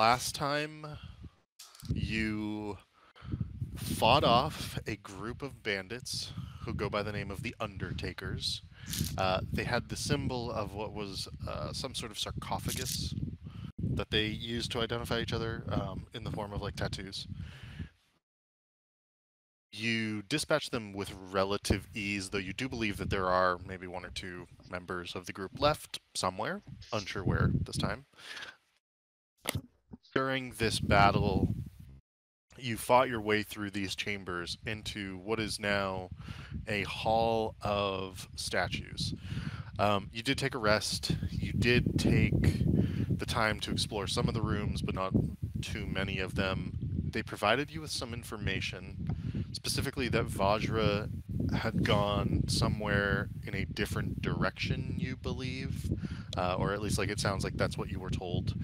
last time you fought off a group of bandits who go by the name of the Undertakers. They had the symbol of what was some sort of sarcophagus that they used to identify each other in the form of like tattoos. You dispatch them with relative ease, though you do believe that there are maybe one or two members of the group left somewhere, unsure where this time. During this battle, you fought your way through these chambers into what is now a hall of statues. You did take a rest. You did take the time to explore some of the rooms, but not too many of them. They provided you with some information, specifically that Vajra had gone somewhere in a different direction, you believe, or at least like it sounds like that's what you were told,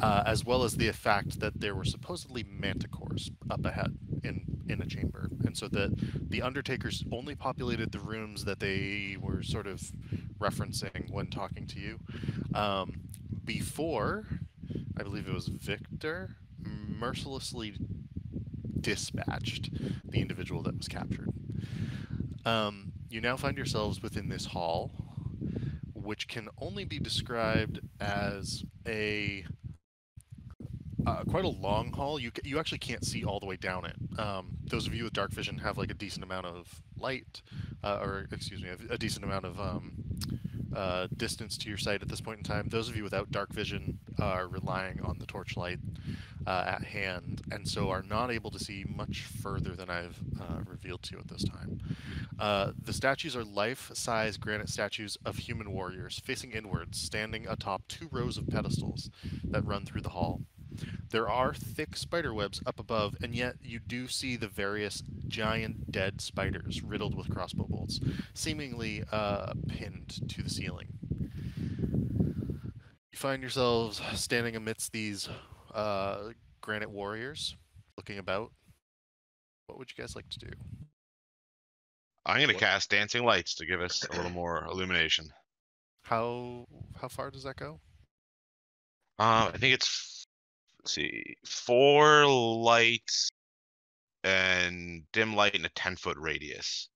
as well as the fact that there were supposedly manticores up ahead in a chamber, and so that the Undertakers only populated the rooms that they were sort of referencing when talking to you. Before, I believe it was Victor, mercilessly dispatched the individual that was captured. You now find yourselves within this hall, which can only be described as a quite a long hall. You actually can't see all the way down it. Those of you with dark vision have like a decent amount of light, or excuse me, a decent amount of distance to your sight at this point in time. Those of you without dark vision are relying on the torchlight at hand, and so are not able to see much further than I've revealed to you at this time. The statues are life-size granite statues of human warriors, facing inwards, standing atop 2 rows of pedestals that run through the hall. There are thick spider webs up above, and yet you do see the various giant dead spiders riddled with crossbow bolts, seemingly pinned to the ceiling. You find yourselves standing amidst these granite warriors, looking about. What would you guys like to do? I'm going to cast Dancing Lights to give us a little more illumination. How far does that go? I think it's, let's see, 4 lights and dim light in a 10-foot radius.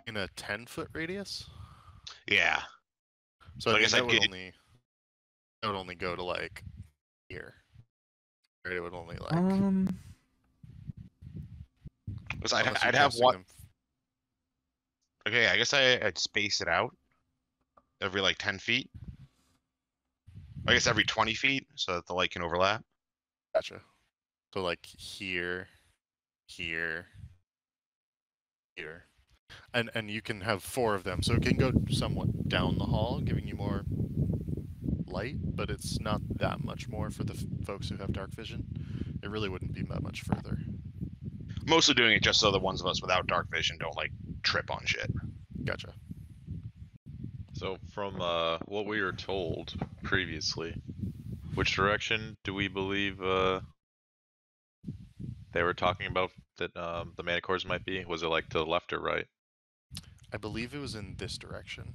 In a 10-foot radius? Yeah. So I guess that would get only go to like here. Right? It would only like. Because I'd have one. Okay, I guess I'd space it out every like 10 feet. I guess every 20 feet so that the light can overlap. Gotcha. So like here, here, here. And you can have 4 of them. So it can go somewhat down the hall, giving you more light, but it's not that much more for the folks who have dark vision. It really wouldn't be that much further. Mostly doing it just so the ones of us without dark vision don't like trip on shit. Gotcha. So from what we were told previously, which direction do we believe they were talking about that the manticores might be? Was it like to the left or right? I believe it was in this direction.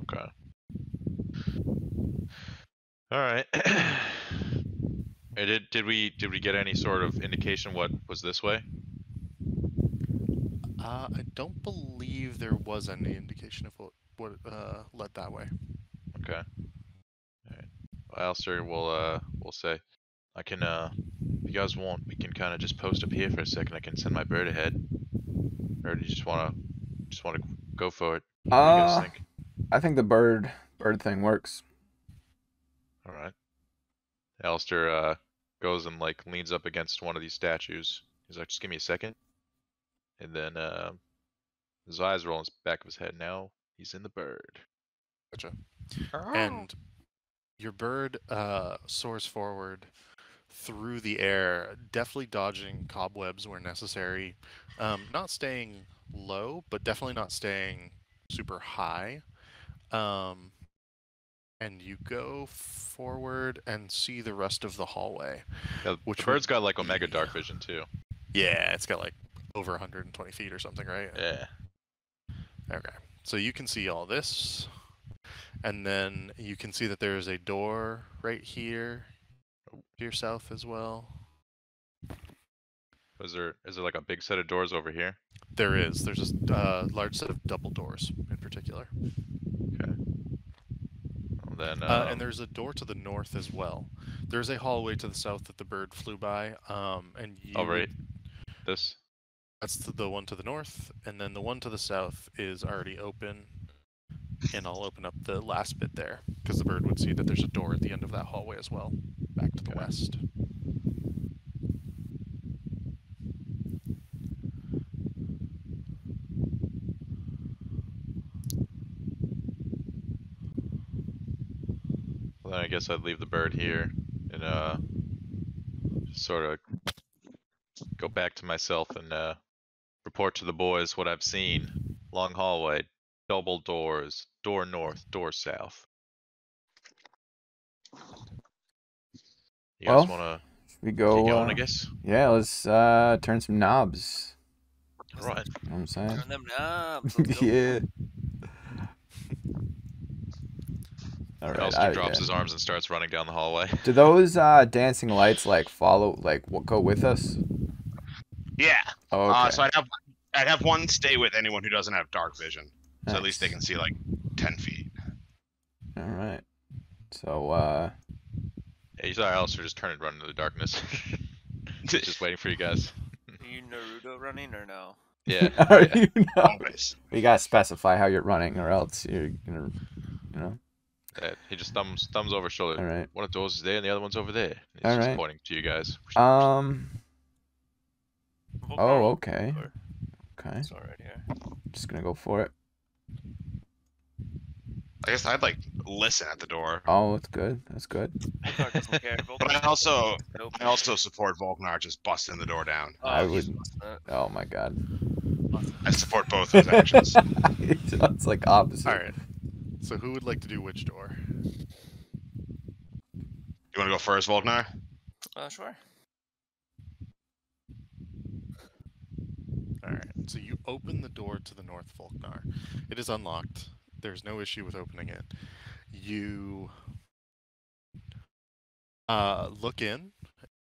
Okay. All right. Did we get any sort of indication what was this way? I don't believe there was any indication of what led that way. Okay. All right. Well, Alistair will say, I can if you guys want, we can kind of just post up here for a second. I can send my bird ahead. Or do you just wanna go for it? What do you guys think? I think the bird thing works. All right. Alistair goes and like leans up against one of these statues. He's like, just give me a second. And then his eyes roll in the back of his head. Now he's in the bird. Gotcha. And your bird soars forward through the air, deftly dodging cobwebs where necessary. Not staying low, but definitely not staying super high. And you go forward and see the rest of the hallway. Yeah, the bird's got like Omega Dark Vision too. Yeah, it's got like over 120 feet or something, right? Yeah. Okay. So you can see all this. And then you can see that there is a door right here to your south as well. Is there like a big set of doors over here? There is. There's a large set of double doors in particular. Okay. Well, then, And there's a door to the north as well. There's a hallway to the south that the bird flew by. And you oh right, this. that's the one to the north, and then the one to the south is already open. And I'll open up the last bit there, because the bird would see that there's a door at the end of that hallway as well, back to the Okay. west. Well, then I guess I'd leave the bird here and just sort of go back to myself and report to the boys what I've seen. Long hallway, double doors, door north, door south. You guys Well, wanna We get go. going? I guess. Yeah, let's turn some knobs. Right. You know what I'm saying? Turn them knobs. Let's go. Yeah. All right. Elster drops his arms and starts running down the hallway. Do those dancing lights like follow, like go with us? Yeah. Oh, okay. So I'd have one stay with anyone who doesn't have dark vision, so at least they Nice. can see like 10 feet. All right. So Yeah, you saw Alistair just turn and run into the darkness. Just waiting for you guys. Are you Naruto running or no? Yeah. are yeah. you not? Always. You gotta specify how you're running, or else you're gonna, you know. Yeah, he just thumbs over shoulder. All right. One of the doors is there and the other one's over there. He's All just right. pointing to you guys. Oh, okay. Okay. It's all right here. Just gonna go for it. I guess I'd like listen at the door, Oh, that's good. That's good. Volknar doesn't care. but I also Nope. support Volknar just busting the door down. Oh, I he's would- busting it. Oh my god. I support both those actions. It's like opposite. All right. So who would like to do which door? You want to go first, Volknar? Sure. All right. So you open the door to the north, Volknar. It is unlocked. There's no issue with opening it. You look in,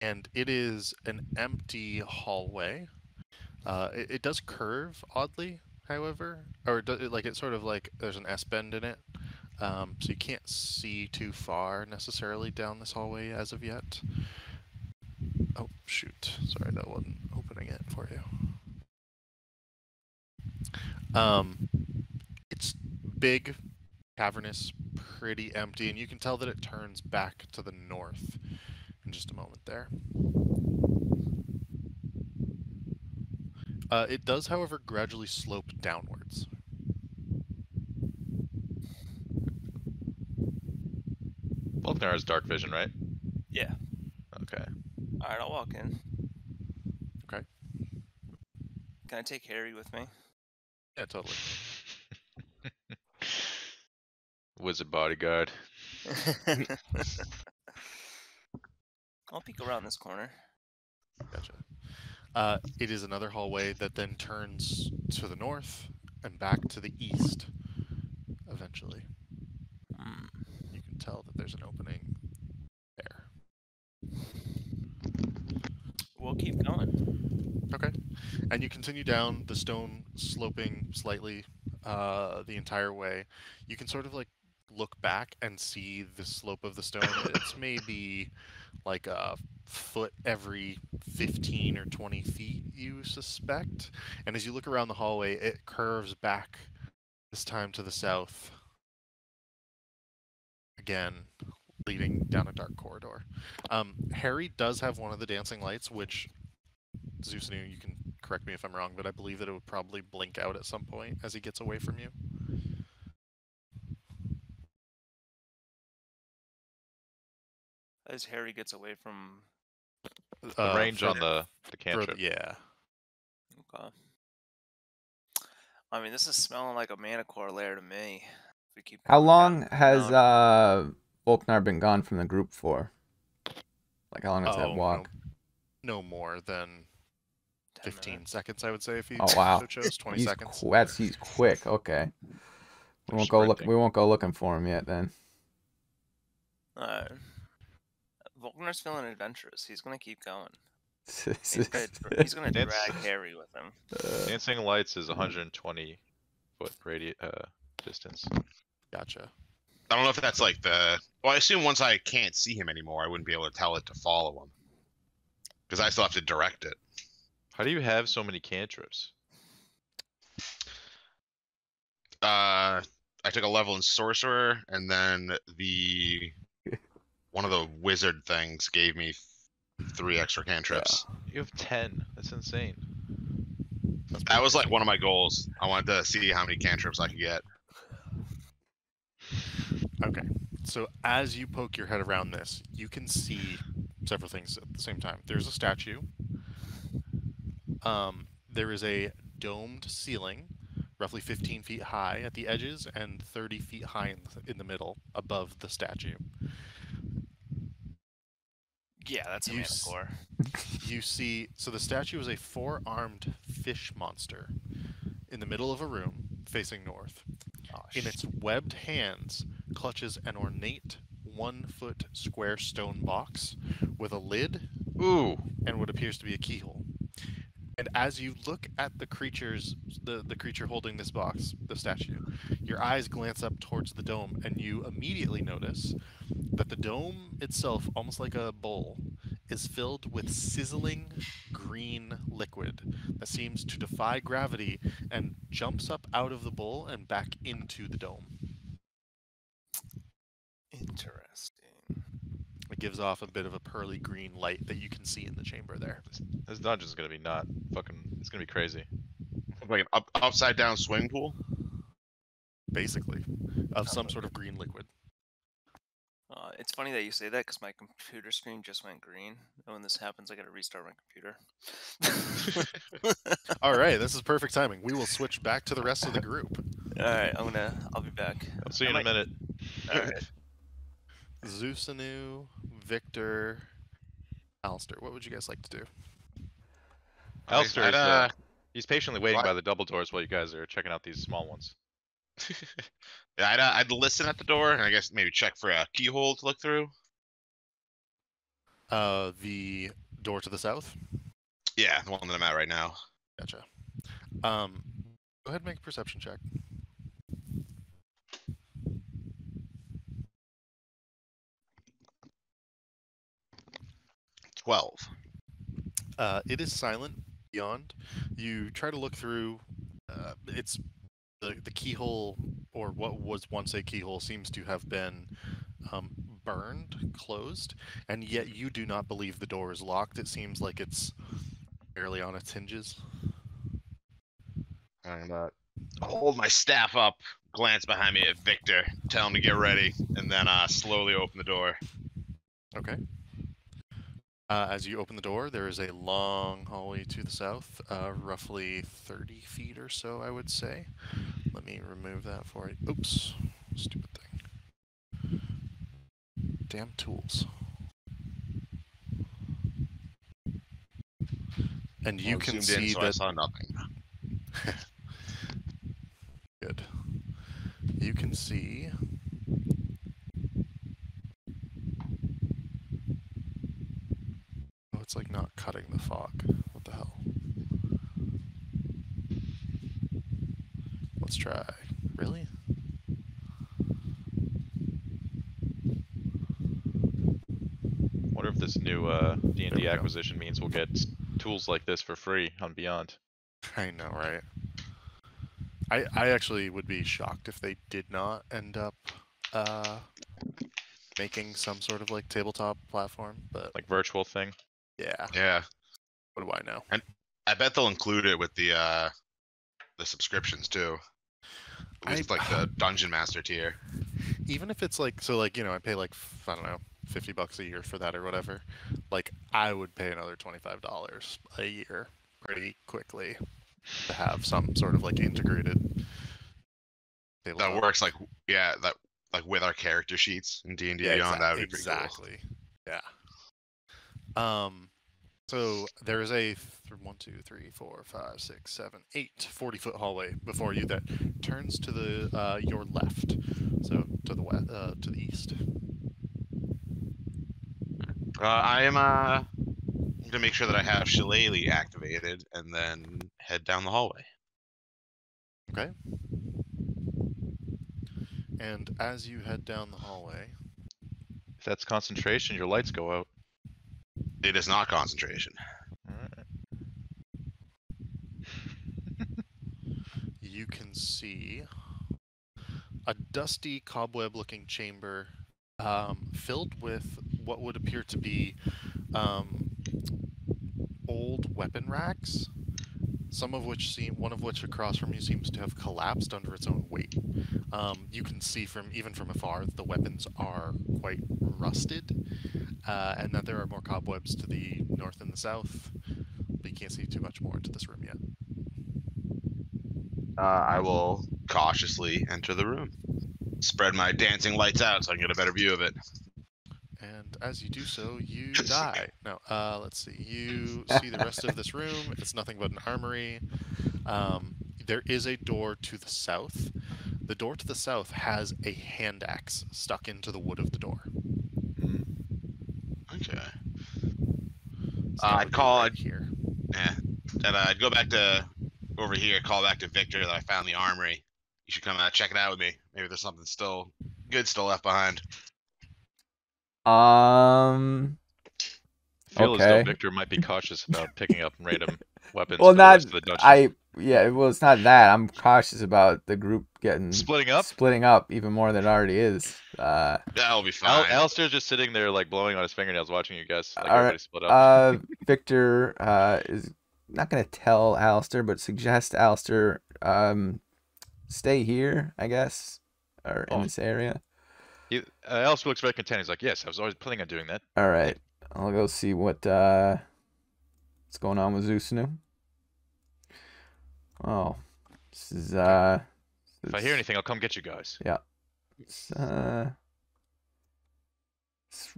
and it is an empty hallway. It does curve oddly, however, or it sort of like there's an S bend in it, so you can't see too far necessarily down this hallway as of yet. Oh shoot! Sorry, that wasn't opening it for you. It's big, cavernous, pretty empty, and you can tell that it turns back to the north in just a moment there. It does, however, gradually slope downwards. Volknar has dark vision, right? Yeah. Okay. All right, I'll walk in. Okay. Can I take Harry with me? Yeah, totally. Wizard bodyguard. I'll peek around this corner. Gotcha. It is another hallway that then turns to the north and back to the east. Eventually, you can tell that there's an opening there. We'll keep going. Okay. And you continue down the stone, sloping slightly the entire way. You can sort of like look back and see the slope of the stone. It's maybe like a foot every 15 or 20 feet, you suspect. And as you look around the hallway, it curves back, this time to the south. Again, leading down a dark corridor. Harry does have one of the dancing lights, which Zeusanu, you can correct me if I'm wrong, but I believe that it would probably blink out at some point as he gets away from you. As Harry gets away from. The range for- on the for- cantrip. yeah. Okay. I mean, this is smelling like a manicore lair to me. If we keep How going long down- has down- Volknar been gone from the group for? Like how long is that Oh, walk? No more than 10 15 minutes? seconds, I would say, if you Oh wow. so chose. 20 He's seconds. he's quick. Okay. We won't go look. We won't go looking for him yet. Then. Volkner's feeling adventurous. He's gonna keep going. He's gonna drag Harry with him. Dancing lights is 120 foot distance. Gotcha. I don't know if that's like the. Well, I assume once I can't see him anymore, I wouldn't be able to tell it to follow him. Because I still have to direct it. How do you have so many cantrips? I took a level in sorcerer, and then one of the wizard things gave me 3 extra cantrips. You have 10. That's insane. That was like one of my goals. I wanted to see how many cantrips I could get. Okay. So as you poke your head around this, you can see several things at the same time. There's a statue. There is a domed ceiling, roughly 15 feet high at the edges and 30 feet high in the middle, above the statue. Yeah, that's a Manicore. You see, so the statue is a 4-armed fish monster in the middle of a room facing north. Oh, in its webbed hands clutches an ornate 1-foot square stone box with a lid and what appears to be a keyhole. And as you look at the creatures, the creature holding this box, the statue, your eyes glance up towards the dome, and you immediately notice that the dome itself, almost like a bowl, is filled with sizzling green liquid that seems to defy gravity and jumps up out of the bowl and back into the dome. Interesting. It gives off a bit of a pearly green light that you can see in the chamber there. This dungeon's gonna be not fucking. It's gonna be crazy. Like an upside down swimming pool? Basically, of some sort of green liquid. It's funny that you say that because my computer screen just went green. And when this happens, I gotta restart my computer. All right, this is perfect timing. We will switch back to the rest of the group. All right, I'll be back. I'll see you in a minute. All right. Zusanu, Victor, Alistair, what would you guys like to do? Alistair, he's patiently waiting by the double doors while you guys are checking out these small ones. Yeah, I'd listen at the door and I guess maybe check for a keyhole to look through. The door to the south? Yeah, the one that I'm at right now. Gotcha. Go ahead and make a perception check. 12. It is silent beyond. You try to look through. It's the keyhole, or what was once a keyhole, seems to have been burned, closed, and yet you do not believe the door is locked. It seems like it's barely on its hinges. And hold my staff up, glance behind me at Victor, tell him to get ready, and then slowly open the door. Okay. As you open the door, there is a long hallway to the south, roughly 30 feet or so, I would say. Let me remove that for you. Oops. Stupid thing. Damn tools. And you can see so that... I saw nothing. Good. You can see... Oh, it's like not cutting the fog. What the hell? Let's try. Really? Wonder if this new There we D&D go. acquisition means we'll get tools like this for free on Beyond. I know, right? I actually would be shocked if they did not end up making some sort of like tabletop platform, but Like virtual thing. yeah, Yeah, what do I know? and I bet they'll include it with the subscriptions too. At least like the Dungeon Master tier. Even if it's like, so like, you know, I pay like, I don't know, $50 a year for that or whatever, like I would pay another $25 a year pretty quickly to have some sort of like integrated That tabletop. works like, yeah, that like with our character sheets in D&D Yeah, Beyond. That would be exactly. pretty cool. Yeah. So there is a 1, 2, 3, 4, 5, 6, 7, 8 40-foot hallway before you that turns to the your left, so to the west, to the east. I am gonna make sure that I have Shillelagh activated and then head down the hallway. Okay. And as you head down the hallway, If that's concentration, your lights go out. It is not concentration. Alright. you can see a dusty, cobweb-looking chamber filled with what would appear to be old weapon racks. One of which across from you seems to have collapsed under its own weight. You can see even from afar that the weapons are quite rusted, and that there are more cobwebs to the north and the south, but you can't see too much more into this room yet. I will cautiously enter the room. Spread my dancing lights out so I can get a better view of it. And as you do so, you die. No, let's see. You see the rest of this room. It's nothing but an armory. There is a door to the south. The door to the south has a hand axe stuck into the wood of the door. Okay. So that would be right here. Yeah. And I'd go back to over here, call back to Victor that I found the armory. You should come check it out with me. Maybe there's something still left behind. Feel as though Okay. Victor might be cautious about picking up random weapons Well, for the not rest of the dungeon. well, it's not that. I'm cautious about the group getting Splitting up? splitting up even more than it already is. That'll be fine. Alistair's just sitting there like blowing on his fingernails watching you guys like All right. everybody split up. Victor is not gonna tell Alistair, but suggest Alistair stay here, I guess, or in Oh. this area. Alistair looks very content. He's like, yes, I was always planning on doing that. All right, I'll go see what's going on with Zusnu. Oh, this is If I hear anything, I'll come get you guys. This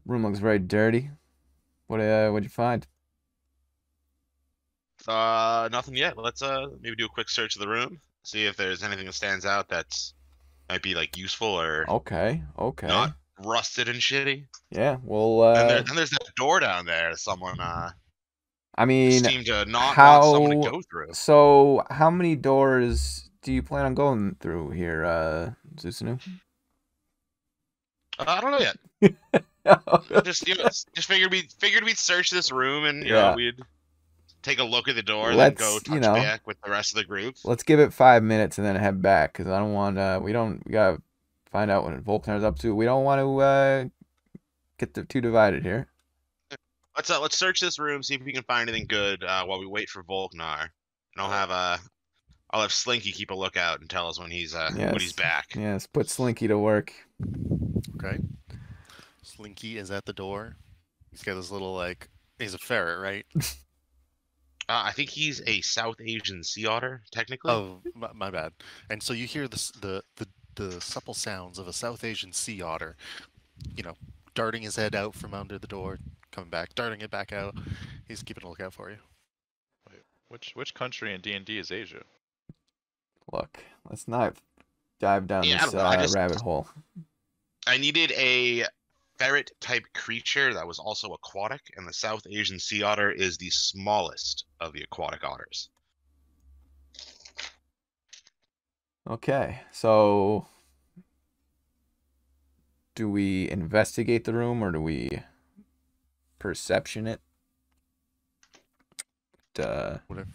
room looks very dirty. What'd you find? Nothing yet. Let's maybe do a quick search of the room. See if there's anything that stands out that's might be like useful or Okay. not rusted and shitty. Yeah. Well, And there's that door down there. Someone I mean, seemed to not want someone to go through. So, how many doors do you plan on going through here, Zusnu? I don't know yet. Just figured we'd search this room and you know we'd take a look at the door and then go touch back with the rest of the group. Let's give it 5 minutes and then head back because I don't want we gotta find out what Volknar's up to. We don't want to get too divided here. Let's search this room, see if we can find anything good while we wait for Volknar. And I'll have Slinky keep a lookout and tell us when he's back. Yes, put Slinky to work. Okay. Slinky is at the door. He's got his little he's a ferret, right? I think he's a South Asian sea otter, technically. Oh, my bad. And so you hear the supple sounds of a South Asian sea otter, darting his head out from under the door, coming back, darting it back out. He's keeping a lookout for you. Wait, which country in D&D is Asia? Look, let's not dive down this rabbit hole. I needed a ferret-type creature that was also aquatic, and the South Asian sea otter is the smallest of the aquatic otters. Okay, so do we investigate the room or do we perception it?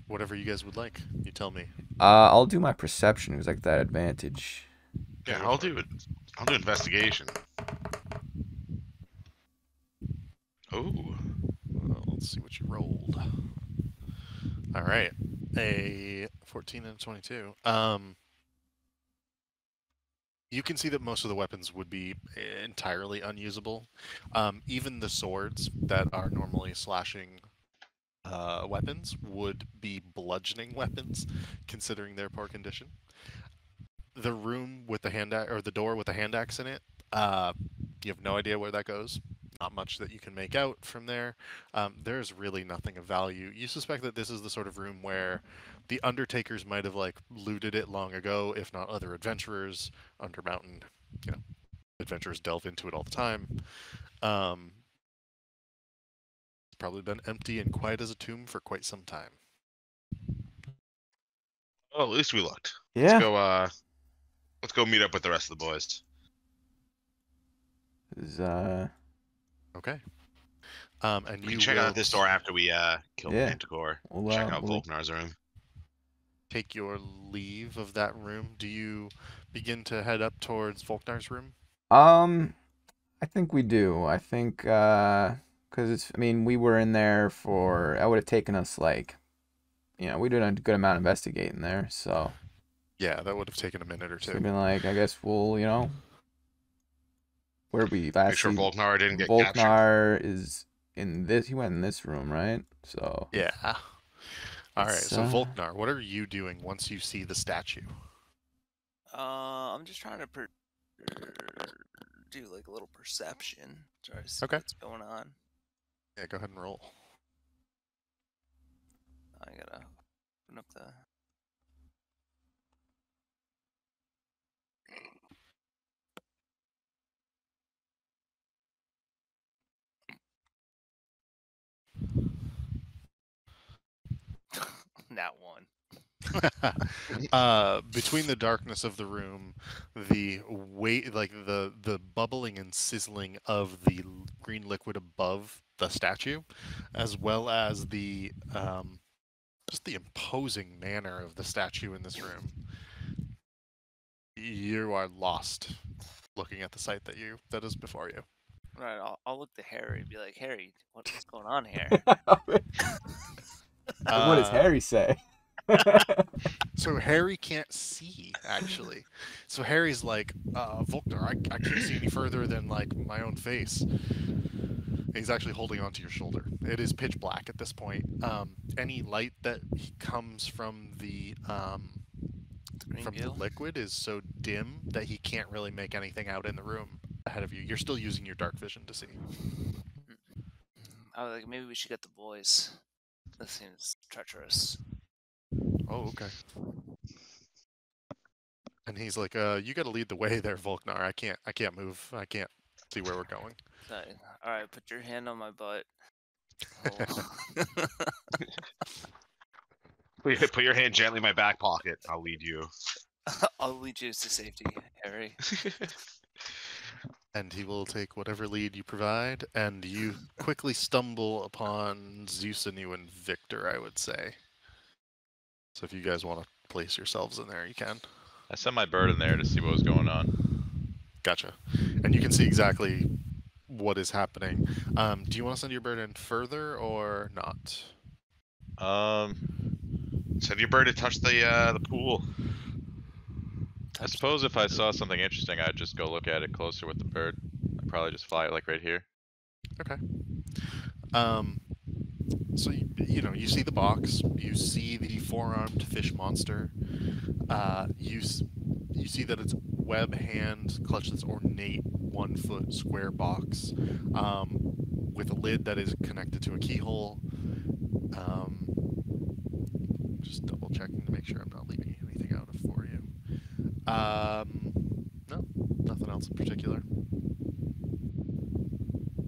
Whatever you guys would like, you tell me. I'll do my perception. Who's like that advantage? Yeah, I'll do investigation. Oh. Well, let's see what you rolled. All right, a 14 and a 22. You can see that most of the weapons would be entirely unusable. Even the swords that are normally slashing weapons would be bludgeoning weapons, considering their poor condition. The room with the hand axe, or the door with the hand axe in it, you have no idea where that goes. not much that you can make out from there. There's really nothing of value. You suspect that this is the sort of room where the Undertakers might have like looted it long ago, if not other adventurers. Undermountain, you know, adventurers delve into it all the time. It's probably been empty and quiet as a tomb for quite some time. Well, at least we looked. Yeah. Let's go meet up with the rest of the boys. Is, Okay. And We you can check will out this door after we kill the Yeah. Manticore. We'll, Check out we'll- Volknar's room. take your leave of that room. Do you begin to head up towards Volknar's room? I think we do. I think, because I mean, we were in there that would have taken us like, we did a good amount of investigating there, so. Yeah, that would have taken a minute or So two. we've been like, I guess we'll, where we last Make sure see Volknar didn't get captured. Volknar is he went in this room, right? So. Yeah. All right. It's, So Volknar, what are you doing once you see the statue? I'm just trying to do like a little perception. Try to see Okay. what's going on. Yeah, go ahead and roll. I gotta open up the. That one. Between the darkness of the room, the weight, like the bubbling and sizzling of the green liquid above the statue, as well as the just the imposing manner of the statue in this room, you are lost looking at the sight that is before you. Right. I'll look to Harry. Be like, Harry, what's going on here? what does Harry say? So Harry can't see, actually. So Harry's like, Volknar, I can't see any further than like my own face. He's actually holding onto your shoulder. It is pitch black at this point. Any light that comes from the liquid is so dim that he can't really make anything out in the room ahead of you. You're still using your dark vision to see. I was like, maybe we should get the boys. This seems treacherous. Oh, okay. And he's like, you gotta lead the way there, Volknar. I can't move. I can't see where we're going. All right, put your hand on my butt. Put your hand gently in my back pocket. I'll lead you. I'll lead you to safety, Harry. And he will take whatever lead you provide, and you quickly stumble upon Zeusanu and Victor, I would say. So if you guys want to place yourselves in there, you can. I sent my bird in there to see what was going on. Gotcha. And you can see exactly what is happening. Do you want to send your bird in further or not? Send your bird to touch the pool. I suppose if I saw something interesting, I'd just go look at it closer with the bird. I'd probably just fly it like right here. Okay. So you see the box. You see the four-armed fish monster. You see that its web hand clutched this ornate 1-foot square box with a lid that is connected to a keyhole. Just double checking to make sure I'm not leaving anything out for you. No, nothing else in particular.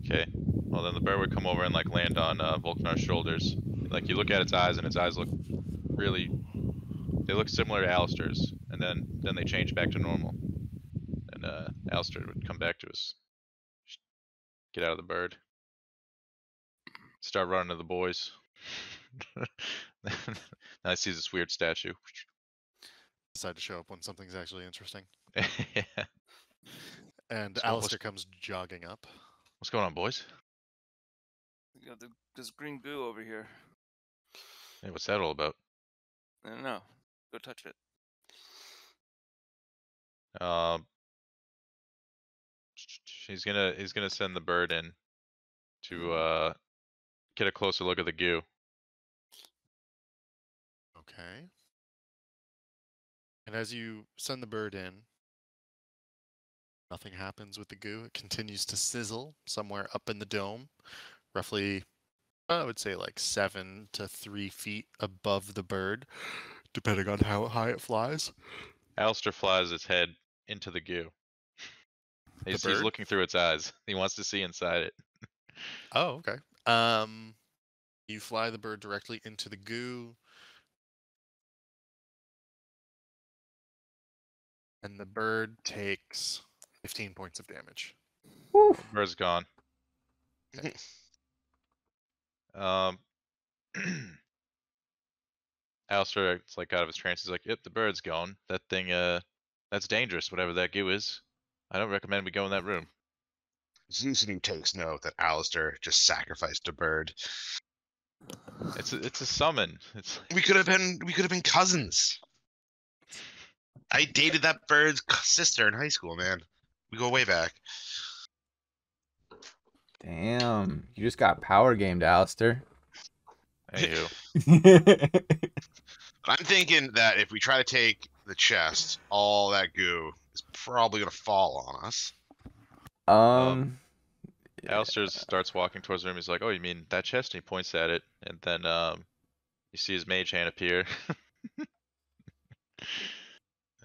Okay. Well, then the bird would come over and like land on Volknar's shoulders. Like you look at its eyes, and its eyes look they look similar to Alistair's, and then they change back to normal. And Alistair would come back to us. Get out of the bird. Start running to the boys. Now I see this weird statue. Decide to show up when something's actually interesting. Yeah. And So Alistair comes jogging up. What's going on, boys? We got this green goo over here. Hey, what's that all about? I don't know. Go touch it. He's gonna send the bird in to get a closer look at the goo. Okay. And as you send the bird in, Nothing happens with the goo. It continues to sizzle somewhere up in the dome, roughly, I would say like 7 to 3 feet above the bird, depending on how high it flies. Alistair flies its head into the goo. He's bird? looking through its eyes. He wants to see inside it. Oh, okay. You fly the bird directly into the goo, and the bird takes 15 points of damage. Woo. The bird's gone. Um, Alistair, it's like out of his trance. He's like, "Yep, the bird's gone. That thing, that's dangerous. Whatever that goo is. I don't recommend we go in that room." Zeusinu takes note that Alistair just sacrificed a bird. It's a summon. It's We could have been cousins. I dated that bird's sister in high school, man. We go way back. Damn, you just got power gamed, Alistair. anywho. I'm thinking that if we try to take the chest, all that goo is probably gonna fall on us. Yeah. Alistair starts walking towards the room. He's like, "Oh, you mean that chest?" And he points at it, and then you see his mage hand appear,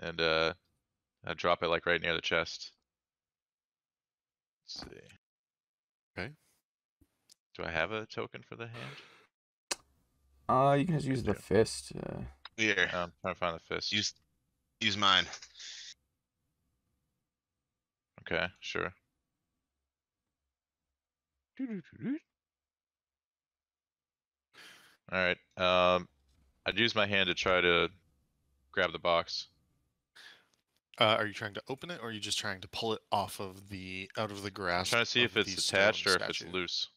and I drop it like right near the chest. Let's see. Okay. Do I have a token for the hand? You can just use the Yeah. fist. Here, I'm trying to find the fist. use mine. Okay, sure. All right. I'd use my hand to try to grab the box. Are you trying to open it, or are you just trying to pull it off of out of the I'm grasp? trying to see of if it's the stone attached or if it's statue? loose.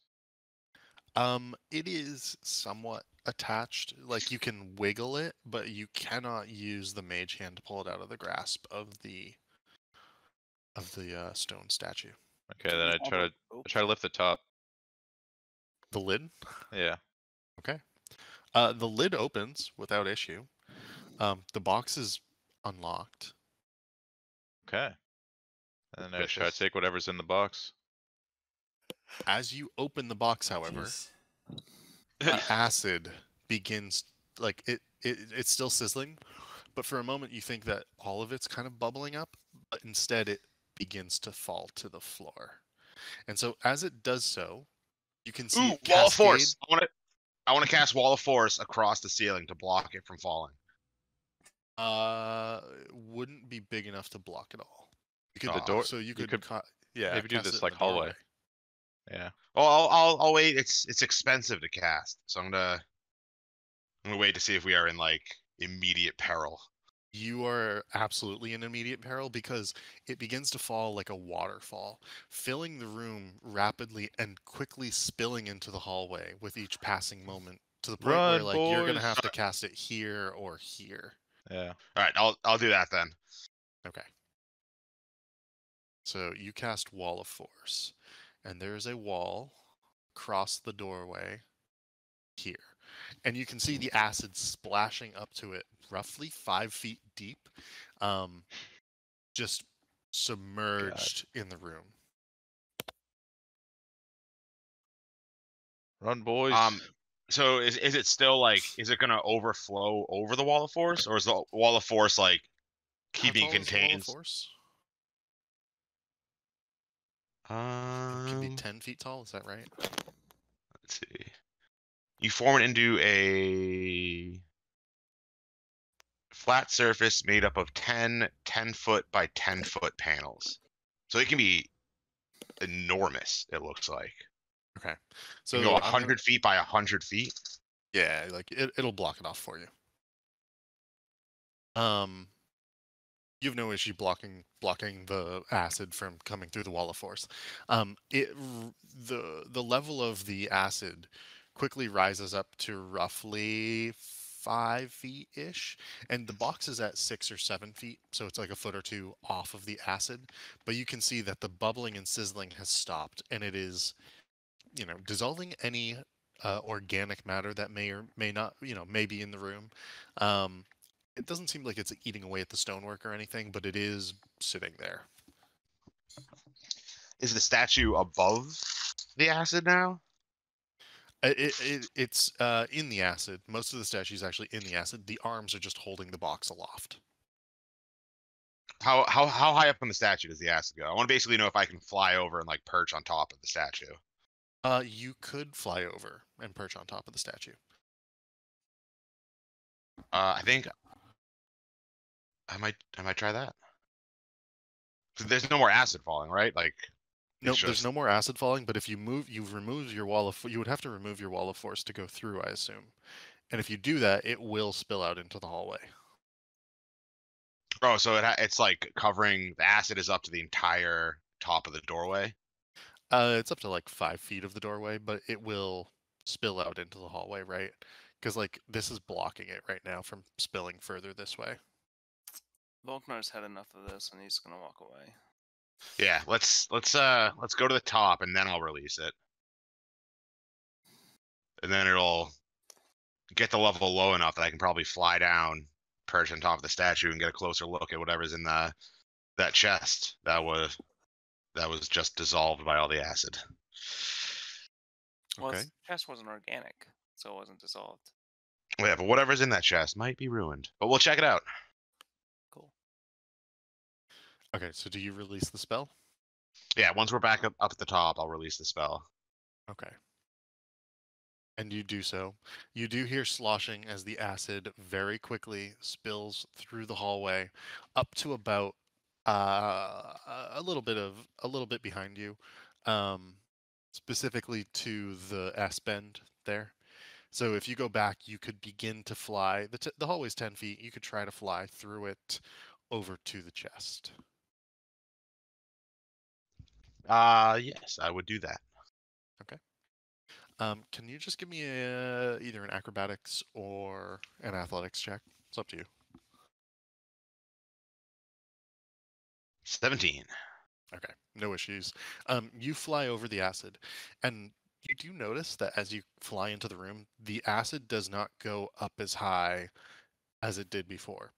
It is somewhat attached. Like you can wiggle it, but you cannot use the mage hand to pull it out of the grasp of the stone statue. Okay, Can then you I hold try it to open? lift the top. The lid. Yeah. Okay. The lid opens without issue. The box is unlocked. Okay. And I try to Suspicious. take whatever's in the box. As you open the box, however, Jeez. the acid begins, like it's still sizzling, but for a moment you think that all of it's kind of bubbling up, but instead it begins to fall to the floor. And so as it does so, you can see Ooh, it wall of cascade. force. I want to cast wall of force across the ceiling to block it from falling. Wouldn't be big enough to block it all. You could, The door- so you you could, could yeah, maybe do cast this, it in like, the hallway. doorway. Yeah. Oh, I'll wait. It's expensive to cast, so I'm gonna wait to see if we are in like immediate peril. You are absolutely in immediate peril because it begins to fall like a waterfall, filling the room rapidly and quickly spilling into the hallway with each passing moment, to the point where Run, like you're gonna boys! have to cast it here or here. Yeah. All right, I'll do that then. Okay. So you cast Wall of Force, and there is a wall across the doorway here. And you can see the acid splashing up to it, roughly 5 feet deep, just submerged in the room. Run, boys! So is it still like, is it gonna overflow over the wall of force, or is the wall of force like keeping How tall is the Wall of contained? Force? It could be Um, 10 feet tall, is that right? let's see. You form it into a flat surface made up of 10-foot by 10-foot panels. So it can be enormous, it looks like. Okay. It So can go I'm gonna- 100 feet by 100 feet. yeah, like it'll block it off for you. You have no issue blocking the acid from coming through the wall of force. The level of the acid quickly rises up to roughly 5 feet ish, and the box is at 6 or 7 feet, so it's like a foot or two off of the acid. But you can see that the bubbling and sizzling has stopped, and it is, dissolving any organic matter that may or may not, may be in the room. It doesn't seem like it's eating away at the stonework or anything, but it is sitting there. Is the statue above the acid now? It's in the acid. Most of the statue's actually in the acid. The arms are just holding the box aloft. How high up on the statue does the acid go? I want to basically know if I can fly over and like perch on top of the statue. You could fly over and perch on top of the statue. I think I might try that. There's no more acid falling, right? Like, Nope, it's there's just no more acid falling. But if you move, you've removed your wall of. You would have to remove your wall of force to go through, I assume. And if you do that, it will spill out into the hallway. oh, so it's like covering the acid is up to the entire top of the doorway. It's up to like 5 feet of the doorway, but it will spill out into the hallway, right? Because like this is blocking it right now from spilling further this way. Volknar's had enough of this, and he's gonna walk away. Yeah, let's go to the top and then I'll release it. And then it'll get the level low enough that I can probably fly down, perch on top of the statue, and get a closer look at whatever's in that chest that was just dissolved by all the acid. Well, Okay. its chest wasn't organic, so it wasn't dissolved. Yeah, but whatever's in that chest might be ruined. But we'll check it out. Cool. Okay, so do you release the spell? Yeah, once we're back up at the top, I'll release the spell. Okay. And you do so. You do hear sloshing as the acid very quickly spills through the hallway up to about a little bit behind you, specifically to the S bend there. So if you go back, you could begin to fly. The hallway's 10 feet. You could try to fly through it over to the chest. Yes, I would do that. Can you just give me either an acrobatics or an athletics check? It's up to you. 17. Okay, no issues. You fly over the acid, and you do notice that as you fly into the room, the acid does not go up as high as it did before.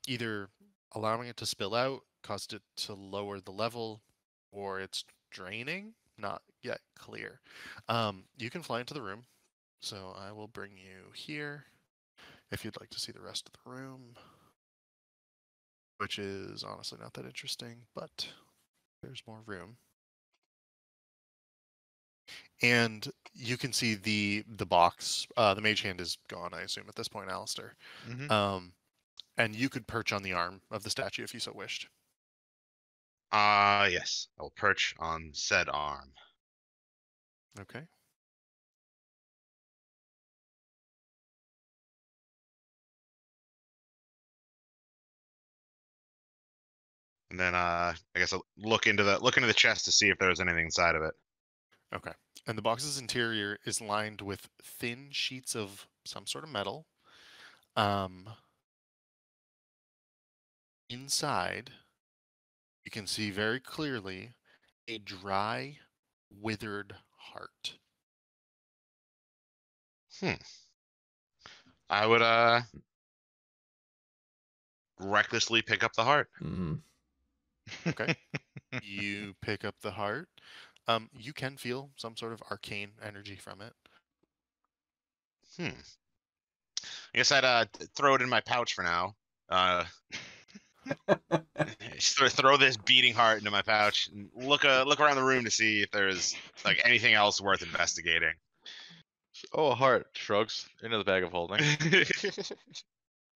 Either allowing it to spill out caused it to lower the level, or it's draining. Not yet clear. You can fly into the room, so I will bring you here if you'd like to see the rest of the room, which is honestly not that interesting, but there's more room. And you can see the box. The mage hand is gone, I assume, at this point, Alistair. Mm-hmm. And you could perch on the arm of the statue if you so wished. Yes, I will perch on said arm. Okay. And then I guess I'll look into the chest to see if there's anything inside of it. Okay. And the box's interior is lined with thin sheets of some sort of metal. Inside, you can see very clearly a dry, withered heart. I would recklessly pick up the heart. Mm. Okay. You pick up the heart. You can feel some sort of arcane energy from it. I guess I'd throw it in my pouch for now. Just throw this beating heart into my pouch and look around the room to see if there's like anything else worth investigating. Oh, a heart shrugs into the bag of holding.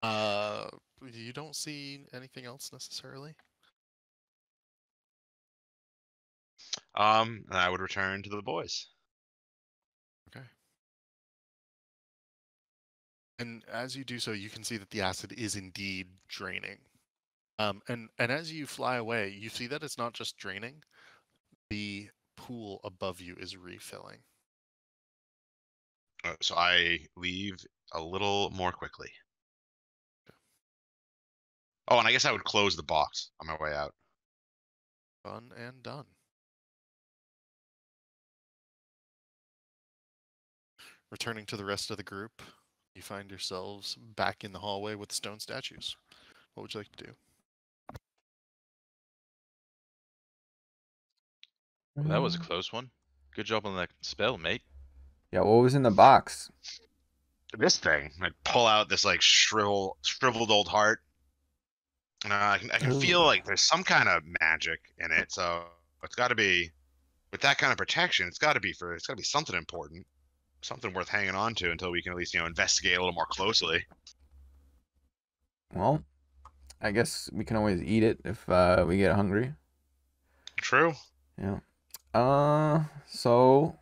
You don't see anything else necessarily. And I would return to the boys. Okay. And as you do so, you can see that the acid is indeed draining. And as you fly away, you see that it's not just draining. The pool above you is refilling. So I leave a little more quickly. Oh, and I guess I would close the box on my way out. Done and done. Returning to the rest of the group, you find yourselves back in the hallway with stone statues. What would you like to do? Well, that was a close one. Good job on that spell, mate. Yeah, what was in the box? This thing, I pull out this like shriveled old heart, and I can feel Ooh. like there's some kind of magic in it. So it's got to be with that kind of protection. It's got to be something important, something worth hanging on to until we can at least investigate a little more closely. Well, I guess we can always eat it if we get hungry. True. Yeah. So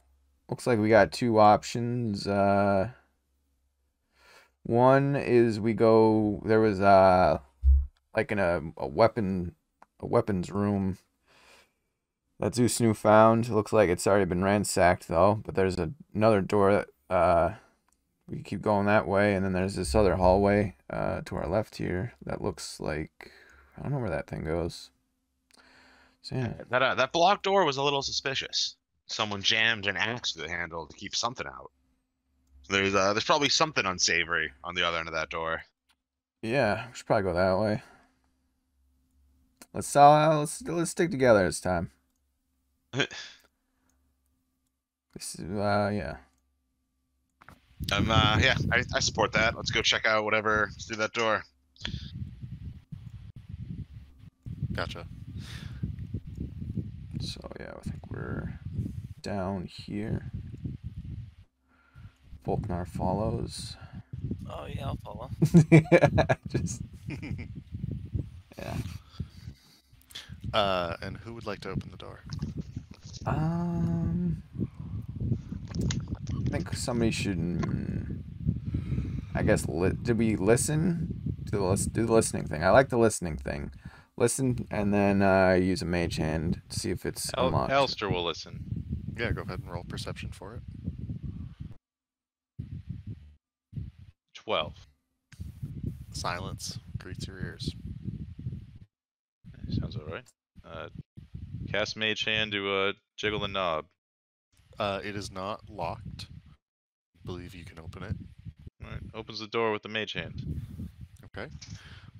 looks like we got two options. One is we go. There was like in a weapons room that Zeus New found. Looks like it's already been ransacked though. But there's another door that we keep going that way, and then there's this other hallway to our left here that looks like I don't know where that thing goes. So yeah. That block door was a little suspicious. Someone jammed an axe to the handle to keep something out. There's probably something unsavory on the other end of that door. Yeah, we should probably go that way. Let's stick together this time. This is yeah. Yeah, I support that. Let's go check out whatever's through that door. Gotcha. So yeah, I think we're down here. Volknar follows. Oh yeah, I'll follow. Just yeah. And who would like to open the door? I think somebody should. I guess did we listen? Do the listening thing. I like the listening thing. Listen and then use a mage hand to see if it's unlocked. Elster will listen. Yeah, go ahead and roll perception for it. 12. Silence greets your ears. Sounds alright. Cast mage hand to jiggle the knob. It is not locked. I believe you can open it. Alright, opens the door with the mage hand. Okay.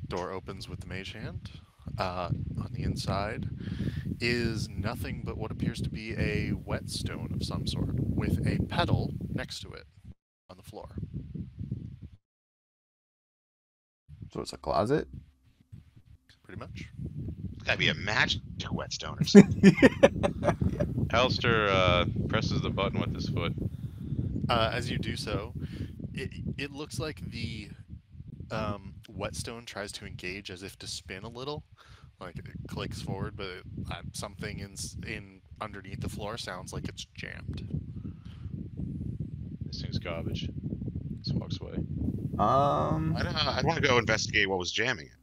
Door opens with the mage hand. On the inside is nothing but what appears to be a whetstone of some sort, with a pedal next to it on the floor. So it's a closet. Pretty much. It's gotta be a magic whetstone or something. Elster presses the button with his foot. As you do so, it looks like the whetstone tries to engage as if to spin a little, like it clicks forward, but something in underneath the floor sounds like it's jammed. This thing's garbage. Just walks away. I'd want to go investigate what was jamming it.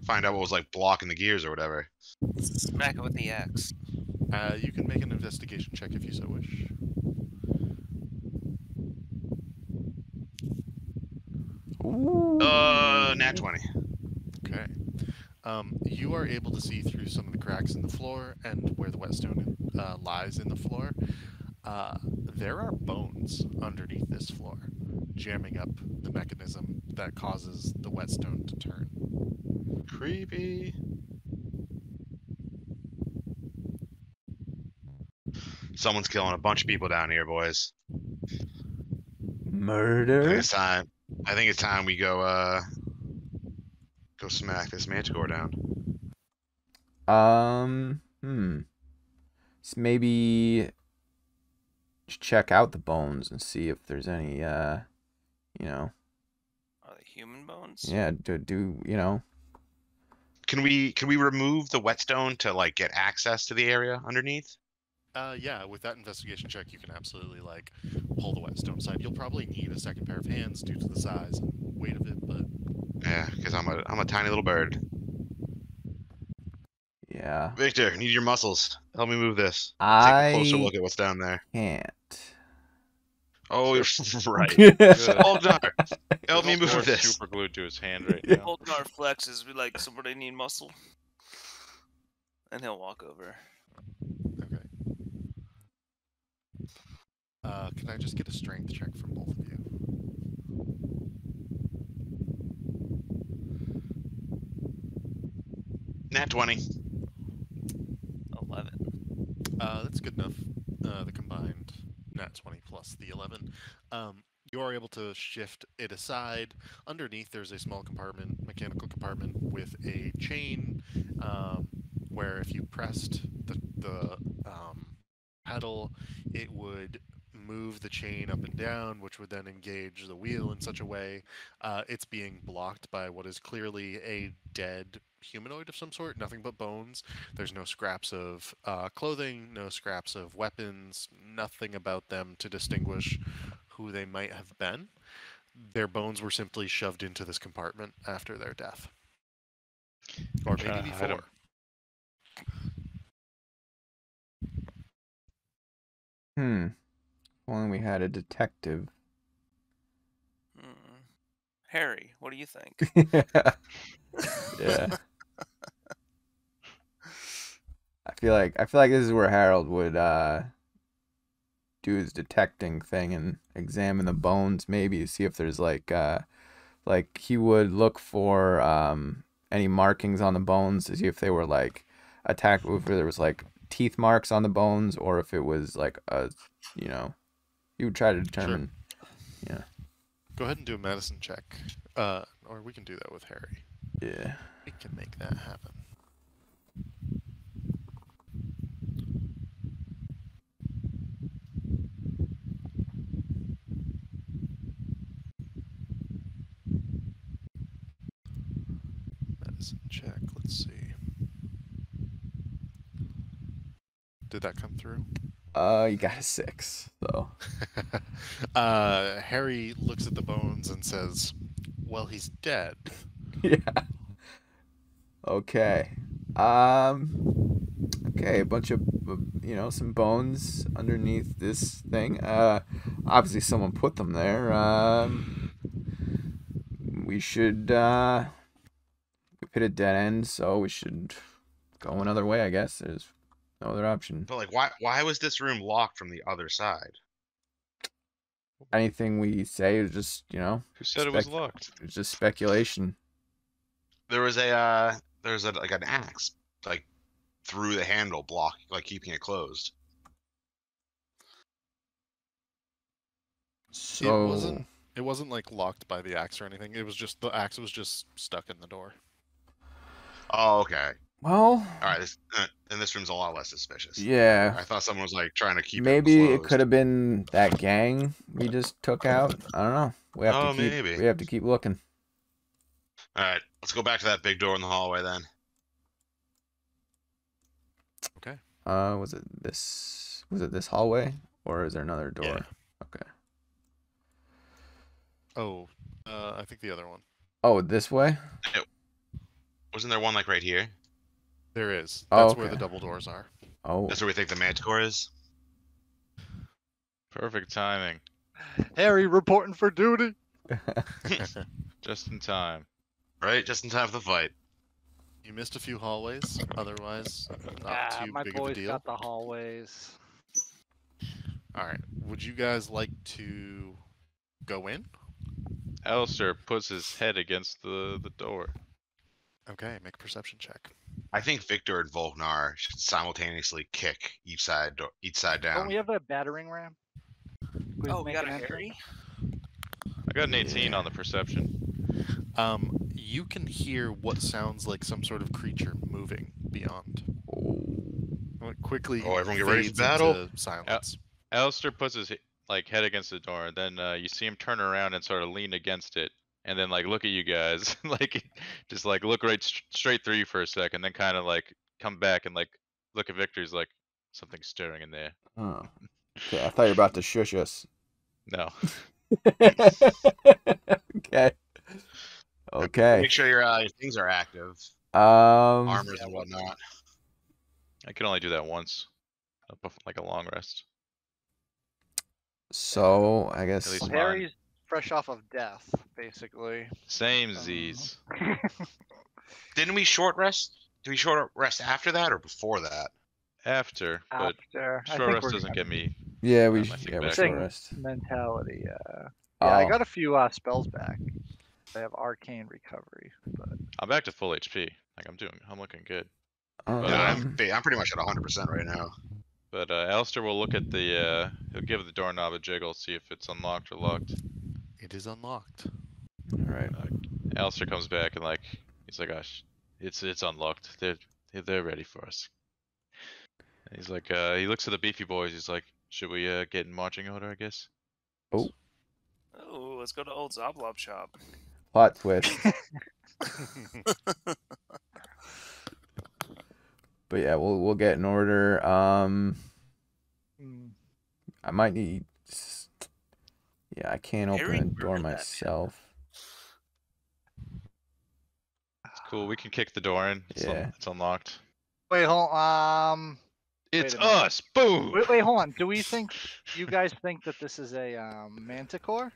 Find out what was like blocking the gears or whatever. Smack it with the axe. You can make an investigation check if you so wish. Ooh. Nat 20. Okay. You are able to see through some of the cracks in the floor and where the whetstone lies in the floor. There are bones underneath this floor, jamming up the mechanism that causes the whetstone to turn. Creepy. Someone's killing a bunch of people down here, boys. Murder. I think it's time we go smack this manticore down. So maybe check out the bones and see if there's any Are they human bones? yeah, do Can we remove the whetstone to like get access to the area underneath? Yeah, with that investigation check, you can absolutely pull the whetstone aside. You'll probably need a second pair of hands due to the size and weight of it, but Yeah, because I'm a tiny little bird. yeah. Victor, need your muscles. Help me move this. Take I a closer look at what's down there. can't. Oh, you're right. Good. Volknar, help me Elster's move this. super glued to his hand right now. Volknar flexes, be like, somebody need muscle? And he'll walk over. okay. Can I just get a strength check from both of you? Nat 20. 11. That's good enough. The combined nat 20 plus the 11. You are able to shift it aside. Underneath, there's a small compartment, mechanical compartment with a chain, where if you pressed the pedal, it would move the chain up and down, which would then engage the wheel in such a way it's being blocked by what is clearly a dead humanoid of some sort, nothing but bones. There's no scraps of clothing, no scraps of weapons, nothing about them to distinguish who they might have been. Their bones were simply shoved into this compartment after their death. Or Trying maybe to hide 'em. before. If only we had a detective. Harry, what do you think? Yeah. I feel like this is where Harold would do his detecting thing and examine the bones, maybe see if there's like he would look for any markings on the bones to see if they were like attacked, if there was like teeth marks on the bones, or if it was like he would try to determine. Yeah. Go ahead and do a medicine check. Or we can do that with Harry. Yeah. We can make that happen. Medicine check. Let's see. Did that come through? You got a 6, so. Harry looks at the bones and says, "Well, he's dead." Yeah. Okay. Okay, a bunch of some bones underneath this thing. Obviously someone put them there. We should we've hit a dead end, so we should go another way, I guess. There's no other option. But like, why was this room locked from the other side? Anything we say is just, Who said it was locked? It's just speculation. There was like an axe like through the handle block, like keeping it closed. So It wasn't like locked by the axe or anything. It was just the axe was just stuck in the door. Oh, okay. well, All right. And this room's a lot less suspicious. yeah. I thought someone was like trying to keep Maybe it it closed. could have been that gang we just took out. I don't know. We have maybe. We have to keep looking. All right, let's go back to that big door in the hallway then. Okay. Was it this hallway, or is there another door? Yeah. Okay. Oh, I think the other one. Oh, this way? Wasn't there one like right here? There is. Oh, That's where the okay. double doors are. Oh. That's where we think the manticore is. Perfect timing. Harry reporting for duty. Just in time. Right, just in time for the fight. You missed a few hallways. Otherwise, not too My big of a boys deal. got the hallways. All right. Would you guys like to go in? Alistair puts his head against the door. Okay. Make a perception check. I think Victor and Volknar should simultaneously kick each side Don't down. we have that battering ram? We Oh, we make got an a entrance? Harry? I got an 18 on the perception. You can hear what sounds like some sort of creature moving beyond. It quickly Oh, everyone get ready for fades battle. into silence. Alistair puts his head against the door, and then you see him turn around and sort of lean against it, and then look at you guys, just look straight through you for a second, then kind of come back and look at Victor's something's stirring in there. Oh. Okay, I thought you were about to shush us. No. Okay. Okay. Make sure your things are active, Um. armors and whatnot. I can only do that once, like a long rest. So I At guess. least Well, mine. Harry's fresh off of death, basically. Same Z's. Didn't we short rest? Did we short rest after that or before that? After, but After. I short think rest we're doesn't get me. Yeah, my we're thing short back. saying rest. mentality. Yeah, I Oh. got a few spells back. I have arcane recovery, but I'm back to full HP. I'm looking good. Yeah, Um, I'm pretty much at 100% right now. But Alistair will look at the. He'll give the doorknob a jiggle, see if it's unlocked or locked. It is unlocked. All right. Alistair comes back and like he's like, "Gosh, it's unlocked. They're ready for us." And he's like, he looks at the beefy boys. He's like, "Should we get in marching order? I guess." Oh, Oh, let's go to old Zoblob shop. plot twist. But yeah, we'll get in order. Mm. I might need. Yeah, I can't open Harry the door murdered that myself. It's cool. We can kick the door in. Yeah. It's unlocked. Wait, hold on. It's a minute. us. Boom. Wait, hold on. Do we think you guys think that this is a manticore?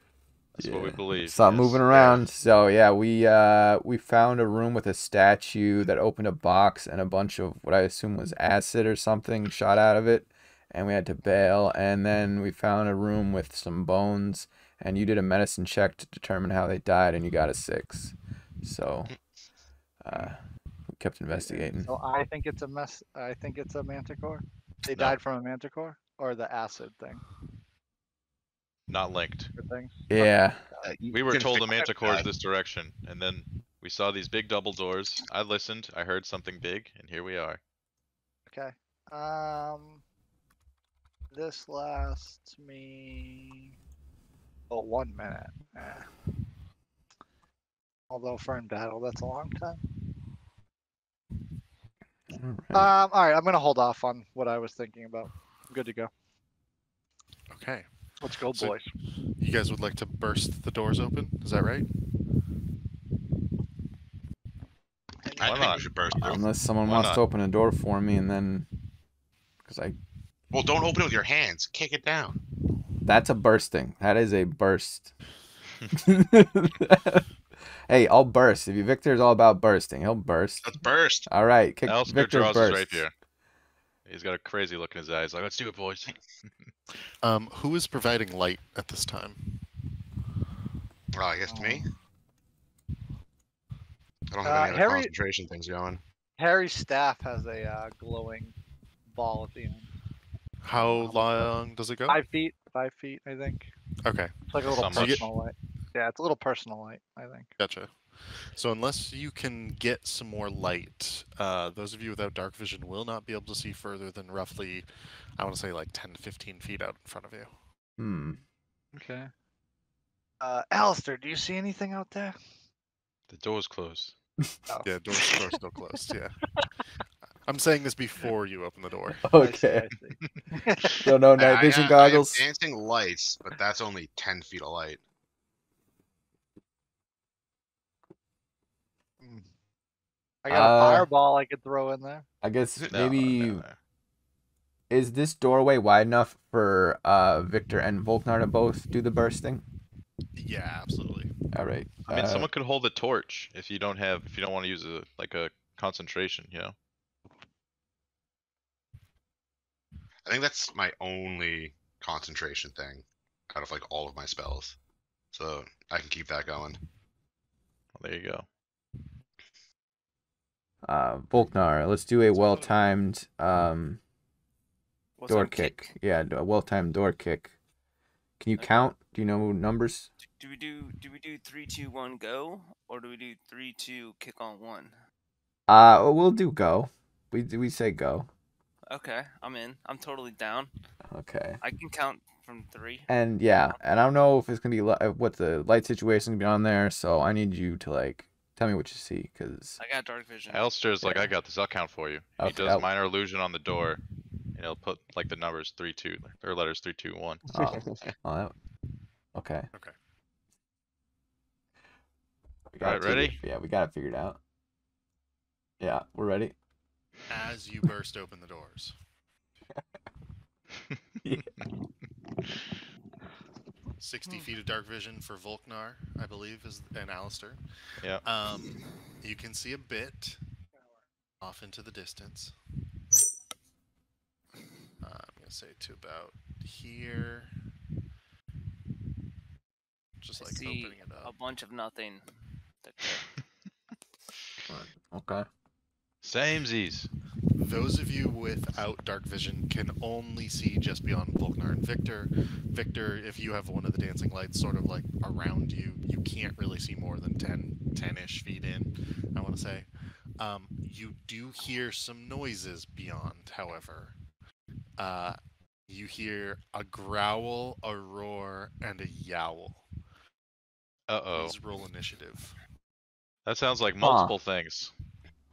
That's what we believe. Stop yes. moving around. So yeah, we found a room with a statue that opened a box and a bunch of what I assume was acid or something shot out of it, and we had to bail. And then we found a room with some bones, and you did a medicine check to determine how they died, and you got a 6. So we kept investigating. So I think it's a mess. I think it's a manticore. They No. died from a manticore or the acid thing. Not linked. Good things. Yeah. We were told the manticore's this direction, and then we saw these big double doors. I listened. I heard something big, and here we are. Okay. This lasts me 1 minute. Although for in battle, that's a long time. All right. All right. I'm gonna hold off on what I was thinking about. I'm good to go. Okay. Let's go, So- boys. You guys would like to burst the doors open? Is that right? I Why think not? we should burst through. Unless someone Why wants not? to open a door for me, and then because Well, don't open it with your hands. Kick it down. that's a bursting. That is a burst. Hey, I'll burst. If you Victor's all about bursting, he'll burst. Let's burst. All right, kick Alistair Victor draws burst. his rapier. He's got a crazy look in his eyes. Like, let's do it, boys. Who is providing light at this time? Well, I guess to me. I don't have any other Harry- concentration things going. Harry's staff has a glowing ball at the end. How long does it go? 5 feet. 5 feet, I think. Okay, It's like a little Some- personal light. Yeah, it's a little personal light, I think. gotcha. So unless you can get some more light, those of you without dark vision will not be able to see further than roughly, I want to say like 10 to 15 feet out in front of you. Hmm. Okay. Alistair, do you see anything out there? The door's closed. Oh. Yeah, doors are still closed, yeah. I'm saying this before you open the door. Okay. I see. So no night vision goggles. I have dancing lights, but that's only 10 feet of light. I got a fireball I could throw in there. I guess No, maybe no. is this doorway wide enough for Victor and Volknar to both do the bursting? Yeah, absolutely. All right. I mean, someone could hold the torch if you don't want to use a concentration, you know. I think that's my only concentration thing out of like all of my spells. So I can keep that going. Well, there you go. Volknar, let's do a well-timed What's door on kick. Yeah, a well-timed door kick. Can you count? Do you know numbers? Do we do 3, 2, 1, go, or do we do 3, 2, kick on 1? We'll do go. We say go. Okay, I'm in. I'm totally down. Okay. I can count from 3. And yeah, and I don't know if it's gonna be what the light situation gonna be on there, so I need you to like tell me what you see, cause I got dark vision. Alistair's like, I got this. I'll count for you. And he Okay, does I'll- minor illusion on the door, and he'll put like the numbers 3, 2, or letters 3, 2, 1. Okay. Okay. We Alright, figure- ready? Yeah, we got it figured out. Yeah, we're ready. As you burst open the doors. Yeah. 60 feet of dark vision for Volknar, I believe, and Alistair. Yeah. You can see a bit off into the distance. I'm gonna say to about here. Just I like see opening it a up. bunch of nothing. Okay. Samesies. those of you without dark vision can only see just beyond Volknar and Victor. Victor, if you have one of the dancing lights sort of like around you, you can't really see more than 10-ish feet in, I want to say. You do hear some noises beyond, however. You hear a growl, a roar, and a yowl. Uh-oh. Please roll initiative. That sounds like multiple things.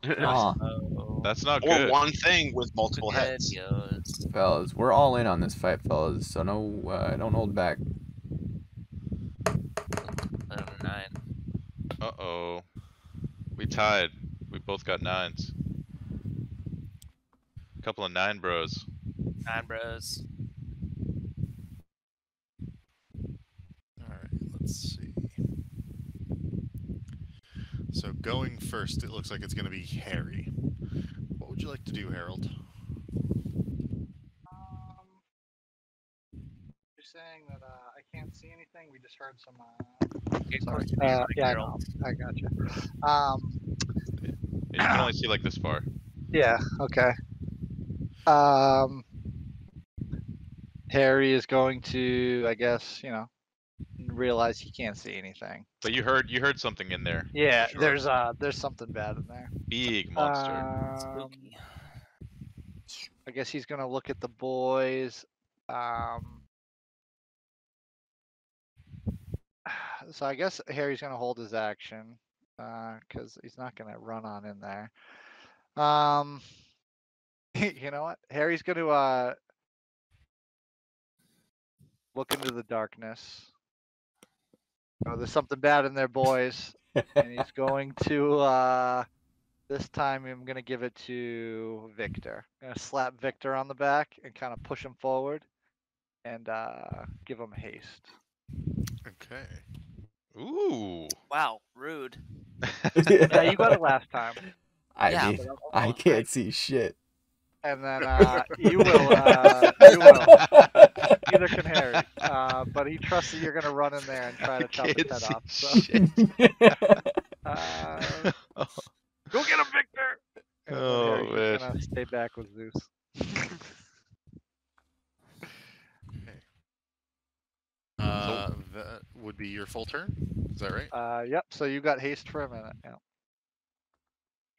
Aw, Oh, That's not Or good. one thing with multiple heads. spaghettios. fellas, we're all in on this fight, fellas. So no, don't hold back. 9. Uh-oh. We tied. We both got 9s. Couple of 9 bros. 9 bros. Alright, let's see. So going first, it looks like it's going to be Harry. What would you like to do, Harold? You're saying that I can't see anything. We just heard some. Get Sorry. close to me, like, Yeah, I Harold. know. I got you. Yeah, you can only see like this far. Yeah. Okay. Harry is going to, I guess, realize he can't see anything. But you heard something in there. Yeah, for sure. there's something bad in there. Big monster. Spooky. I guess he's gonna look at the boys. So I guess Harry's gonna hold his action, because he's not gonna run on in there. You know what? Harry's gonna look into the darkness. Oh, there's something bad in there, boys. And he's going to this time I'm gonna give it to Victor. I'm gonna slap Victor on the back and kind of push him forward and give him haste. Okay. Ooh. Wow, rude. Yeah, you got it last time. Yeah, mean, but I can't see shit. And then you will neither can Harry. But he trusts that you're gonna run in there and try to chop his head off. So go get him, Victor! And then Oh, Harry's man. gonna stay back with Zeus. That would be your full turn. Is that right? Yep, so you got haste for a minute, yeah.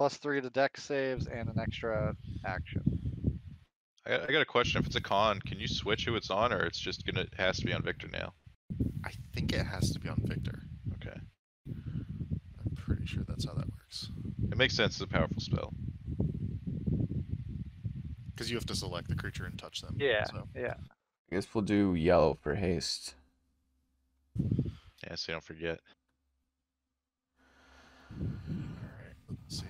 +3 to dex saves and an extra action. I got a question. If it's a con, can you switch who it's on, or it's just has to be on Victor now? I think it has to be on Victor. Okay. I'm pretty sure that's how that works. It makes sense. It's a powerful spell. Because you have to select the creature and touch them. Yeah, So. yeah. I guess we'll do yellow for haste. Yeah, so you don't forget. Alright, let's see.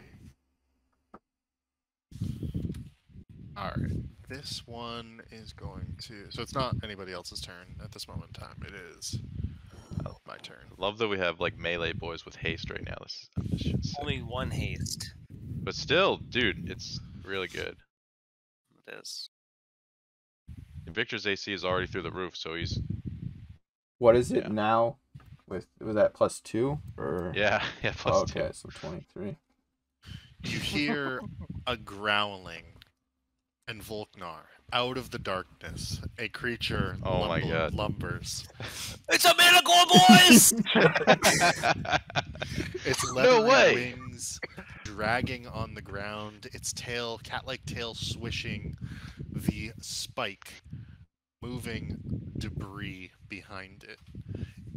Alright, this one is going to... So it's not anybody else's turn at this moment in time. It is my turn. Love that we have like melee boys with haste right now. This shit's sick. only 1 haste. But still, dude, it's really good. It is. And Victor's AC is already through the roof, so he's What is it Yeah. now? Was that +2 or? yeah Oh, +2. okay, so 23. You hear a growling, and Volknar, out of the darkness, a creature Oh my God. lumbers. It's a manacle, boys! Its No leathery way. wings dragging on the ground, its tail, cat-like tail swishing, the spike moving debris behind it.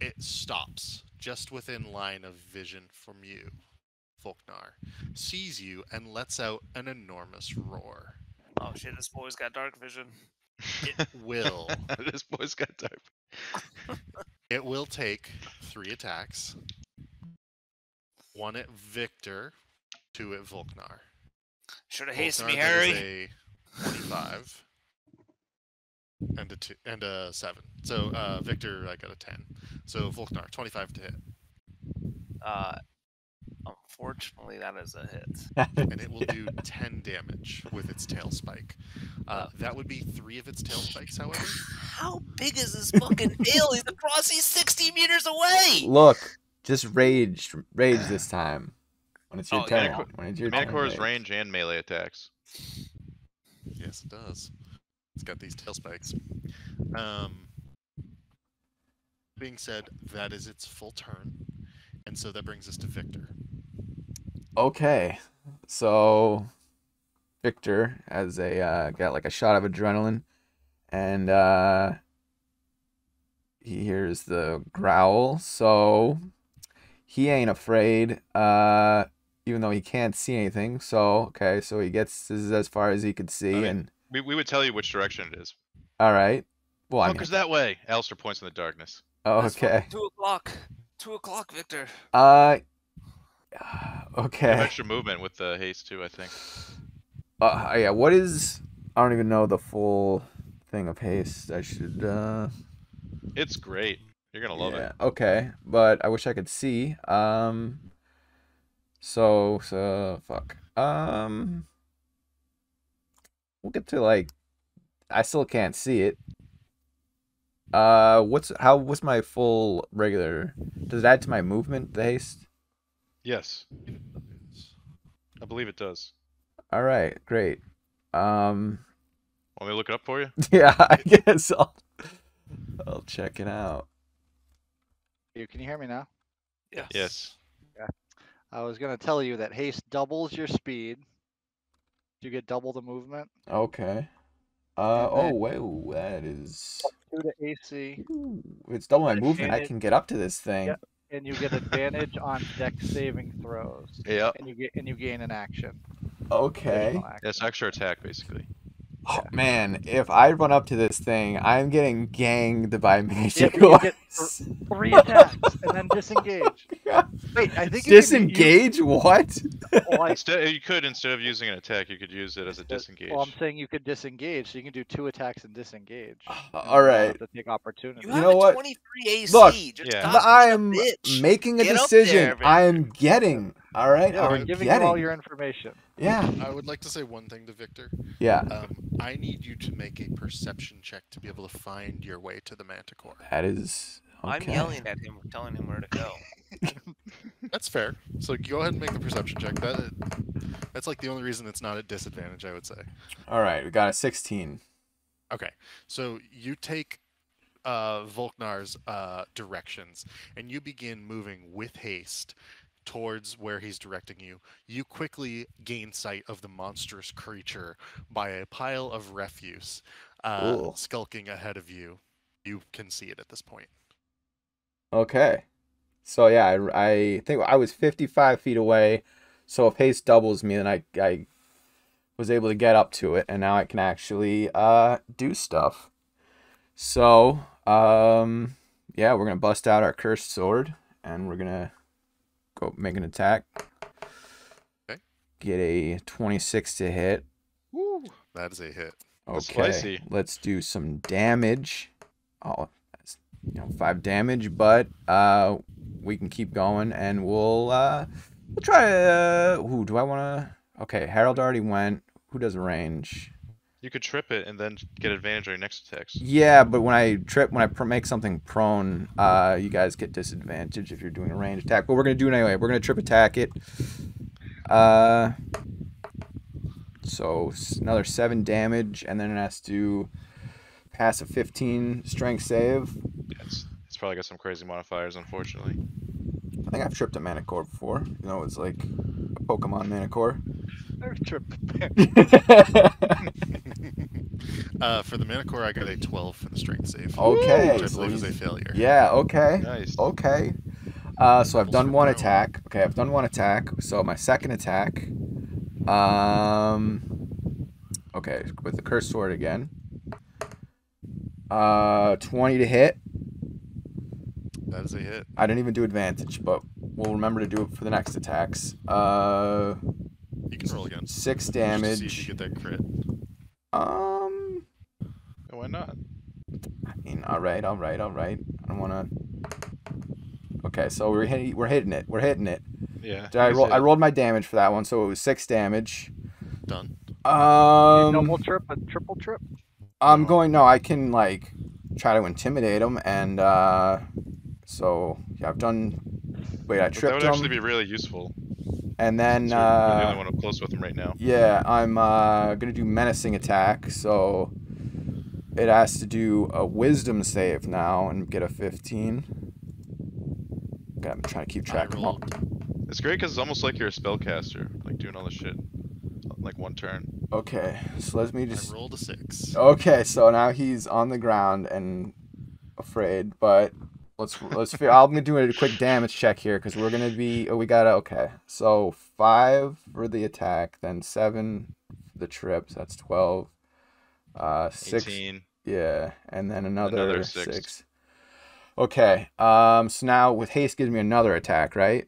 It stops just within line of vision from you, Volknar, sees you, and lets out an enormous roar. Oh shit, this boy's got dark vision. It will. This boy's got type. It will take 3 attacks. 1 at Victor, 2 at Volknar. Should have hasted me, Volknar, that Harry. is a 25 and a 2 and a 7. So Victor, I got a 10. So Volknar, 25 to hit, Unfortunately, that is a hit. and it will do 10 damage with its tail spike. That would be 3 of its tail spikes, however. How big is this fucking tail? He's across. He's 60 meters away. Look, just rage this time. When it's your Oh, turn. yeah. When it's your Manicor's turn. range and melee attacks. Yes, it does. It's got these tail spikes. Being said, that is its full turn, and so that brings us to Victor. Okay, so Victor has got like a shot of adrenaline, and he hears the growl, so he ain't afraid. Even though he can't see anything, so okay, so this is as far as he could see, I mean, and we would tell you which direction it is. all right. Well, I mean, Fuckers that way. Alistair points in the darkness. It's fucking okay. 2 o'clock. 2 o'clock, Victor. You Okay. have extra movement with the haste too, I think. Yeah. What is? I don't even know the full thing of haste. I should. It's great. You're gonna love Yeah. it. Okay, but I wish I could see. So fuck. We'll get to like. I still can't see it. What's my full regular? Does it add to my movement, the haste? Yes, I believe it does. All right, great. Want me to look it up for you? Yeah, I guess I'll check it out. Can you hear me now? Yes. I was gonna tell you that haste doubles your speed. You get double the movement. Okay. And Oh, then- wait, that is. 2 to AC, Ooh, it's double my movement. I Advantage- can get up to this thing. Yep. and you get advantage on dex saving throws. Yep. And you gain an action. Okay. Additional action. Yes, extra attack basically. Oh, man, if I run up to this thing, I'm getting ganged by Yeah, magic but you get horse. 3 attacks and then disengage. Wait, I think Disengage? What? Instead of using an attack, you could use it as a disengage. Well, I'm saying you could disengage, so you can do 2 attacks and disengage. And All you don't right. have to take opportunity. You You have know a what? 23 AC. Look, Just Yeah. stop I being a am bitch. making a Get up decision. there, I am getting. All right. Yeah, we're I'm giving getting. you all your information. Yeah. I would like to say one thing to Victor. Yeah. I need you to make a perception check to be able to find your way to the Manticore. That is. Okay. I'm yelling at him, telling him where to go. That's fair. So go ahead and make the perception check. That's like the only reason it's not at disadvantage, I would say. All right. We got a 16. Okay, so you take Volknar's directions, and you begin moving with haste towards where he's directing you. You quickly gain sight of the monstrous creature by a pile of refuse Cool. skulking ahead of you. You can see it at this point. Okay. So yeah, I think I was 55 feet away. So if haste doubles me, then I was able to get up to it, and now I can actually do stuff. So yeah, we're gonna bust out our cursed sword, and we're gonna go make an attack. Okay. Get a 26 to hit. Woo. That is a hit. That's Okay, spicy. let's do some damage. Oh, that's 5 damage, but we can keep going, and we'll try. Ooh, do I want to? Okay, Harold already went. Who does range? You could trip it and then get advantage on your next attacks. Yeah, but when I make something prone, you guys get disadvantage if you're doing a range attack. But we're gonna do it anyway. We're gonna trip attack it. So another 7 damage, and then it has to pass a 15 strength save. Yeah, it's probably got some crazy modifiers, unfortunately. I think I've tripped a Manicore before. You know, it's like a Pokemon Manicore. I've tripped. For the Manicore, I got a 12 for the strength save. Okay, Which I so believe is a he's- failure. Yeah, okay. Nice. Okay. So I've done one attack. Okay, I've done one attack. So my second attack. Okay, with the cursed sword again. 20 to hit. That is a hit. I didn't even do advantage, but we'll remember to do it for the next attacks. You can roll again. 6 Just to see if damage. you get that crit. Why not? I mean, all right. I don't wanna. Okay, so we're hitting it. We're hitting it. Yeah. I rolled my damage for that one, so it was 6 damage. Done. Double trip, a triple trip. I'm going. No, I can like try to intimidate him, and so yeah, I've done. Wait, I That tripped would him, actually be really useful. And then So you're the only one up close with him right now. yeah, I'm gonna do menacing attack, so it has to do a wisdom save now and get a 15. God, I'm trying to keep I track of all. rolled. It's great because it's almost like you're a spellcaster, like doing all this shit, like one turn. Okay, so let me I just. rolled a 6. Okay, so now he's on the ground and afraid, but let's figure. I'm gonna do a quick damage check here because we're gonna be. Oh, we gotta. Okay, so 5 for the attack, then 7 for the trips. That's 12. 6. 18. Yeah, and then Another another six. 6. Okay. So now with haste gives me another attack, right?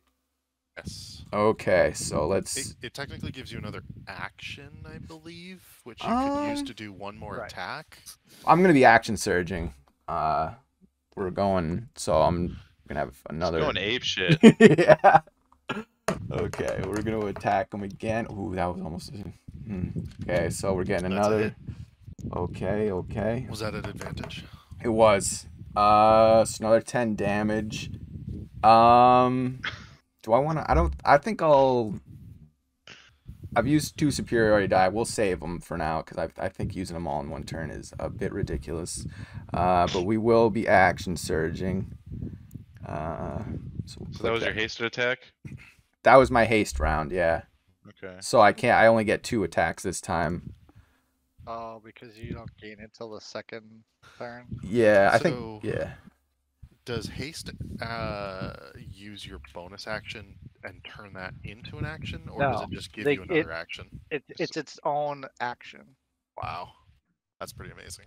Yes. Okay, so let's. It technically gives you another action, I believe, which you could use to do one more right. attack. I'm gonna be action surging. We're going. So I'm gonna have It's another. going ape shit. Yeah. Okay, we're gonna attack him again. Ooh, that was almost. Okay, so we're getting That's a another. hit. Okay. Was that an advantage? It was. So another 10 damage. Do I want to? I don't. I think I'll. I've used 2 superiority die. We'll save them for now because I think using them all in one turn is a bit ridiculous. But we will be action surging. So we'll So that click was your hasted attack? That was my haste round, yeah. Okay. So I can't. I only get 2 attacks this time. Oh, because you don't gain it till the second turn. Yeah, I So- think. Yeah. Does haste use your bonus action and turn that into an action, or does No, it just give they- you another action? It's its own action. Wow, that's pretty amazing.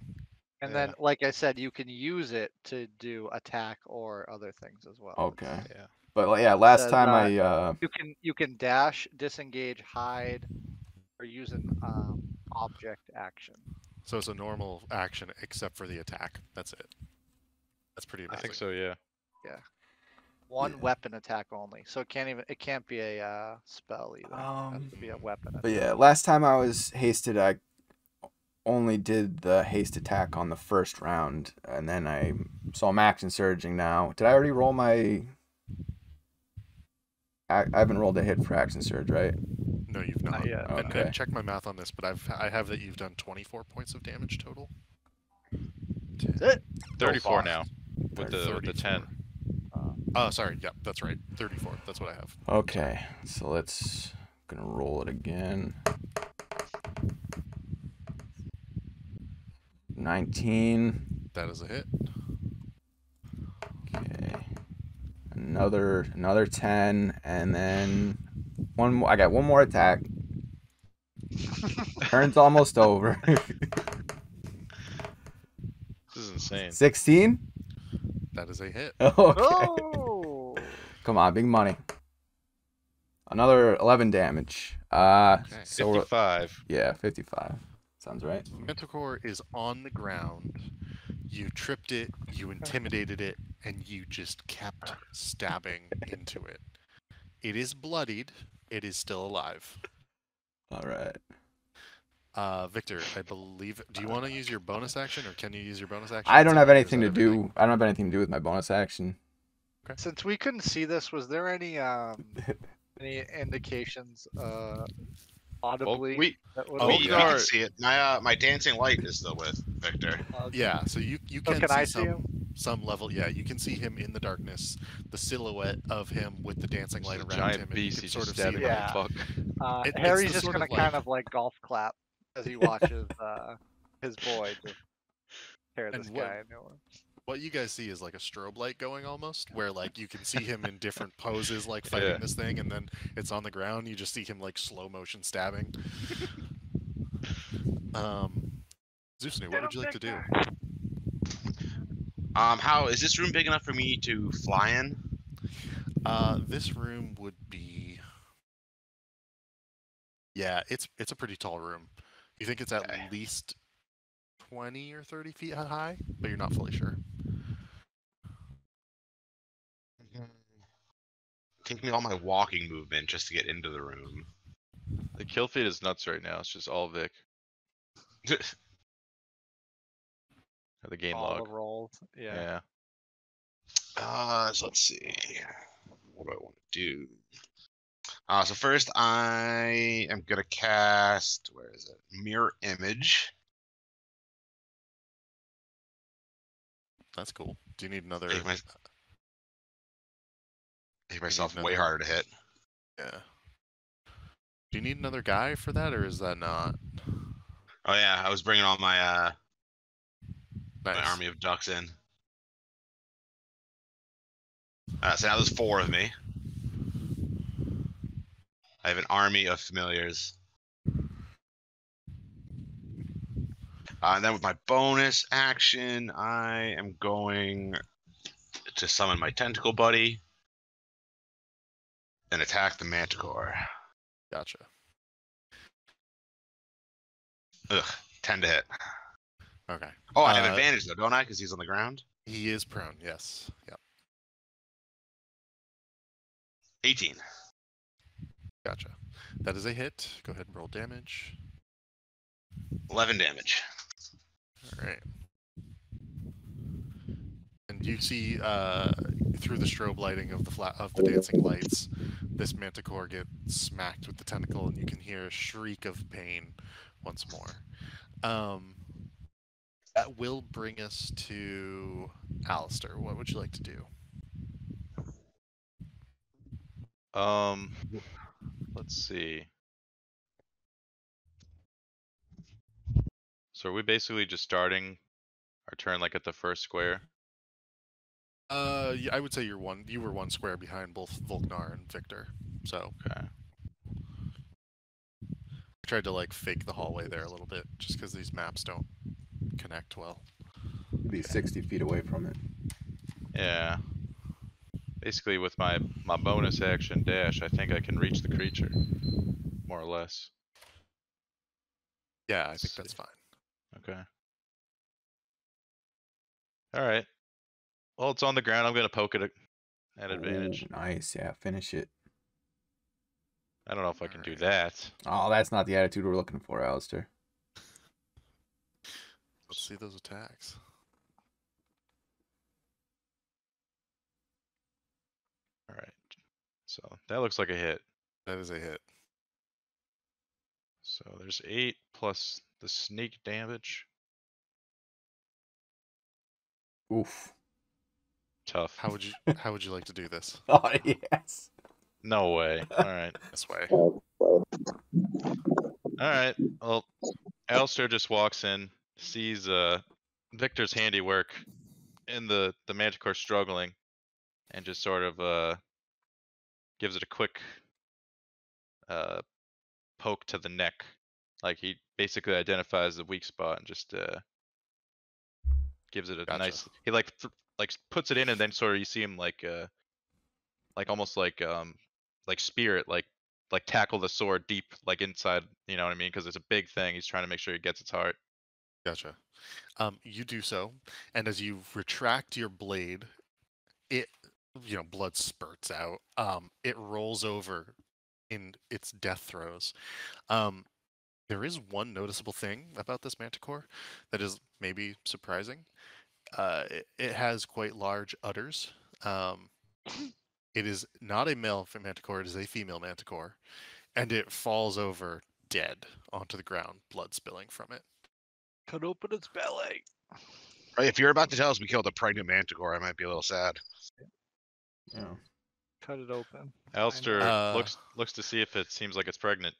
And Yeah. then, like I said, you can use it to do attack or other things as well. Okay. Yeah. But yeah, last Says, time I. You can dash, disengage, hide, or use an object action. So it's a normal action except for the attack. That's it. That's pretty I amazing. think so, yeah. One Yeah. weapon attack only. So it can't be a spell either. It has to be a weapon But attack. yeah, last time I was hasted, I only did the haste attack on the first round, and then so I'm action surging now. Did I already roll my? I haven't rolled a hit for action surge, right? No, you've not. Not yet. And Okay. check my math on this, but I have that you've done 24 points of damage total. That's it. 34 far. now with the 34. 10. Oh, sorry. Yeah, that's right. 34. That's what I have. Okay, so let's gonna roll it again. 19. That is a hit. Okay. Another 10, and then one more. I got one more attack. Turn's almost over. This is insane. 16. That is a hit. Okay. Oh! Come on, big money. Another 11 damage. Okay. So we're- 55. yeah, 55. Sounds right. Manticore is on the ground. You tripped it, you intimidated it, and you just kept stabbing into it. It is bloodied. It is still alive. All right. Victor, I believe. Do you want to use your bonus action, or can you use your bonus action? I don't have Is that anything to everything? do. I don't have anything to do with my bonus action. Since we couldn't see this, was there any indications audibly we- that would Oh, We, open we yeah. up? can see it. My dancing light is still with Victor. Yeah, so you So can can see I see him? some level. Yeah, you can see him in the darkness, the silhouette of him with the dancing light It's a around giant him, and you beast. can He's sort just of see stabbing him. Yeah. fuck. It's Harry's the just sort gonna of like- kind of like golf clap as he watches his boy just tear this And what- guy a new one. What you guys see is like a strobe light going almost, where like you can see him in different poses, like fighting Yeah. this thing, and then it's on the ground. You just see him like slow motion stabbing. Zusnu, what would you like to do? How is this room big enough for me to fly in? This room would be. Yeah, it's a pretty tall room. You think it's at Okay. least 20 or 30 feet high, but you're not fully sure. Take me all my walking movement just to get into the room. The kill feed is nuts right now. It's just all Vic. Or the game All log. the rolls. Yeah. Yeah. So let's see. What do I want to do? So first, I am gonna cast. Where is it? Mirror image. That's cool. Do you need another? Make, my, make myself way another- harder to hit. Yeah. Do you need another guy for that, or is that not? Oh yeah, I was bringing all my my Nice. army of ducks in. So now there's 4 of me. I have an army of familiars. And then with my bonus action, I am going to summon my tentacle buddy and attack the manticore. Gotcha. Ugh, 10 to hit. Okay. Oh, I have advantage though, don't I? Because he's on the ground. He is prone. Yes. Yep. 18. Gotcha. That is a hit. Go ahead and roll damage. 11 damage. All right. And you see through the strobe lighting of the dancing lights, this manticore get smacked with the tentacle, and you can hear a shriek of pain once more. That will bring us to Alistair. What would you like to do? Let's see. So are we basically just starting our turn like at the first square? Yeah, I would say you were one square behind both Volknar and Victor. So Okay. I tried to like fake the hallway there a little bit, just because these maps don't connect well. Be 60 feet away from it. Yeah. Basically with my bonus action dash, I think I can reach the creature. More or less. Yeah, I Let's think that's fine. Okay. Alright. Well, it's on the ground. I'm going to poke it at advantage. Ooh, nice. Yeah, finish it. I don't know if I can do Alright. that. Oh, that's not the attitude we're looking for, Alistair. Let's see those attacks. Alright. So that looks like a hit. That is a hit. So there's 8 plus the sneak damage. Oof. Tough. How would you like to do this? Oh, yes. No way. Alright. This way. Alright. Well, Alistair just walks in, sees Victor's handiwork and the manticore struggling, and just sort of gives it a quick poke to the neck. Like he basically identifies the weak spot and just gives it a Gotcha. nice. He like puts it in, and then sort of you see him like almost like spirit like tackle the sword deep like inside. You know what I mean? Because it's a big thing. He's trying to make sure he gets its heart. Gotcha. You do so, and as you retract your blade, it, blood spurts out. It rolls over in its death throes. There is one noticeable thing about this manticore that is maybe surprising. It has quite large udders. It is not a male manticore, it is a female manticore, and it falls over dead onto the ground, blood spilling from it. Cut open its belly. Right, if you're about to tell us we killed a pregnant manticore, I might be a little sad. Yeah. Cut it open. Alistair Uh, looks to see if it seems like it's pregnant.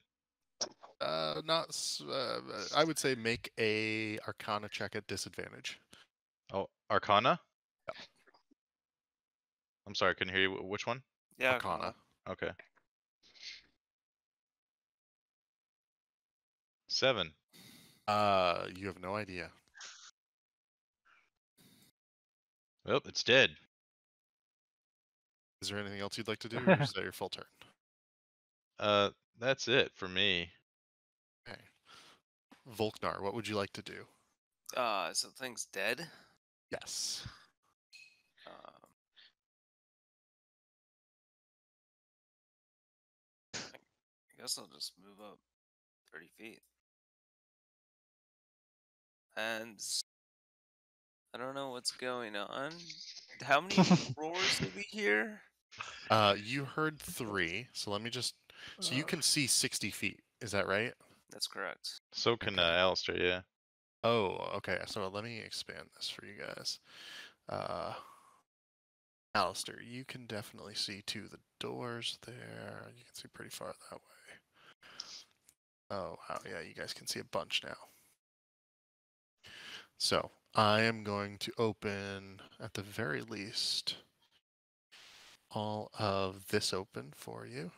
I would say make a Arcana check at disadvantage. Oh, Arcana? I'm sorry, I couldn't hear you. Which one? Yeah. Arcana. Okay. 7. You have no idea. Well, it's dead. Is there anything else you'd like to do, or is that your full turn? That's it for me. Okay. Volknar, what would you like to do? So the thing's dead. Yes. I guess I'll just move up 30 feet. And I don't know what's going on. How many roars did we hear? You heard 3, so let me just So you can see 60 feet. Is that right? That's correct. So can Okay. Alistair, yeah. Oh, okay. So let me expand this for you guys. Alistair, you can definitely see to the doors there. You can see pretty far that way. Oh, wow. Yeah, you guys can see a bunch now. So I am going to open, at the very least, all of this open for you.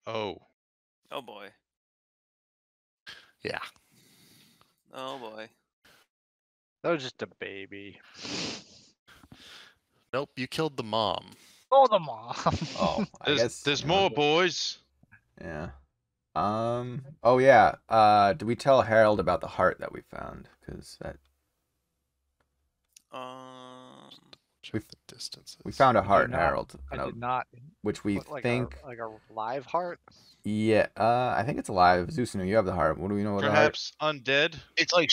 Oh. Oh boy. Yeah. Oh boy. That was just a baby. Nope, you killed the mom. Oh, the mom. Oh, I guess. There's you know, more, boys. Yeah. Oh yeah. Did we tell Harold about the heart that we found? Because that Check We've- the distances. we found a Did you heart, not- Harold, I and did not. which we What, like think. a live heart. Yeah. I think it's alive. Zeus, you have the heart. What do we know about the heart? Perhaps undead. It's like,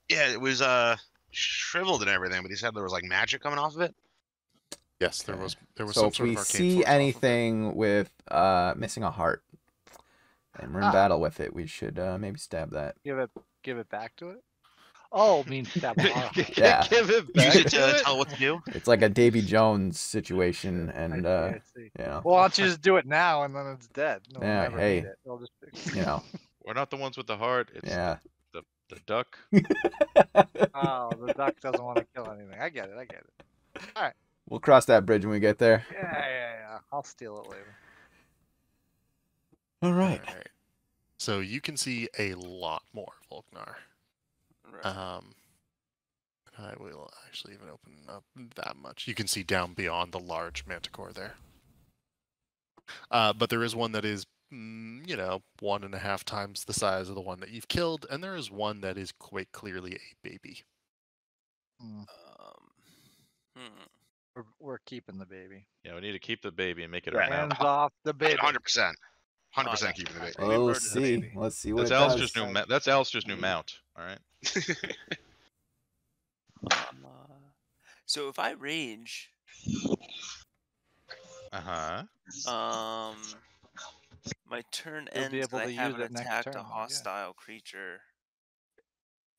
yeah, it was shriveled and everything, but he said there was like magic coming off of it. Yes, Okay. there was So some if sort we of arcane see force off of it. anything with missing a heart, and we're in battle with it, we should maybe stab that. Give it back to it. Oh, mean stab our heart. Yeah. Give it Use back it to to it. tell what to do. It's like a Davy Jones situation, I and see, I see. you know, Well, why don't you just do it now and then it's dead? No one Yeah, ever hey. need it. It'll just... you know, We're not the ones with the heart. It's yeah. the duck. Oh, the duck doesn't want to kill anything. I get it. We'll cross that bridge when we get there. Yeah. I'll steal it later. All right. All right. So you can see a lot more, Volknar. Right. I will actually even open up that much. You can see down beyond the large manticore there. But there is one that is, 1.5 times the size of the one that you've killed, and there is one that is quite clearly a baby. Hmm. Hmm. We're keeping the baby. Yeah, we need to keep the baby and make it Yeah. our mount. Hands off the baby. 100%. Oh, 100% that's keeping the nice. baby. We We'll murdered the see. baby. Let's see what That's it Alistair's does. new. That's Alistair's new mount. All right. So if I rage, Uh huh. my turn You'll be ends able and I to use haven't it next attacked turn, a yeah. hostile creature.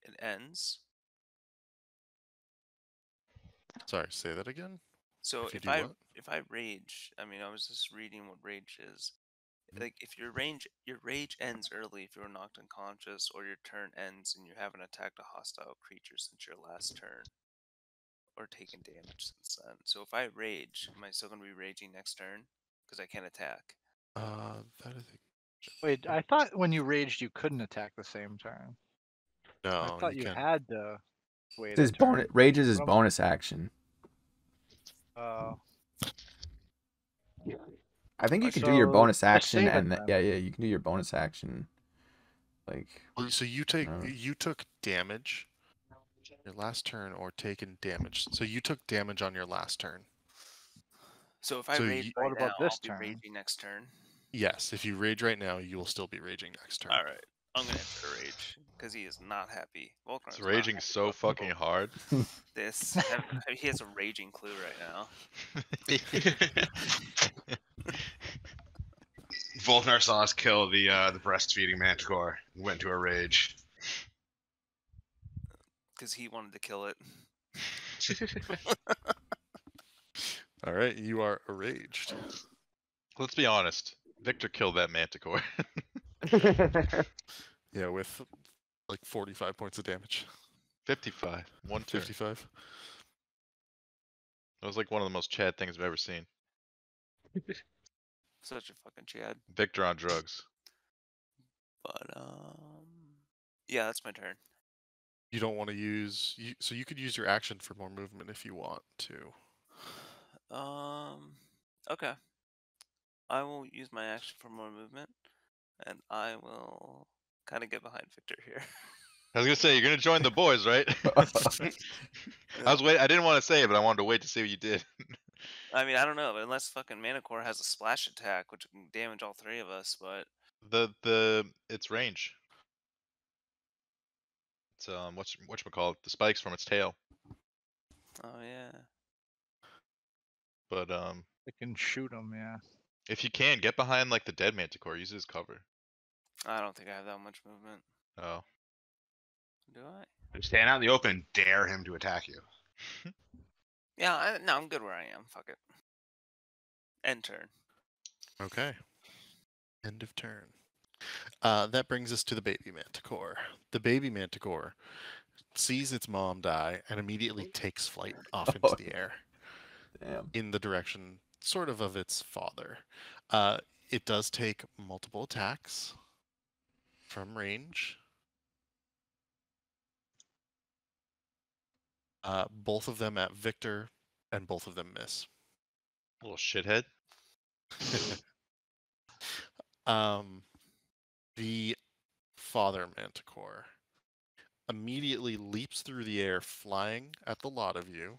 It ends. Sorry, say that again? So If you if do I what? if I rage, I mean I was just reading what rage is. Mhm. Like if your rage ends early if you're knocked unconscious, or your turn ends and you haven't attacked a hostile creature since your last turn, or taken damage since then. So if I rage, am I still gonna be raging next turn? Because I can't attack. That is Wait, I thought when you raged you couldn't attack the same turn. no. I thought you can. had to wait It's his a turn. bonus. Rage is his What am- bonus action. I think you can do your So, bonus just action, save it and then. yeah, you can do your bonus action. Like, Well, so you took damage your last turn, or taken damage. So you took damage on your last turn. So if I So rage you- right What about now, this I'll be turn? raging next turn. Yes, if you rage right now, you will still be raging next turn. All right, I'm gonna enter a rage because he is not happy. Volkmar's It's not raging happy so about fucking hard. this. He has a raging clue right now. Volknar saw us kill the breastfeeding manticore and went into a rage. Because he wanted to kill it. All right, you are enraged. Let's be honest. Victor killed that manticore. Yeah, with like 45 points of damage. 55. One turn. 55. That was like one of the most Chad things I've ever seen. Such a fucking Chad. Victor on drugs. But yeah, that's my turn. You don't want to use so you could use your action for more movement if you want to. Okay. I will use my action for more movement, and I will kind of get behind Victor here. I was gonna say you're gonna join the boys, right? I was wait. I didn't want to say it, but I wanted to wait to see what you did. I mean, I don't know, but unless fucking Manicore has a splash attack, which can damage all three of us, but It's range. It's whatchamacallit, the spikes from its tail. oh yeah. but They can shoot him, yeah. if you can, get behind like the dead manticore. Use his cover. I don't think I have that much movement. Oh. Do I? Just stand out in the open and dare him to attack you. Yeah, no, I'm good where I am. Fuck it. End turn. Okay. End of turn. That brings us to the baby manticore. The baby manticore sees its mom die and immediately takes flight off into the air Damn. in the direction sort of its father. It does take multiple attacks from range. Both of them at Victor, and both of them miss. Little shithead. The father manticore immediately leaps through the air, flying at the lot of you,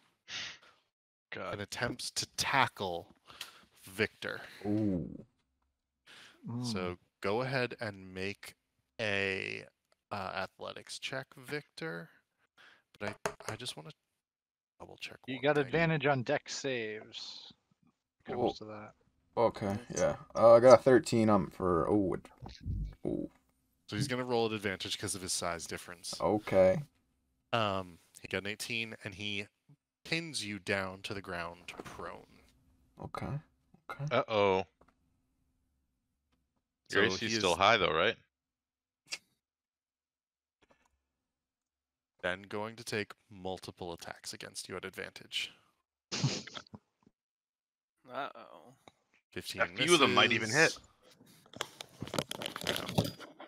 God. and attempts to tackle Victor. Ooh. So go ahead and make a athletics check, Victor. But I just want to double check. You one got thing. advantage on deck saves. Comes Oh, to that. okay, yeah. I got a 13 for ooh. So he's gonna roll at advantage because of his size difference. Okay. He got an 18, and he pins you down to the ground, prone. Okay. Uh-oh. Your So AC he is still is high though, right? then going to take multiple attacks against you at advantage. Uh-oh. 15 A few of them might even hit.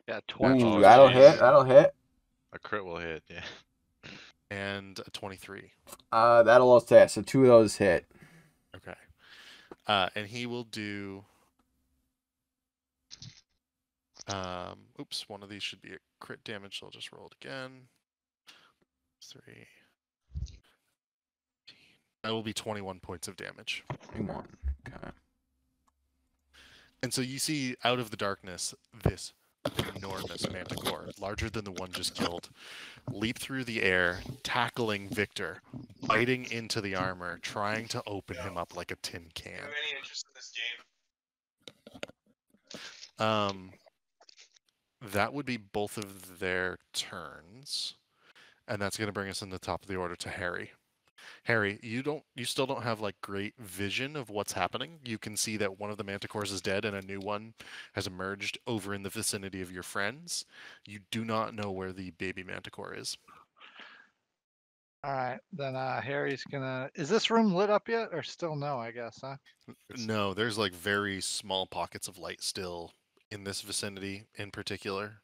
Yeah, 20. Ooh, Oh, that'll jeez. hit. That'll hit. A crit will hit, yeah. And a 23. That'll also hit. So 2 of those hit. Okay. And he will do. Oops, one of these should be a crit damage, so I'll just roll it again. 3. That will be 21 points of damage. 21. Okay. And so you see out of the darkness this enormous manticore, larger than the one just killed, leap through the air, tackling Victor, biting into the armor, trying to open him up like a tin can. Any interest in this game? That would be both of their turns, and that's going to bring us in the top of the order to Harry. Harry, you still don't have like great vision of what's happening. You can see that one of the manticores is dead and a new one has emerged over in the vicinity of your friends. You do not know where the baby manticore is. All right, then Harry's gonna. Is this room lit up yet, or still no? I guess, huh? No, there's like very small pockets of light still in this vicinity in particular,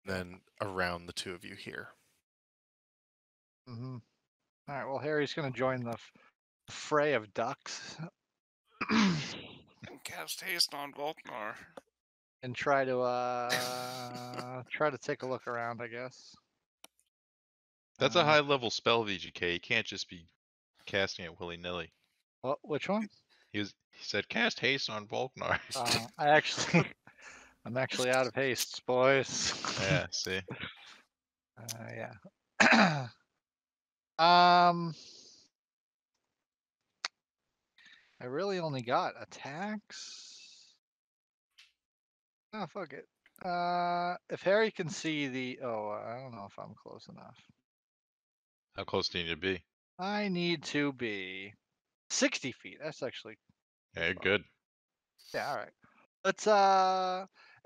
then around the two of you here. Mm-hmm. All right. Well, Harry's gonna join the fray of ducks Cast haste on Volkmar. and try to take a look around. I guess. That's a high level spell, VGK. You can't just be casting it willy nilly. Well, which one? He said cast haste on Volknar. I'm actually out of hastes, boys. Yeah, see. Yeah. I really only got attacks. Oh, fuck it. If Harry can see I don't know if I'm close enough. How close do you need to be? I need to be 60 feet. That's actually, Yeah, you're good. yeah, all right. Let's,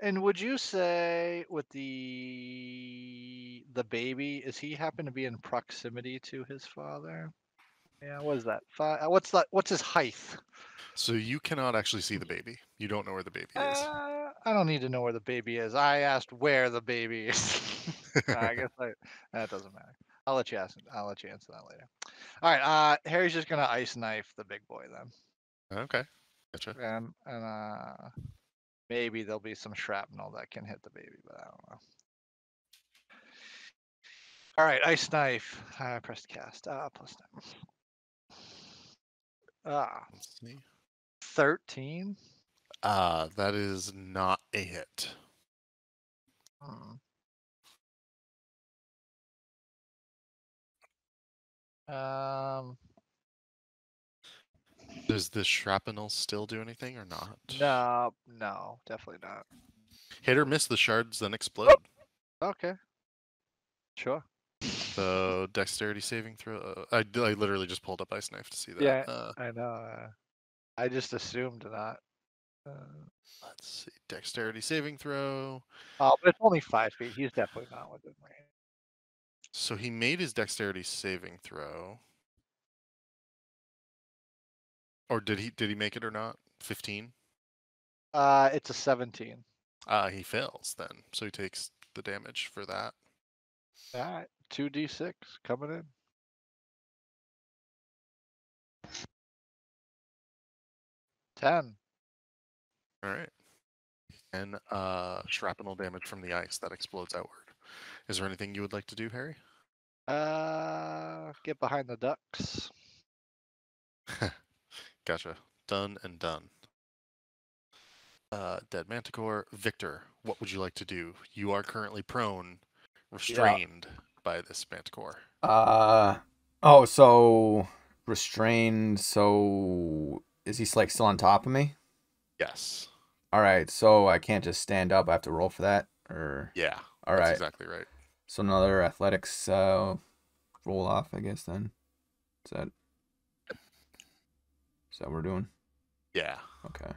and would you say with the baby, is he happen to be in proximity to his father? Yeah, what is that? What's his height? So you cannot actually see the baby. You don't know where the baby is. I don't need to know where the baby is. I asked where the baby is. I guess that doesn't matter. I'll let you answer that later. All right. Harry's just gonna ice knife the big boy then, Okay, gotcha. and maybe there'll be some shrapnel that can hit the baby, but I don't know. All right, ice knife. I pressed cast. Plus 9. Let's see. 13. That is not a hit. Hmm. Does the shrapnel still do anything or not? No, definitely not. Hit or miss, the shards then explode. Okay. Sure. So dexterity saving throw. I literally just pulled up Ice Knife to see that. Yeah, I know. I just assumed not. Let's see. Dexterity saving throw. Oh, but it's only 5 feet. He's definitely not within range. So he made his dexterity saving throw. Or did he make it or not? 15? It's a 17. He fails then. So he takes the damage for that. All right, 2d6 coming in. Ten. All right. And shrapnel damage from the ice that explodes outward. Is there anything you would like to do, Harry? Get behind the ducks. Gotcha. Done and done. Dead Manticore. Victor, what would you like to do? You are currently prone, restrained by this Manticore. Oh, so restrained. So is he like still on top of me? Yes. All right. So I can't just stand up. I have to roll for that, or Yeah. all That's right. exactly right. So another athletics roll off, I guess. Then is that what we're doing? Yeah. Okay.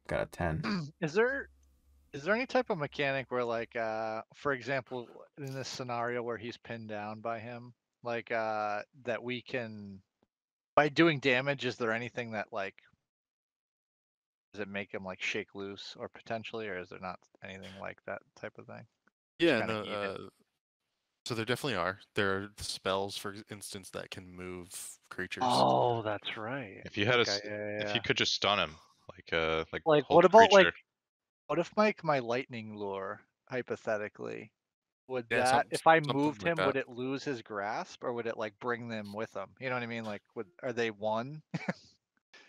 Got a 10. Is there any type of mechanic where, like, for example, in this scenario where he's pinned down by him, like, that we can, by doing damage, is there anything that, like, does it make him like shake loose or potentially, or is there not anything like that type of thing? Yeah, kinda no, even. so there definitely are. There are spells, for instance, that can move creatures. Oh, that's right. If you had Okay, if you could just stun him, like like, hold what the about creature. like, what if my lightning lure, hypothetically, would Yeah, that, if I something moved like him, would that. it lose his grasp, or would it like bring them with him? You know what I mean? Like, are they one?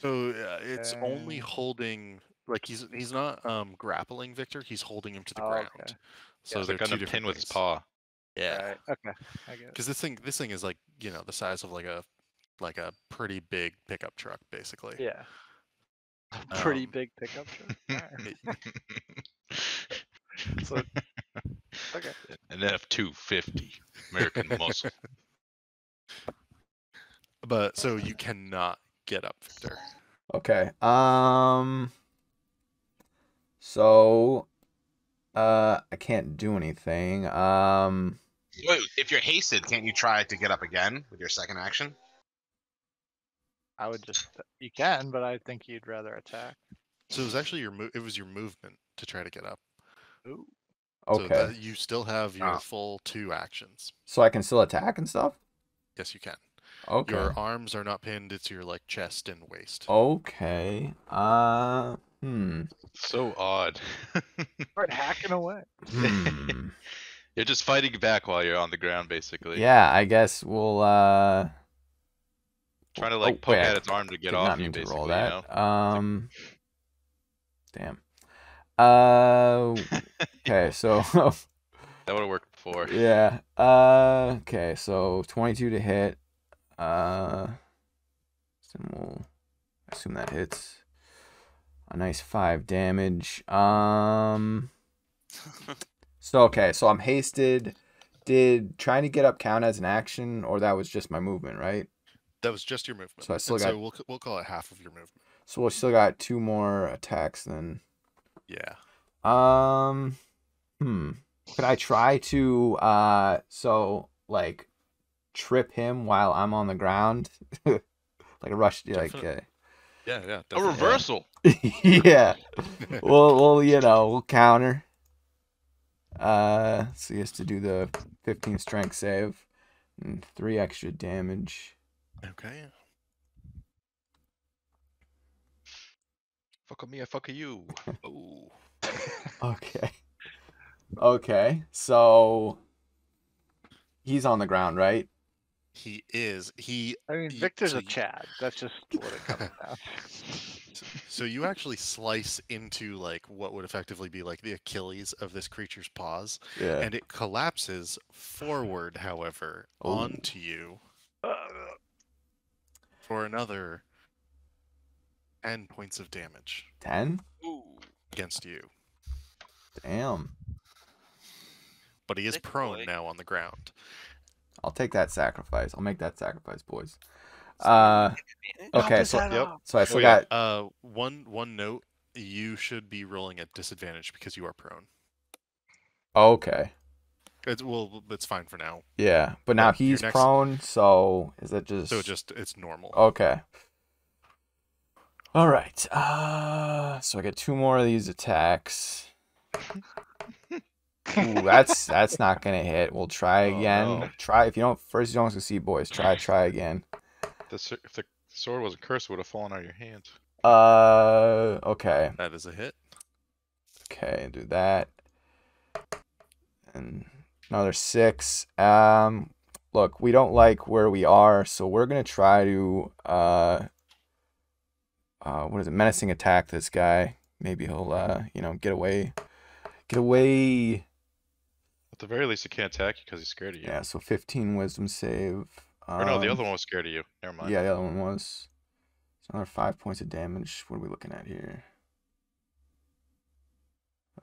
So it's only Uh, holding, like he's not grappling Victor. He's holding him to the Oh, okay. ground. So Yeah. they're Like on two a different pin with his things. paw. Yeah. Right. Okay. I get it. Because this thing is like the size of like a pretty big pickup truck, basically. Yeah. Pretty Um, big pickup truck. Alright. So, okay. An F-250 American muscle. But so you cannot get up, Victor. Okay. So I can't do anything. Wait, if you're hasted, can't you try to get up again with your second action? I would just, you can, but I think you'd rather attack. So it was actually it was your movement to try to get up. Ooh. So Okay. that you still have your Oh. full 2 actions. So I can still attack and stuff? Yes, you can. Okay. Your arms are not pinned. It's your like chest and waist. Okay. So odd. Start hacking away. You're just fighting back while you're on the ground, basically. Yeah, I guess we'll Trying to like oh, poke wait, at its arm to get did off not you, mean to basically. roll You that. know. Damn. Okay, so That would have worked before. yeah. Okay, so 22 to hit. Then we'll assume that hits. A nice 5 damage. So okay, so I'm hasted. Did trying to get up count as an action, or that was just my movement, right? That was just your movement. So I still And got. So we'll call it half of your movement. So we still got 2 more attacks then. Yeah. Could I try to so like trip him while I'm on the ground? Like a rush, like Yeah. A Definitely. reversal. yeah. We'll we'll counter. So he has to do the 15 strength save and 3 extra damage. Okay. Fuck me, I fuck you. Oh. Okay. Okay. So he's on the ground, right? He is. I mean, y- Victor's so a Chad. That's just what it comes down to. So you actually slice into like what would effectively be like the Achilles of this creature's paws, Yeah. and it collapses forward, however, Ooh. onto you for another 10 points of damage 10? Ooh. against you. Damn. But he is Thick prone boy. now on the ground. I'll take that sacrifice. I'll make that sacrifice, boys. So you Uh, get advantage? Chop okay, his so head Yep. off. I still Oh, yeah. got One note, you should be rolling at disadvantage because you are prone. okay. It's fine for now. Yeah, but now But your he's next- prone, so is it just So it's normal. okay? All right. So I get 2 more of these attacks. Ooh, that's not gonna hit. We'll try Oh, again. no. Try if you don't first you don't succeed, boys. Try again. If the sword wasn't cursed, it would have fallen out of your hands. Okay. That is a hit. Okay, do that. And another 6. Look, we don't like where we are, so we're gonna try to what is it? Menacing attack this guy. Maybe he'll get away. Get away. At the very least, it can't attack you because he's scared of you. Yeah, so 15 wisdom save. Or no, the other one was scared of you. Never mind. Yeah, the other one was. So another 5 points of damage. What are we looking at here?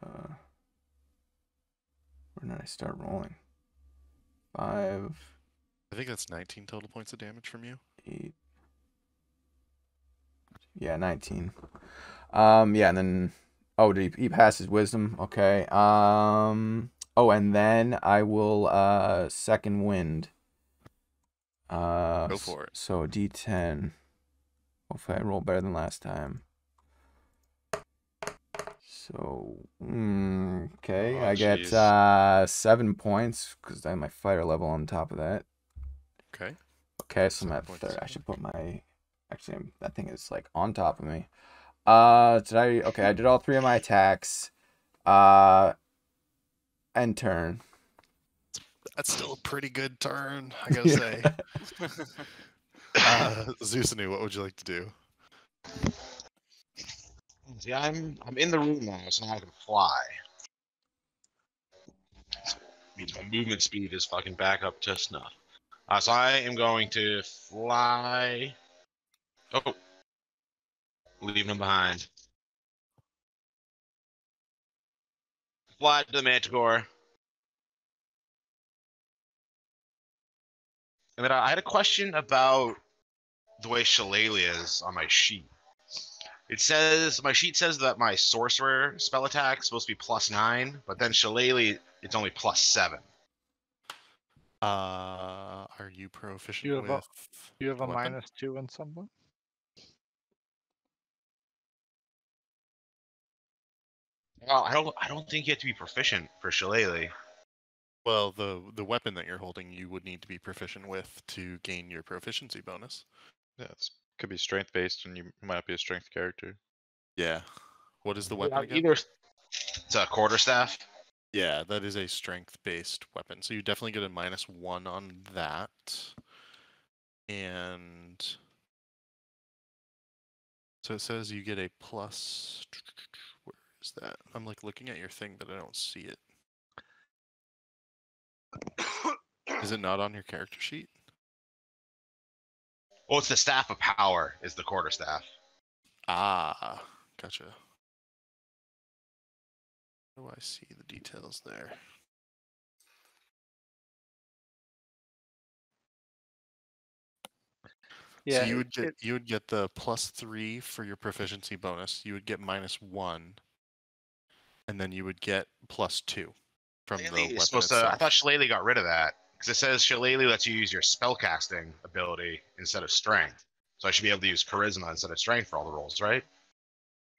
Where did I start rolling? 5, I think that's 19 total points of damage from you. 8. Yeah, 19. Yeah, and then did he passes wisdom? Okay. And then I will second wind. Go for it. So D10. Hopefully I roll better than last time. So okay, Oh, I get jeez. 7 points because I have my fighter level on top of that. Okay. Okay, so I'm 7 at points. 30. I should put my that thing is like on top of me. Okay, I did all 3 of my attacks. End turn. That's still a pretty good turn, I gotta say. Zeusanu, what would you like to do? See, I'm in the room now, so now I can fly. Means my movement speed is fucking back up to snuff. So I am going to fly. Oh, leaving him behind. Fly to the Manticore. And then I had a question about the way Shillelagh is on my sheet. It says my sheet says that my sorcerer spell attack is supposed to be +9, but then Shillelagh it's only +7. Are you proficient You have with You have the a weapon? -2 in something? Well, I don't think you have to be proficient for Shillelagh. Well, the weapon that you're holding, you would need to be proficient with to gain your proficiency bonus. Yeah, it could be strength based, and you might not be a strength character. Yeah. What is the weapon again? Either it's a quarterstaff. Yeah, that is a strength-based weapon. So you definitely get a -1 on that. And so it says you get a plus. Where is that? I'm like looking at your thing, but I don't see it. Is it not on your character sheet? Well, it's the staff of power is the quarterstaff. Ah, gotcha. How do I see the details there? Yeah. So you would get the +3 for your proficiency bonus. You would get -1, and then you would get +2 from the Shillelagh weapon is supposed to. itself. I thought Shillelagh got rid of that because it says Shillelagh lets you use your spellcasting ability instead of strength. So I should be able to use charisma instead of strength for all the rolls, right?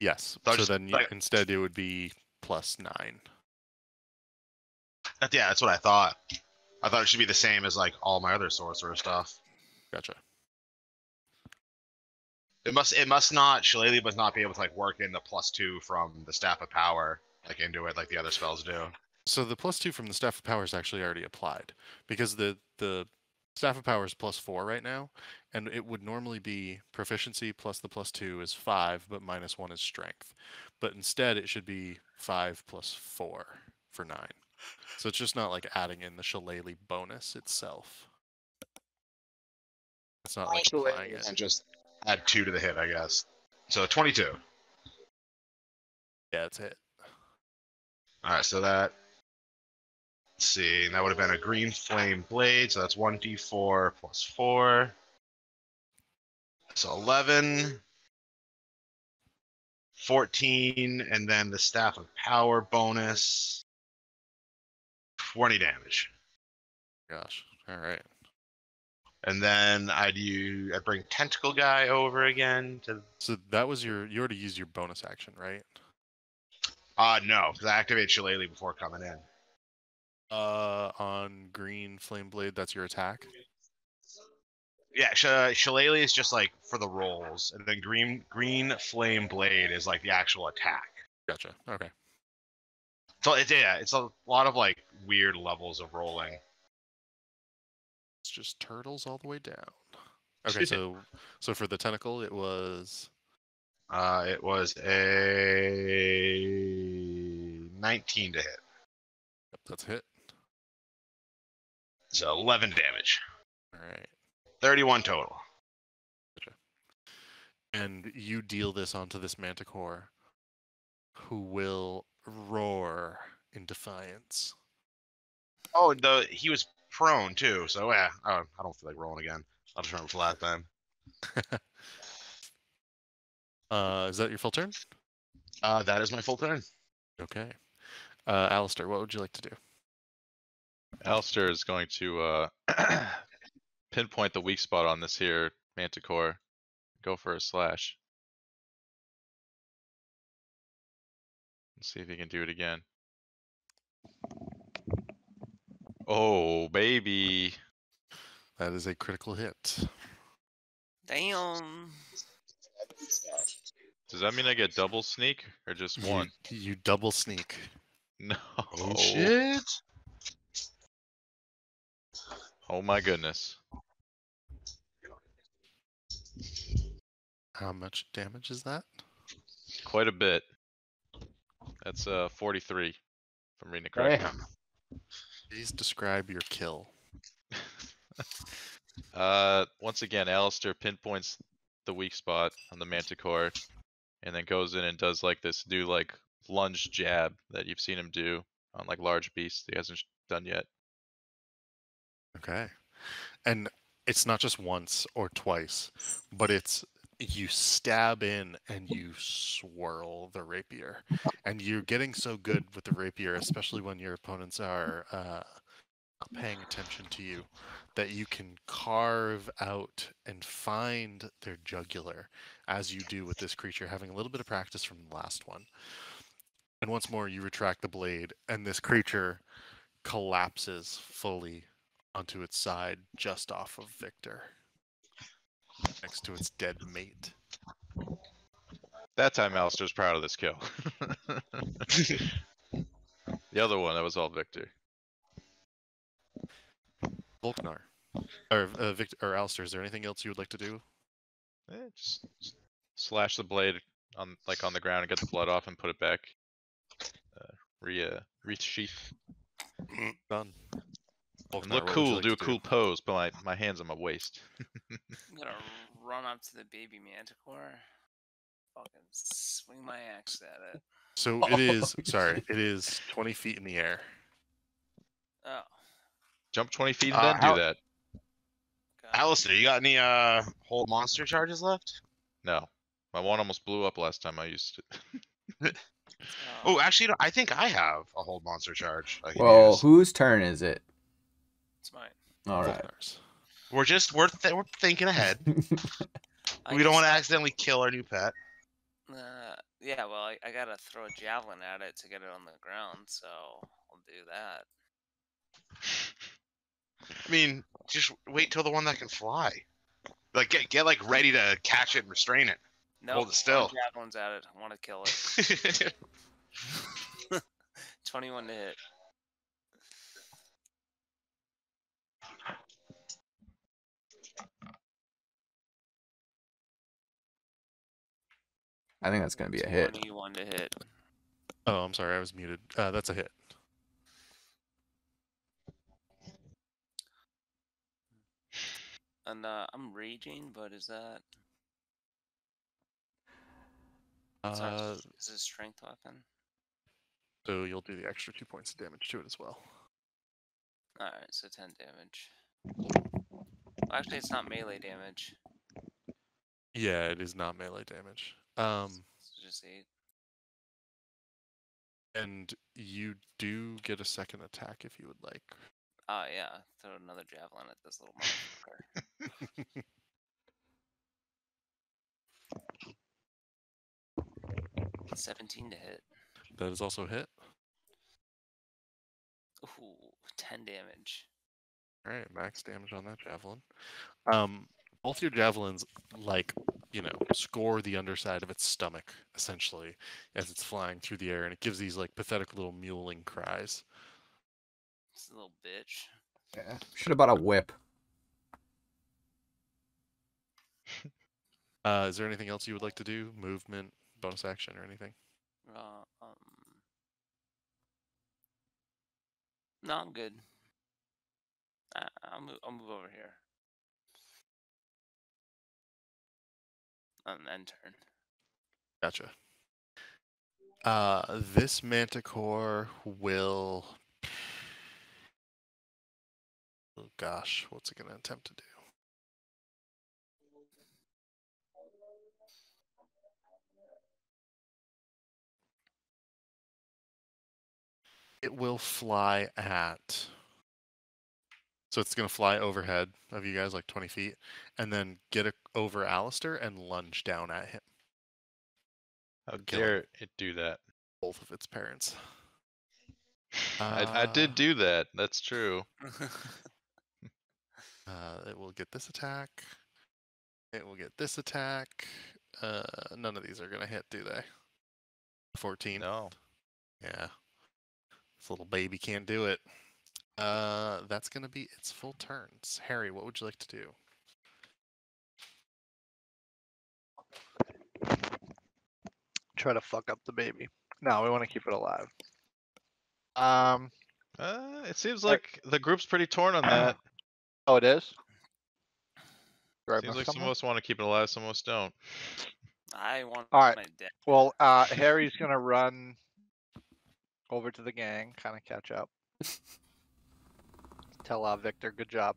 Yes. So So just, then like- instead it would be +9. Yeah, that's what I thought. I thought it should be the same as like all my other sorcerer stuff. Gotcha. It must not. Shillelagh must not be able to like work in the +2 from the staff of power like into it like the other spells do. So the +2 from the Staff of Power is actually already applied because the Staff of Power is +4 right now, and it would normally be proficiency plus the +2 is 5, but -1 is strength. But instead, it should be 5 + 4 for 9. So it's just not like adding in the Shillelagh bonus itself. It's not like applying it. And just add 2 to the hit, I guess. So 22. Yeah, it's hit. All right, so that. Let's see, that would have been a green flame blade, so that's 1d4 plus 4. So 11, 14, and then the Staff of Power bonus, 20 damage. Gosh. All right. And then I'd bring Tentacle Guy over again to. So that was you already used your bonus action, right? No, because I activate Shillelagh before coming in. On green flame blade, that's your attack. Yeah, Shillelagh is just like for the rolls, and then green flame blade is like the actual attack. Gotcha. Okay. So it's a lot of like weird levels of rolling. It's just turtles all the way down. Okay, so for the tentacle, it was It was a 19 to hit, yep, that's a hit. so 11 damage, All right. 31 total. And you deal this onto this manticore, who will roar in defiance. Oh, he was prone too, so yeah, I don't feel like rolling again. I'll just remember for last time. Is that your full turn? That is my full turn. Okay. Alistair, what would you like to do? Alistair is going to pinpoint the weak spot on this here manticore. Go for a slash. Let's see if he can do it again. Oh, baby. That is a critical hit. Damn. Does that mean I get double sneak or just one? You double sneak. No. Oh shit! Oh my goodness. How much damage is that? Quite a bit. That's 43, if I'm reading it correctly. Damn. Please describe your kill. Once again, Alistair pinpoints the weak spot on the manticore and then goes in and does like this like lunge jab that you've seen him do on like large beasts he hasn't done yet. Okay. And it's not just once or twice, but it's you stab in and you swirl the rapier. And you're getting so good with the rapier, especially when your opponents are not paying attention to you, that you can carve out and find their jugular as you do with this creature, having a little bit of practice from the last one. And once more, you retract the blade, and this creature collapses fully onto its side just off of Victor, next to its dead mate. That time Alistair's proud of this kill. The other one, that was all Victor. Volknar. Or Victor or Alistair, is there anything else you would like to do? Just slash the blade on the ground and get the blood off and put it back. Resheath. Done. And Volknar, look what would you cool, like do a to cool pose, but my hands on my waist. I'm gonna run up to the baby manticore. Fucking swing my axe at it. So it is, sorry, it is 20 feet in the air. Oh, Jump 20 feet and then do that. God. Alistair, you got any hold monster charges left? No. My one almost blew up last time I used it. Oh, actually, no, I think I have a hold monster charge. I can Well, use. whose turn is it? It's mine. All right. Volknar's. We're thinking ahead. I We don't want to just- accidentally kill our new pet. Yeah, well, I gotta throw a javelin at it to get it on the ground, so I'll do that. I mean, just wait till the one that can fly. Like get like ready to catch it and restrain it. No, Hold it still. javelins at it. I want to kill it. 21 to hit. I think that's gonna be a hit. 21 to hit. Oh, I'm sorry, I was muted. That's a hit. And I'm raging, but is that is it strength weapon? So you'll do the extra 2 points of damage to it as well. Alright, so 10 damage. Well, actually, it's not melee damage. Yeah, it is not melee damage. It's just 8. And you do get a second attack if you would like. Oh, yeah. Throw another javelin at this little motherfucker. 17 to hit. That is also hit. Ooh, 10 damage. All right, max damage on that javelin. Both your javelins, like, score the underside of its stomach, essentially, as it's flying through the air, and it gives these, like, pathetic little mewling cries. This little bitch. Yeah. Should have bought a whip. Is there anything else you would like to do? Movement, bonus action, or anything? No, I'm good. I'll move over here. End turn. Gotcha. This manticore will... Oh gosh, what's it going to attempt to do? It will fly at... So it's going to fly overhead of you guys, like 20 feet, and then get over Alistair and lunge down at him. How Killing dare it do that? both of its parents. I did do that. That's true. It will get this attack. It will get this attack. None of these are going to hit, do they? 14. No. Yeah. This little baby can't do it. That's going to be its full turns. Harry, what would you like to do? Try to fuck up the baby. No, we want to keep it alive. It seems like the group's pretty torn on that. Oh, it is? Right, Seems like some of us want to keep it alive, some of us don't. I want Alright. my death. Well, Harry's gonna run over to the gang, kind of catch up. Tell Victor, good job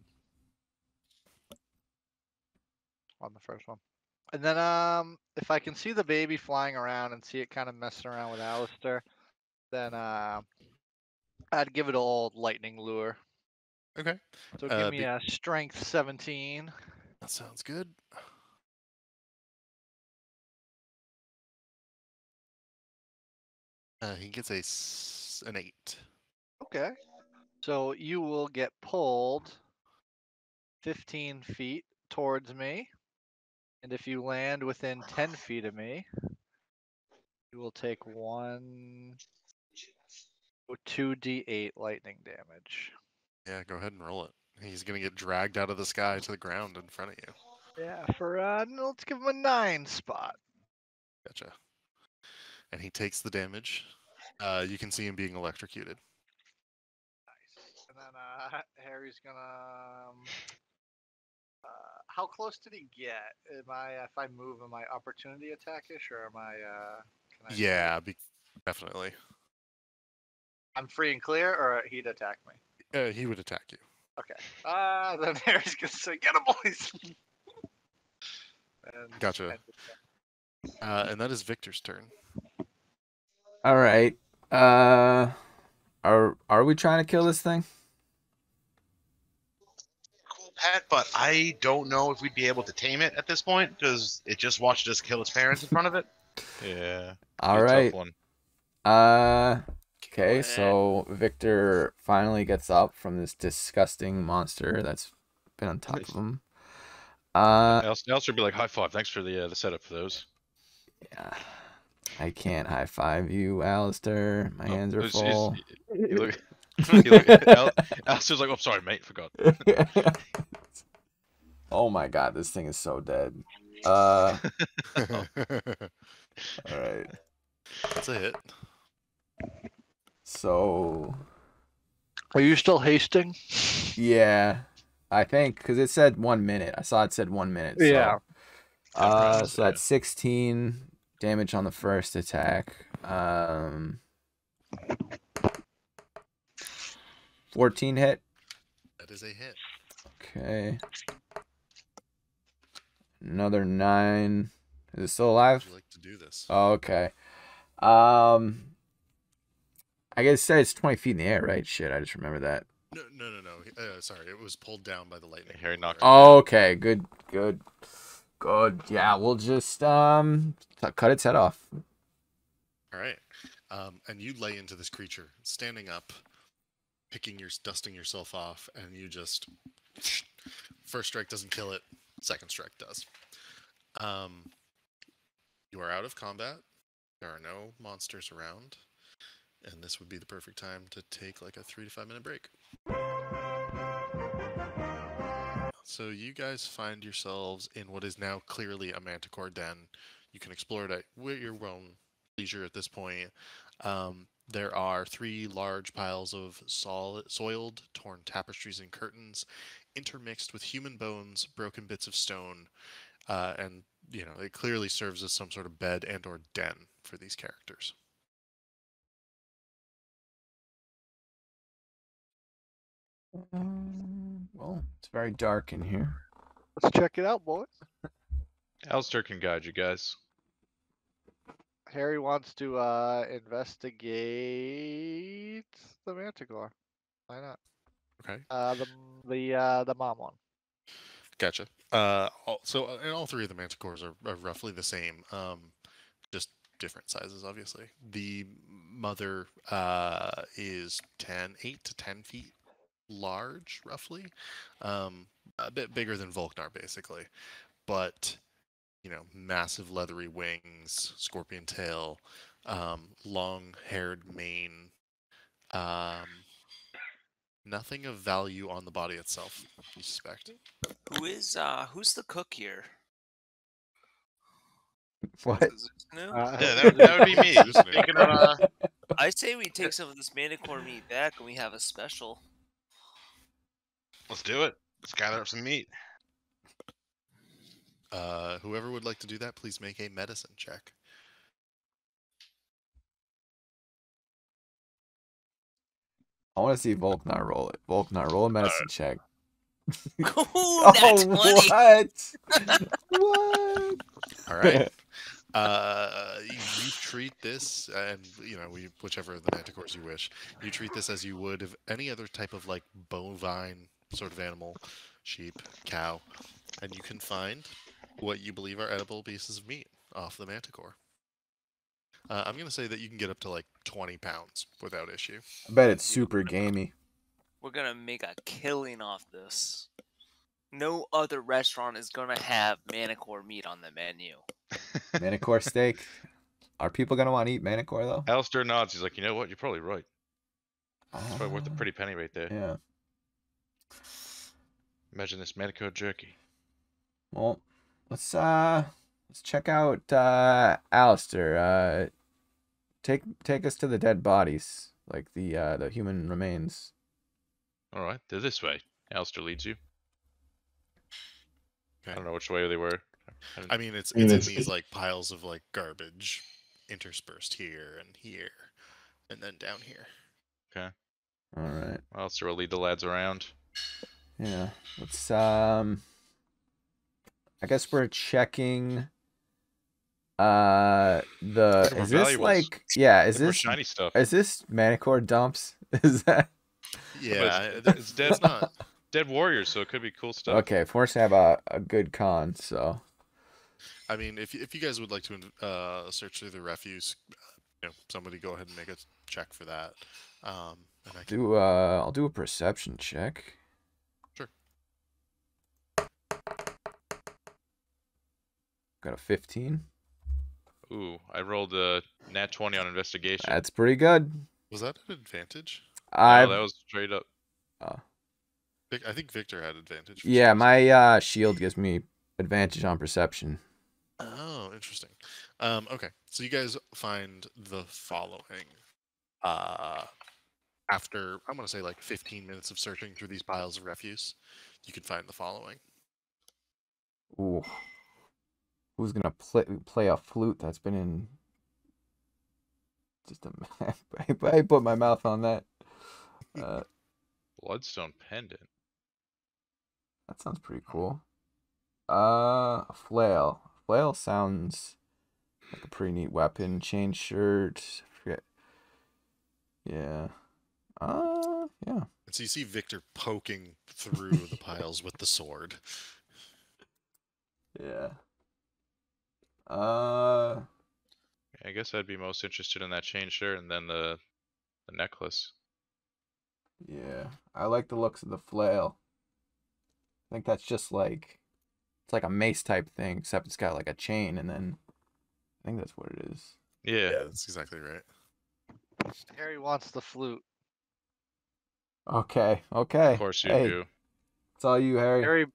on the first one. And then if I can see the baby flying around and see it kind of messing around with Alistair, then I'd give it an old lightning lure. Okay. So give me a strength 17. That sounds good. He gets an 8. Okay. So you will get pulled 15 feet towards me. And if you land within 10 feet of me, you will take 2d8 lightning damage. Yeah, go ahead and roll it. He's going to get dragged out of the sky to the ground in front of you. Yeah, let's give him a 9 spot. Gotcha. And he takes the damage. You can see him being electrocuted. Nice. And then Harry's gonna. How close did he get? If I move, am I opportunity attackish or am I? Yeah, definitely. I'm free and clear, or he'd attack me. He would attack you. Okay. Then Harry's gonna say, "Get him, boys!" And Gotcha. And that is Victor's turn. All right. Are we trying to kill this thing? Cool pet, but I don't know if we'd be able to tame it at this point because it just watched us kill its parents in front of it. Yeah. All be a right. tough one. Okay, so Victor finally gets up from this disgusting monster that's been on top of him. Alistair would be like, high five. Thanks for the setup for those. Yeah. I can't high five you, Alistair. My hands are full. Alistair's like, oh, sorry, mate, forgot. Oh my god, this thing is so dead. All right. That's a hit. So. Are you still hasting? Yeah. I think, because it said 1 minute. I saw it said 1 minute. So. Yeah. Impressive, So that's 16 damage on the first attack. 14 hit. That is a hit. Okay. Another 9. Is it still alive? Would you like to do this? Oh, okay. I guess say it's 20 feet in the air, right? Shit, I just remember that. No. Sorry, it was pulled down by the lightning. Harry knocked it Oh, okay. Good. Yeah, we'll just cut its head off. All right. And you lay into this creature, standing up, dusting yourself off, and you just first strike doesn't kill it, second strike does. You are out of combat. There are no monsters around, and this would be the perfect time to take like a 3 to 5 minute break. So you guys find yourselves in what is now clearly a manticore den. You can explore it at your own leisure at this point. There are 3 large piles of soiled, torn tapestries and curtains, intermixed with human bones, broken bits of stone, and it clearly serves as some sort of bed and/or den for these characters. Well, it's very dark in here. Let's check it out, boys. Alistair can guide you guys. Harry wants to investigate the Manticore. Why not? Okay. The mom one. Gotcha. And all 3 of the manticores are roughly the same, just different sizes, obviously. The mother is 8 to 10 feet large, roughly. A bit bigger than Volknar, basically. But, massive leathery wings, scorpion tail, long-haired mane. Nothing of value on the body itself, you suspect. Who's the cook here? What? Is it Zunu? Yeah, that would be me. Thinking of, I say we take some of this manticore meat back and we have a special. let's do it. Let's gather up some meat. Whoever would like to do that, please make a medicine check. I want to see Volknar roll it. Volknar, roll a medicine check. Ooh, that's 20. What? What? All right. You treat this, and whichever of the manticores you wish, you treat this as you would of any other type of like bovine sort of animal, sheep, cow, and you can find what you believe are edible pieces of meat off the manticore. I'm gonna say that you can get up to like 20 pounds without issue. I bet it's super gamey. We're gonna make a killing off this. No other restaurant is gonna have manticore meat on the menu. Manticore steak. Are people gonna want to eat manticore though? Alistair nods. He's like, you know what? You're probably right. It's probably worth a Ah, pretty penny right there. Yeah. Imagine this manticore jerky. Well, let's check out Alistair. Take us to the dead bodies, like the human remains. All right, they're this way. Alistair leads you. I Okay. don't know which way they were. I mean, it's I mean, in it's- these like piles of like garbage, interspersed here, and then down here. All right. Alistair will lead the lads around. Yeah. Let's I guess we're checking is this valuables. like is Look more this shiny stuff? is this manticore dumps? Is that Yeah, it's dead. It's not. Dead warriors, so it could be cool stuff. okay? Fortunately, I have a good con, so I mean, if you guys would like to search through the refuse, somebody go ahead and make a check for that. And I can. I'll do a perception check. Sure. Got a 15. Ooh, I rolled a nat 20 on investigation. That's pretty good. Was that an advantage? No, that was straight up. I think Victor had advantage. for Yeah, some reason. my shield gives me advantage on perception. Oh, interesting. Okay, so you guys find the following. after, I'm going to say like 15 minutes of searching through these piles of refuse, you can find the following. Ooh. Who's gonna play a flute that's been in? Just a. I put my mouth on that. Bloodstone pendant. That sounds pretty cool. A flail. Flail sounds like a pretty neat weapon. Chain shirt. Forget. Yeah. Yeah. And so you see Victor poking through the piles with the sword. Yeah. I guess I'd be most interested in that chain shirt and then the necklace. Yeah. I like the looks of the flail. I think that's just like it's like a mace type thing, except it's got like a chain, and then I think that's what it is. Yeah. That's exactly right. Harry wants the flute. Okay. Of course you Hey, do. it's all you, Harry.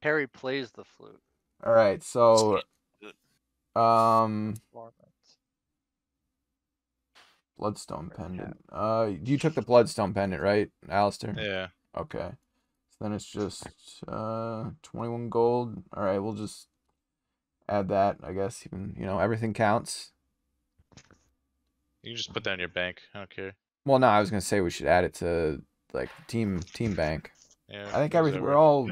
Harry plays the flute. All right. So, Performance. Bloodstone pendant. You took the bloodstone pendant, right, Alistair? Yeah. Okay. So then it's just 21 gold. All right, we'll just add that, I guess. Even, everything counts. You can just put that in your bank. I don't care. Well, no, I was gonna say we should add it to like team bank. Yeah. I think goes we're over. all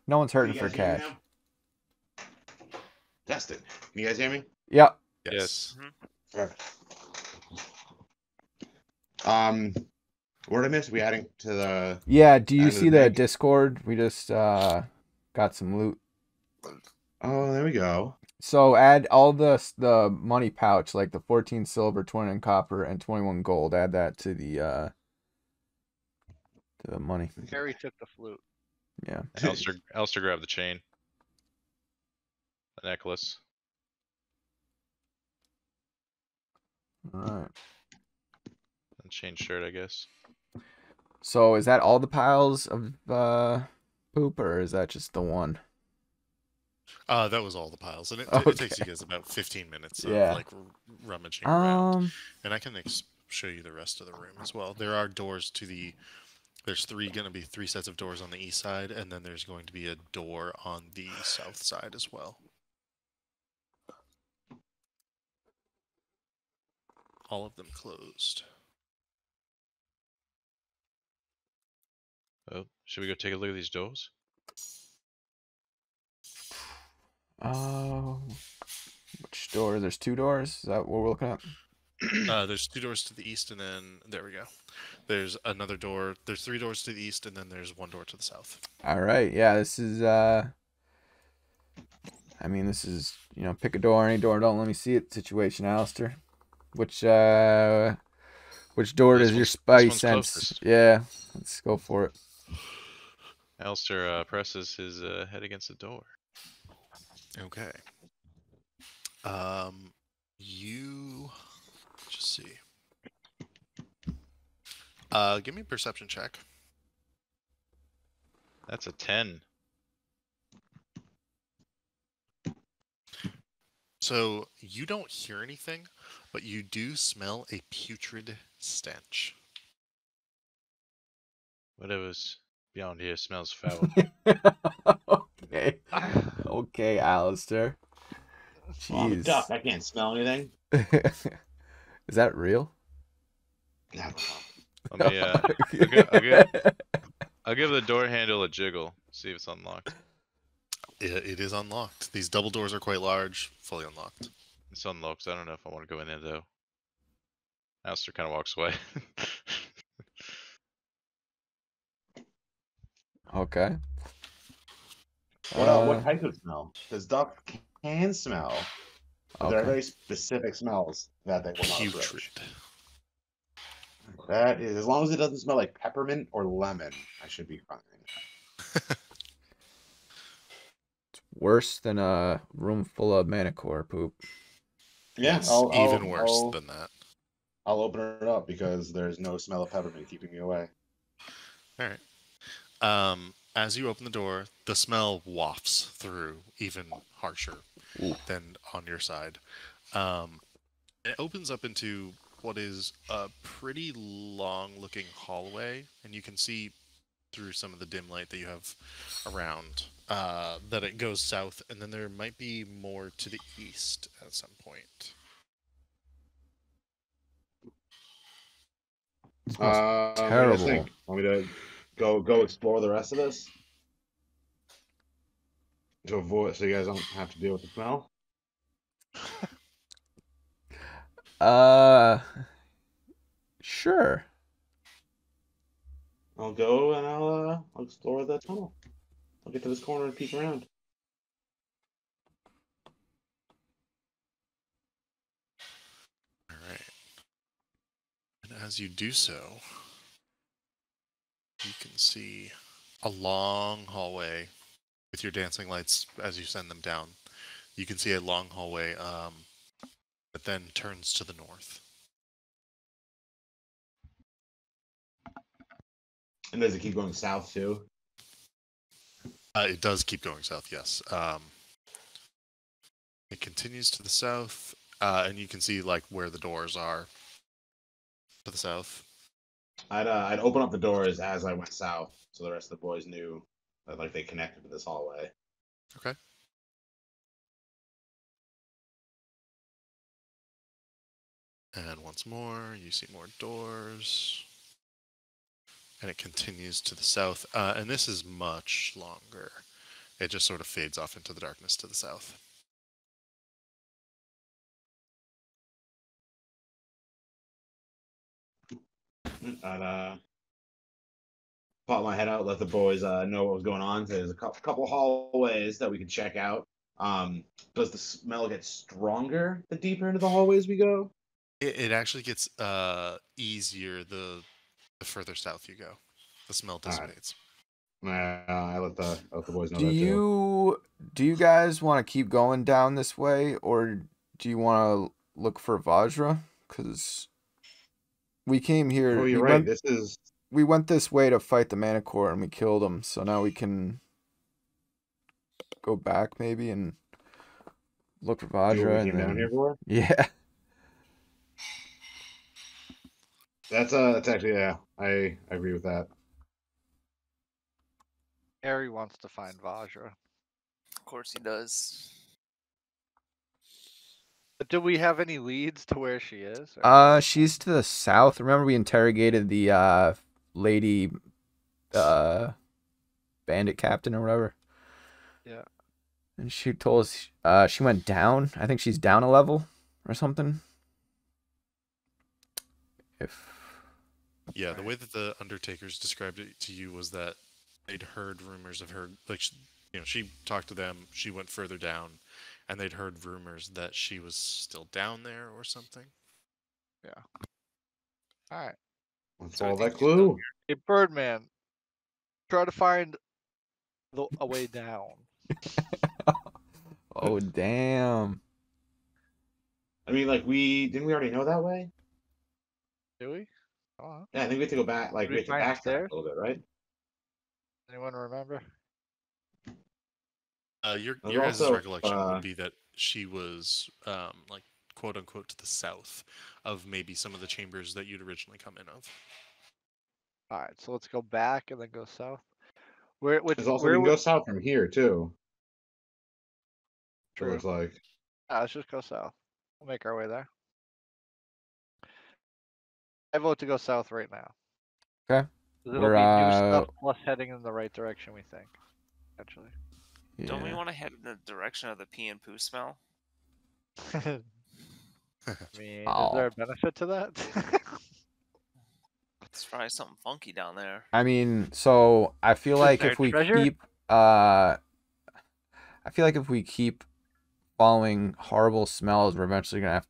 no one's Can hurting you for guys hear me cash. now? Test it. Can you guys hear me? Yep. Yes. Perfect. What did I miss? We adding to the. Yeah. Do you Add to see the the bank? Discord? We just got some loot. Oh, there we go. So add all the money pouch, like the 14 silver, 29 copper, and 21 gold. Add that to the money. Harry took the flute. Yeah. Alistair grabbed the chain. The necklace. All right. And chain shirt, I guess. So is that all the piles of poop, or is that just the one? That was all the piles, and it takes you guys about 15 minutes of Yeah. like rummaging around. Um. And I can show you the rest of the room as well. There are doors to the. There's going to be three sets of doors on the east side, and then there's going to be a door on the south side as well. All of them closed. Oh, should we go take a look at these doors? Which door? There's two doors. Is that what we're looking at? There's two doors to the east, and then there we go. There's another door. There's three doors to the east, and then there's one door to the south. All right. Yeah. This is this is pick a door, any door, don't let me see it situation, Alistair. Which door does your spidey one's sense? closest. Yeah. Let's go for it. Alistair presses his head against the door. Okay. You just see. Give me a perception check. That's a 10. So you don't hear anything, but you do smell a putrid stench. Whatever's beyond here smells foul. Okay. Okay, Alistair. Well, I'm a Jeez. duck. I can't smell anything. Is that real? I don't know. Let me I'll give the door handle a jiggle. See if it's unlocked. It is unlocked. These double doors are quite large, fully unlocked. It's unlocked. I don't know if I want to go in there though. Alistair kind of walks away. Okay. What type of smell? Because duck can smell, but there are Okay. very specific smells that they will not Putrid. approach. That is, as long as it doesn't smell like peppermint or lemon, I should be fine. It's worse than a room full of manicore poop. Yeah, It's I'll, even I'll, worse I'll, than that. I'll open it up because there's no smell of peppermint keeping me away. All right. As you open the door, the smell wafts through, even harsher Ooh. than on your side. It opens up into what is a pretty long-looking hallway, and you can see through some of the dim light that you have around that it goes south, and then there might be more to the east at some point. Smells What do you guys terrible. think? Want me to go explore the rest of this to avoid, so you guys don't have to deal with the smell? Sure. I'll go and I'll explore the tunnel. I'll get to this corner and peek around. All right. And as you do so, you can see a long hallway with your dancing lights as you send them down. You can see a long hallway that then turns to the north. And does it keep going south too? It does keep going south, yes. It continues to the south, and you can see like where the doors are to the south. I'd open up the doors as I went south, so the rest of the boys knew that like they connected to this hallway. Okay. And once more, you see more doors. And it continues to the south. And this is much longer. It just sort of fades off into the darkness to the south. I'd pop my head out, let the boys know what was going on. There's a couple hallways that we can check out. Does the smell get stronger the deeper into the hallways we go? It actually gets easier the further south you go. The smell All right. dissipates. I let the boys know Do that too. you guys want to keep going down this way, or do you want to look for Vajra? Because we came here. Oh, you're we right. went This is we went this way to fight the Manicore, and we killed him. So now we can go back maybe and look for do what Vajra, we and came down here then for. yeah. That's actually, yeah. I agree with that. Harry wants to find Vajra. Of course he does. But do we have any leads to where she is? or- She's to the south. Remember we interrogated the lady bandit captain or whatever? Yeah. And she told us she went down. I think she's down a level or something. If Yeah, the way that the Undertakers described it to you was that they'd heard rumors of her, like, she talked to them, she went further down, and they'd heard rumors that she was still down there or something. All right. Let's So I follow think that she's down clue. Hey, Birdman, try to find a way down. oh damn. I mean, like didn't we already know that way? Do we? Oh, Yeah, I think we have to go back. Like Did we we have to find backtrack stairs? a little bit, right? anyone remember? Your There's guys' also, recollection would be that she was, like, quote unquote, to the south of maybe some of the chambers that you'd originally come in of. All right, so let's go back and then go south. Where? Which? There's also we Where? can go south from here too. It True. looks like. Let's just go south. We'll make our way there. I vote to go south right now. Okay. 'Cause it'll We're, be new stuff plus heading in the right direction, we think. Actually. Don't we Yeah. want to head in the direction of the pee and poo smell? I mean, is Oh. there a benefit to that? It's probably something funky down there. I mean, so I feel Is like there if we treasure? keep I feel like if we keep following horrible smells, we're eventually gonna have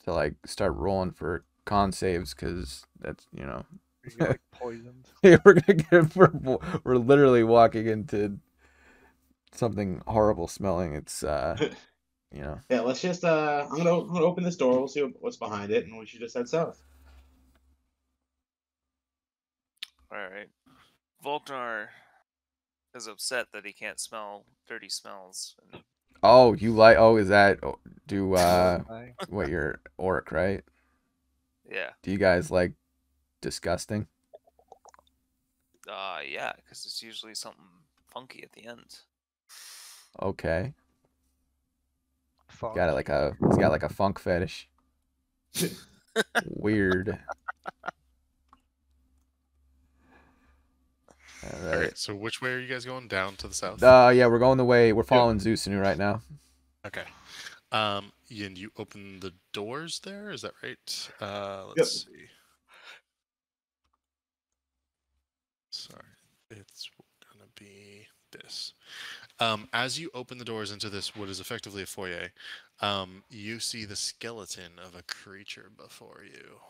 to like start rolling for con saves because that's You get, like poisoned. we're gonna get we're literally walking into something horrible smelling. It's Yeah, let's just I'm gonna open this door. We'll see what's behind it, and we should just head south. All right. Volknar is upset that he can't smell dirty smells. And oh, is that do Horrifying. what your orc, right? Yeah. Do you guys like disgusting? Yeah, because it's usually something funky at the end. Okay. Fuck. Got it like a he's got like a funk fetish. Weird. All Okay, right. so which way are you guys going? Down to the south? Yeah, we're going the way we're following Zeusanu right now. Okay. And you open the doors there, is that right? Yep. Let's see. Sorry, it's gonna be this. As you open the doors into this, what is effectively a foyer, you see the skeleton of a creature before you.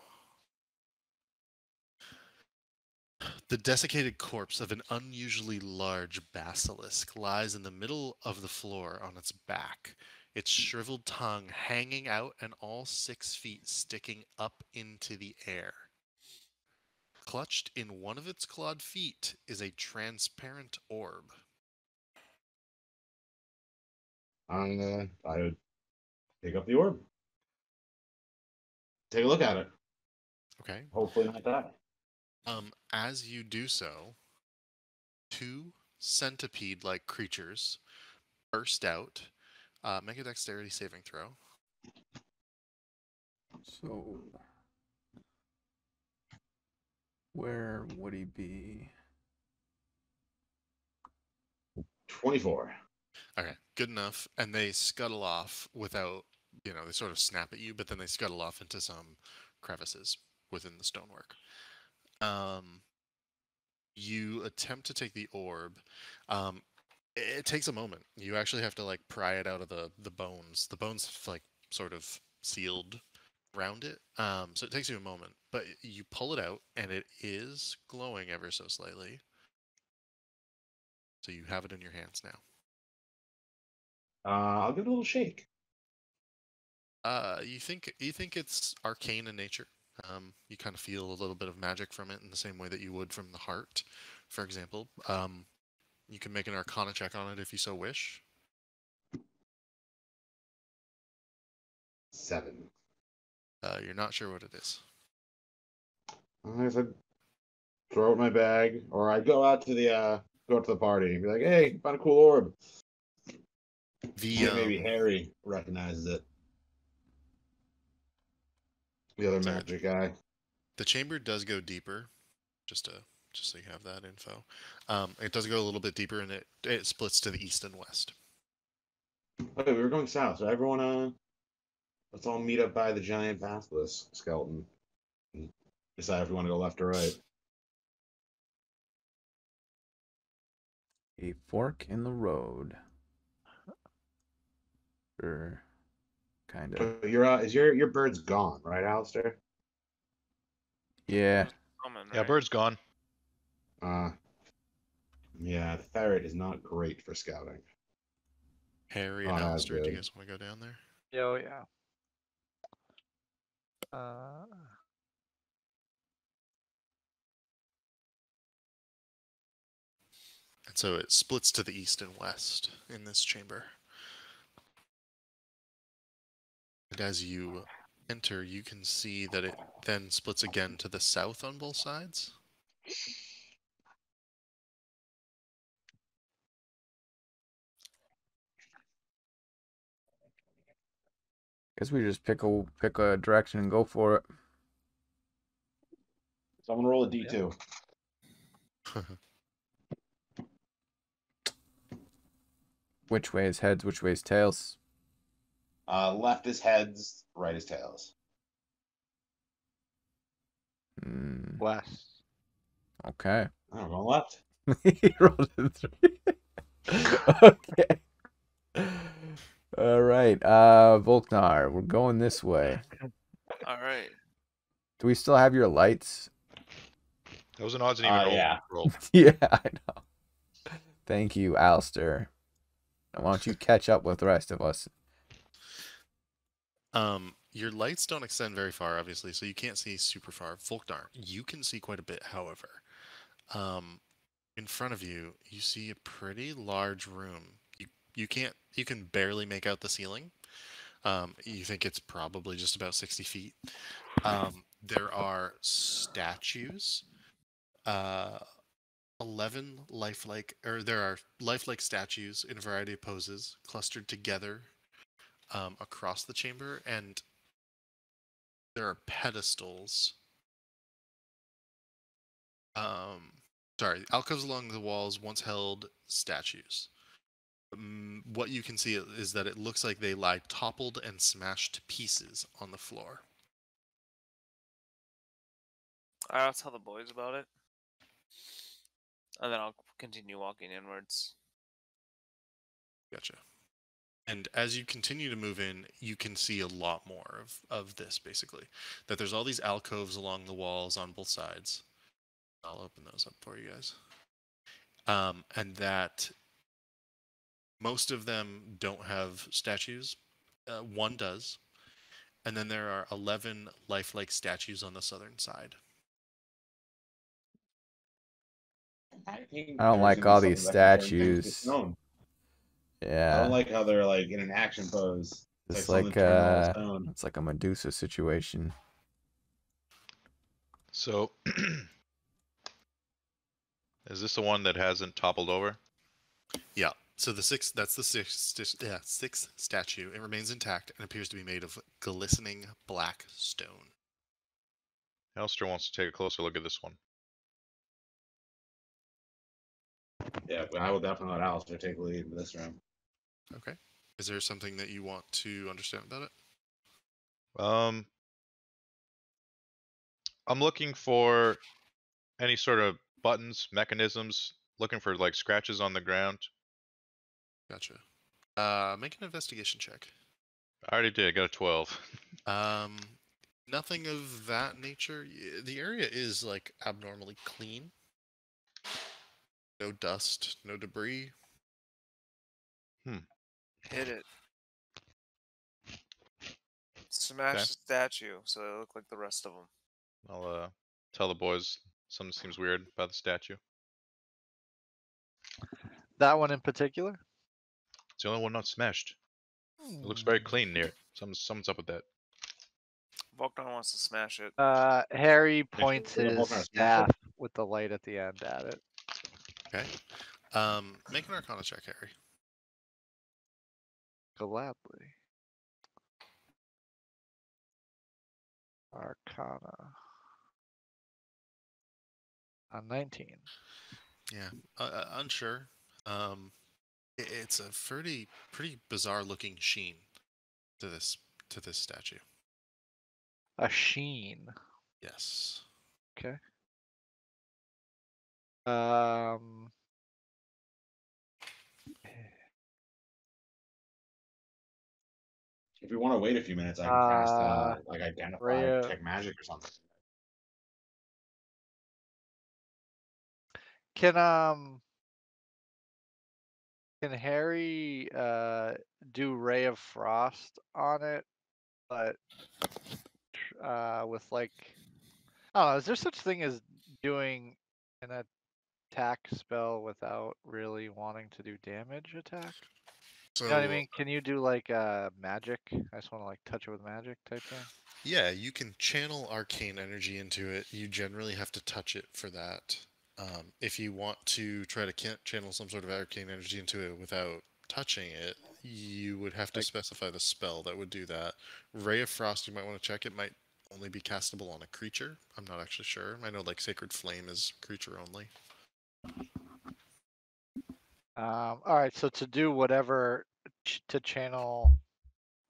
The desiccated corpse of an unusually large basilisk lies in the middle of the floor on its back, its shriveled tongue hanging out and all 6 feet sticking up into the air. Clutched in one of its clawed feet is a transparent orb. I would pick up the orb. Take a look at it. Okay. Hopefully not die. As you do so, 2 centipede-like creatures burst out. Make a dexterity saving throw. So where would he be? 24. Okay, good enough. And they scuttle off without, they sort of snap at you, but then they scuttle off into some crevices within the stonework. You attempt to take the orb. It takes a moment. You actually have to like pry it out of the bones. The bones like sort of sealed around it. So it takes you a moment, but you pull it out and it is glowing ever so slightly. So you have it in your hands now. I'll give it a little shake. You think it's arcane in nature. You kind of feel a little bit of magic from it in the same way that you would from the heart, for example. You can make an Arcana check on it if you so wish. 7. You're not sure what it is. I guess I'd throw it in my bag, or I'd go out to the party and be like, "Hey, found a cool orb." Maybe Harry recognizes it. The other Sorry. magic guy. The chamber does go deeper, just so you have that info. It does go a little bit deeper, and it splits to the east and west. Okay, we were going south, so everyone, let's all meet up by the giant basilisk skeleton. And decide if we want to go left or right. A fork in the road. Or kind of. So your bird's gone, right, Alistair? Yeah. Common, Yeah, right? bird's gone. Yeah, the ferret is not great for scouting. Harry and Not as Alistair, do you good. guys want to go down there? Yo, yeah. And so it splits to the east and west in this chamber. And as you enter, you can see that it then splits again to the south on both sides. Guess we just pick a direction and go for it. So I'm gonna roll a D2. Which way is heads, which way is tails? Left is heads, right is tails. West. Okay. I'm going left. He rolled a 3. Okay. All right. Volknar, we're going this way. All right. Do we still have your lights? That was an odds and even roll. Yeah. roll. Yeah, I know. Thank you, Alistair. Why don't you catch up with the rest of us? Your lights don't extend very far, obviously, so you can't see super far. Volknar, you can see quite a bit, however. In front of you, you see a pretty large room. You can barely make out the ceiling. You think it's probably just about 60 feet. there are statues. 11 lifelike, or there are lifelike statues in a variety of poses clustered together across the chamber, and there are pedestals. Sorry, alcoves along the walls once held statues. What you can see is that it looks like they lie toppled and smashed to pieces on the floor. I'll tell the boys about it. And then I'll continue walking inwards. Gotcha. And as you continue to move in, you can see a lot more of this, basically. That there's all these alcoves along the walls on both sides. I'll open those up for you guys. And that most of them don't have statues. One does. And then there are 11 lifelike statues on the southern side. I think I don't there's like gonna be all something these that can turn things to statues. stone. I Yeah, don't like how they're like in an action pose. It's it's like like something turned all stone. it's like a Medusa situation. So, is this the one that hasn't toppled over? Yeah. So that's the sixth statue. It remains intact and appears to be made of glistening black stone. Elster wants to take a closer look at this one. Yeah, but I will definitely let Alistair take the lead in this room. Okay. Is there something that you want to understand about it? I'm looking for any sort of buttons, mechanisms, looking for like scratches on the ground. Gotcha. Make an investigation check. I already did. I got a 12. Nothing of that nature. The area is like abnormally clean. No dust, no debris. Hit it. Smash the statue so they look like the rest of them. I'll tell the boys something seems weird about the statue. That one in particular? It's the only one not smashed. It looks very clean near it. Something's up with that. Volknon wants to smash it. Harry points We're gonna his both smash it. staff with the light at the end at it. Okay. Make an Arcana check, Harry. Gladly. Arcana. On 19. Yeah. Unsure. It's a pretty bizarre looking sheen to this statue. A sheen. Yes. Okay. If we want to wait a few minutes, I can cast like identify, Rhea- check magic or something. Can Harry do Ray of Frost on it, but with like, I don't know, is there such thing as doing an attack spell without really wanting to do damage attack? So You know what I mean? Can you do like magic? I just want to like touch it with magic type thing. yeah, you can channel arcane energy into it. You generally have to touch it for that. If you want to try to channel some sort of arcane energy into it without touching it, you would have to Like- specify the spell that would do that. Ray of Frost, you might want to check. It might only be castable on a creature. I'm not actually sure. I know like Sacred Flame is creature only. All right, so to do whatever, to channel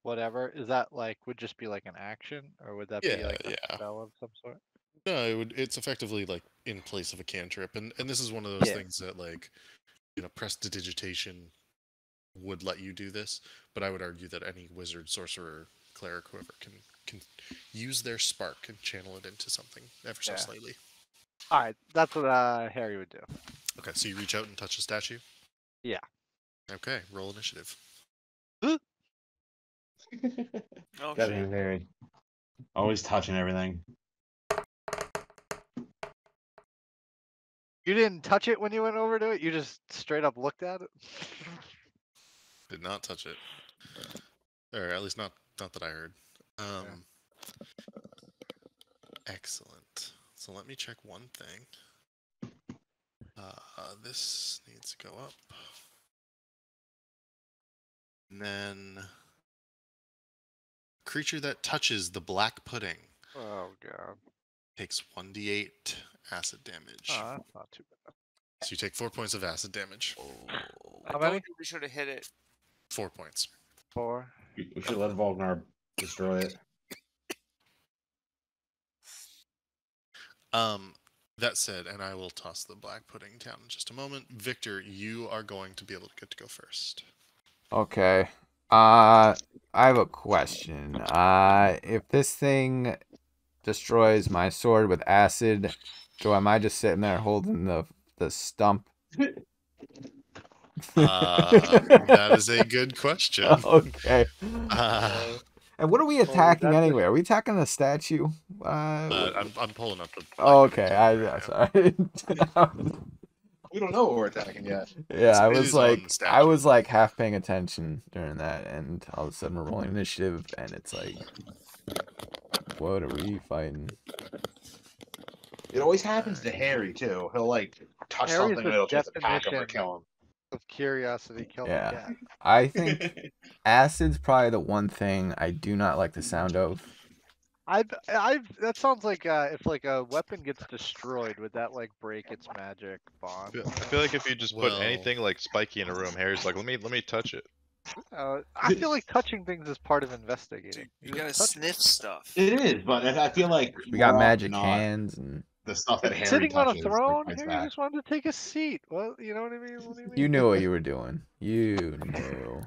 whatever, is that like, would just be like an action, or would that be Yeah, like a yeah. spell of some sort? No, it's effectively like in place of a cantrip, and this is one of those Yeah. things that like, prestidigitation would let you do this, but I would argue that any wizard, sorcerer, cleric, whoever can use their spark and channel it into something ever so Yeah. slightly. All right, that's what Harry would do. Okay, so you reach out and touch the statue. Yeah. Okay, roll initiative. Oh, Got shit. him, Harry. Always touching everything. You didn't touch it when you went over to it. You just straight up looked at it. Did not touch it, or at least not that I heard. Excellent. So let me check one thing. This needs to go up. And then creature that touches the black pudding Oh god. takes 1d8 acid damage. Oh, that's not too bad. So you take 4 points of acid damage. How I many? told you we should have hit it. 4 points. 4. We should let Volgnar destroy it. That said, and I will toss the black pudding down in just a moment. Victor, you are going to be able to get to go first. Okay. I have a question. If this thing destroys my sword with acid, am I just sitting there holding the stump? That is a good question. Okay. And what are we attacking that's a- anyway? Are we attacking the statue? I'm pulling up the. Oh, black okay. pudding Sorry. We don't know what we're attacking yet. Yeah, I It was is on like, the statue. half paying attention during that, and all of a sudden we're rolling initiative, and it's like, what are we fighting? It always happens to Harry too. He'll like touch Harry's something the and it'll just attack him or definition kill him. of curiosity killed the Yeah. cat. I think acid's probably the one thing I do not like the sound of. That sounds like if like a weapon gets destroyed, would that like break its magic bond? I feel like if you just put Well- anything like spiky in a room, Harry's like, let me touch it. I feel like touching things is part of investigating. You just gotta touch sniff stuff. It is, but I feel like We got more often magic than not, hands, and the stuff that It's Harry sitting on a touches throne. like, fights Harry back. just wanted to take a seat. Well, you know what I mean. What do you mean? you knew what you were doing. You knew.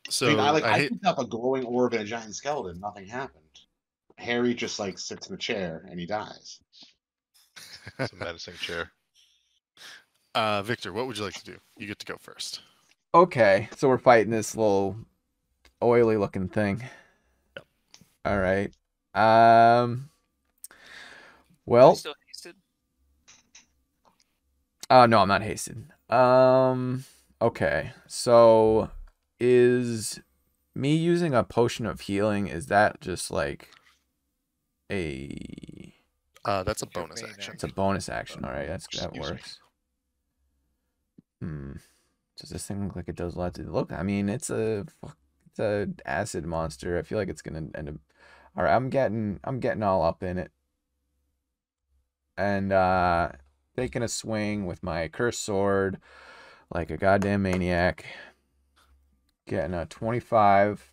So I mean, I hate. picked up a glowing orb and a giant skeleton. Nothing happened. Harry just like sits in the chair and he dies. It's a menacing chair. Victor, what would you like to do? You get to go first. Okay, so we're fighting this little oily looking thing. Yep. All right. Are Well, you still hasted? no, I'm not hasted. Okay. So is me using a potion of healing, is that just like a That's a It's your bonus main action. it's a bonus action, all right? That Excuse me. works. Does this thing look like it does lots of look? I mean, it's a acid monster. I feel like it's gonna end up. All right, I'm getting all up in it, and taking a swing with my cursed sword, like a goddamn maniac. Getting a 25.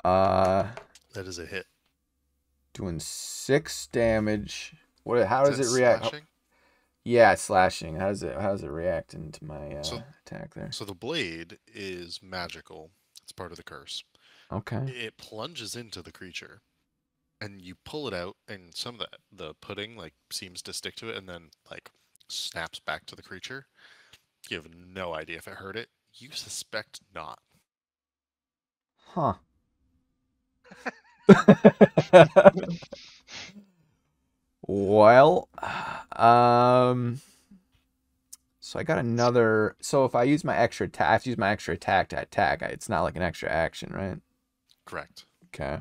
That is a hit. Doing 6 damage. What? How does Is it that react? slashing? Yeah, it's slashing. How does it react into my So- attack there? So the blade is magical. It's part of the curse. Okay. It plunges into the creature, and you pull it out, and some of the pudding like seems to stick to it, and then like snaps back to the creature. You have no idea if it hurt it. You suspect not. Huh. Well, so I got another. So if I use my extra attack, I have to use my extra attack to attack. It's not like an extra action, right? Correct. Okay.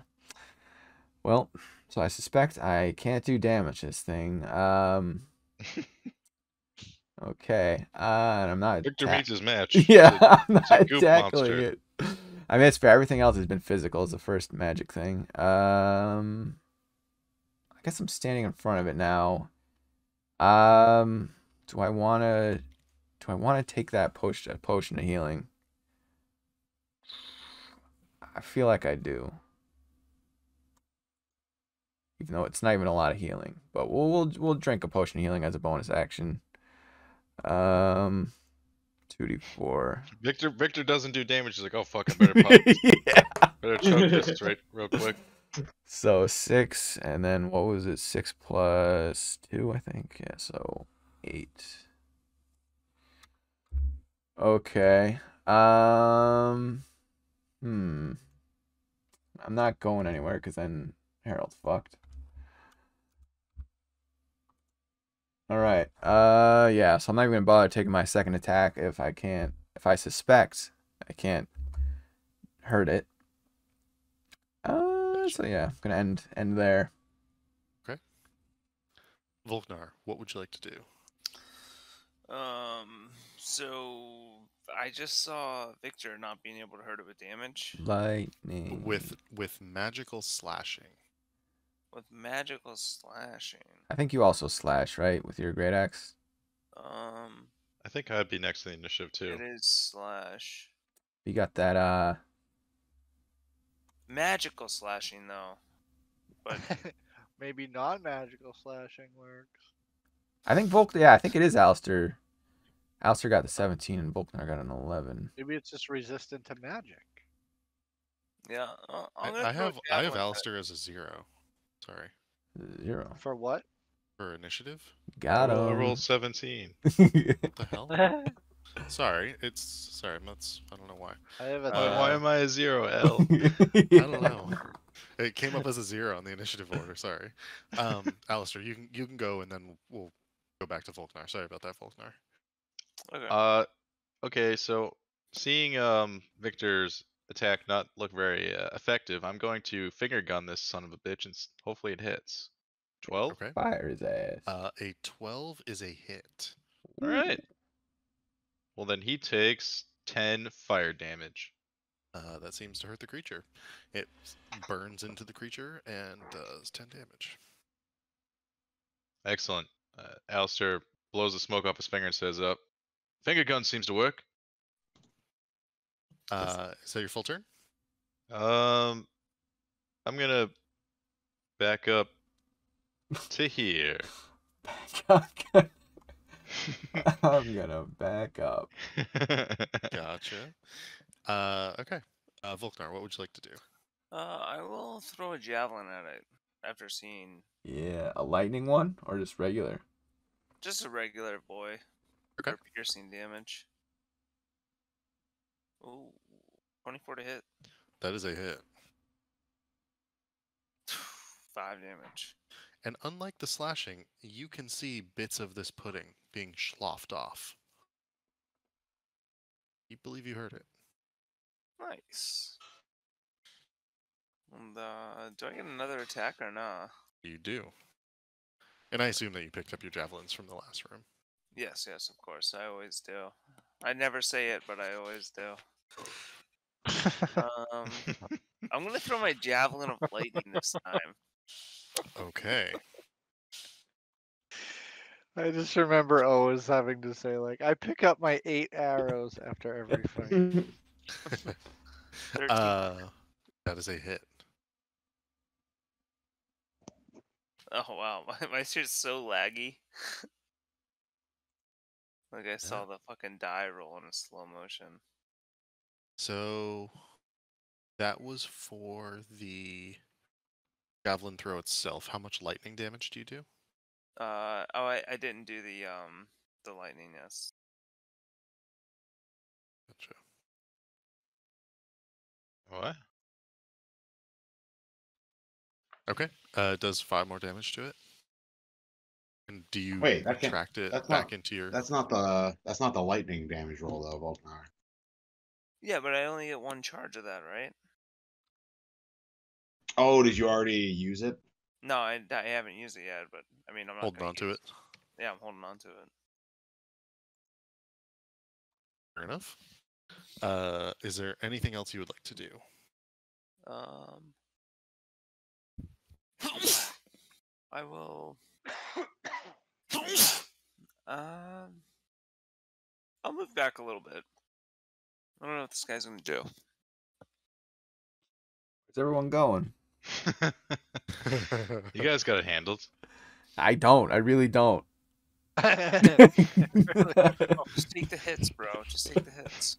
Well, so I suspect I can't do damage to this thing. Okay. And I'm not. Victor atta- meets his match. Yeah, It's a- I'm it's a not goop tackling monster. it. I mean, it's fair. Everything else has been physical. It's the first magic thing. I guess I'm standing in front of it now. Do I wanna take that potion of healing? I feel like I do. Even though it's not even a lot of healing. But we'll drink a potion of healing as a bonus action. 2d4. Victor doesn't do damage. He's like, oh fuck, I better pop. Yeah. Better choke this right real quick. So 6, and then what was it? 6 plus 2, I think. Yeah, so 8. Okay. I'm not going anywhere because then Harold's fucked. All right. Yeah. So I'm not even gonna bother taking my second attack if I suspect I can't hurt it. So yeah, I'm gonna end there. Volknar, what would you like to do? So I just saw Victor not being able to hurt it with damage. Lightning. With magical slashing. With magical slashing. I think you also slash, right, with your great axe. I think I'd be next to the initiative too. It is slash. You got that. Magical slashing though. But Maybe non-magical slashing works. I think I think it is Alistair. Alistair got the 17 and Volknar got an 11. Maybe it's just resistant to magic. yeah, I'm gonna I throw a have javelin at it. Alistair as a 0. Sorry. 0. For what? For initiative? Got I him. rolled 17. What the hell? Sorry, I don't know why. I have a Why am I a 0, L? I don't know. It came up as a 0 on the initiative order, sorry. Alistair, you can go and then we'll go back to Volknar. Sorry about that, Volknar. Okay. Okay, so seeing Victor's attack not look very effective, I'm going to finger gun this son of a bitch and hopefully it hits. 12? Okay. Fire his ass. A 12 is a hit. All right. Well, then he takes 10 fire damage. That seems to hurt the creature. It burns into the creature and does 10 damage. Excellent. Alistair blows the smoke off his finger and says, finger gun seems to work. Is that your full turn? I'm gonna back up to here. I'm gonna back up. Gotcha. Okay. Volknar, what would you like to do? I will throw a javelin at it after seeing Yeah, a lightning one or just regular? just a regular boy. Okay. For piercing damage. Ooh, 24 to hit. That is a hit. 5 damage. And unlike the slashing, you can see bits of this pudding being sloughed off. You believe you heard it. Nice. And do I get another attack or not? You do. And I assume that you picked up your javelins from the last room. Yes, of course. I always do. I never say it, but I always do. I'm gonna throw my javelin of lightning this time. Okay. I just remember always having to say, like, I pick up my 8 arrows after every fight. 13. That is a hit. Oh wow, my shit's so laggy. Like I saw the fucking die roll in a slow motion. So that was for the javelin throw itself. How much lightning damage do you do? I didn't do the lightning, yes. Gotcha. What? Okay. It does 5 more damage to it. And do you Wait, that can't- retract it that's back not- into your? That's not the lightning damage roll though, Volknar. Yeah, but I only get 1 charge of that, right? Oh, did you already use it? No, I haven't used it yet, but I mean I'm not Holding gonna on to use it. Yeah, I'm holding on to it. Fair enough. Is there anything else you would like to do? I will. I'll move back a little bit. I don't know what this guy's gonna do. Where's everyone going? You guys got it handled. I don't. I really don't. Oh, just take the hits, bro. Just take the hits.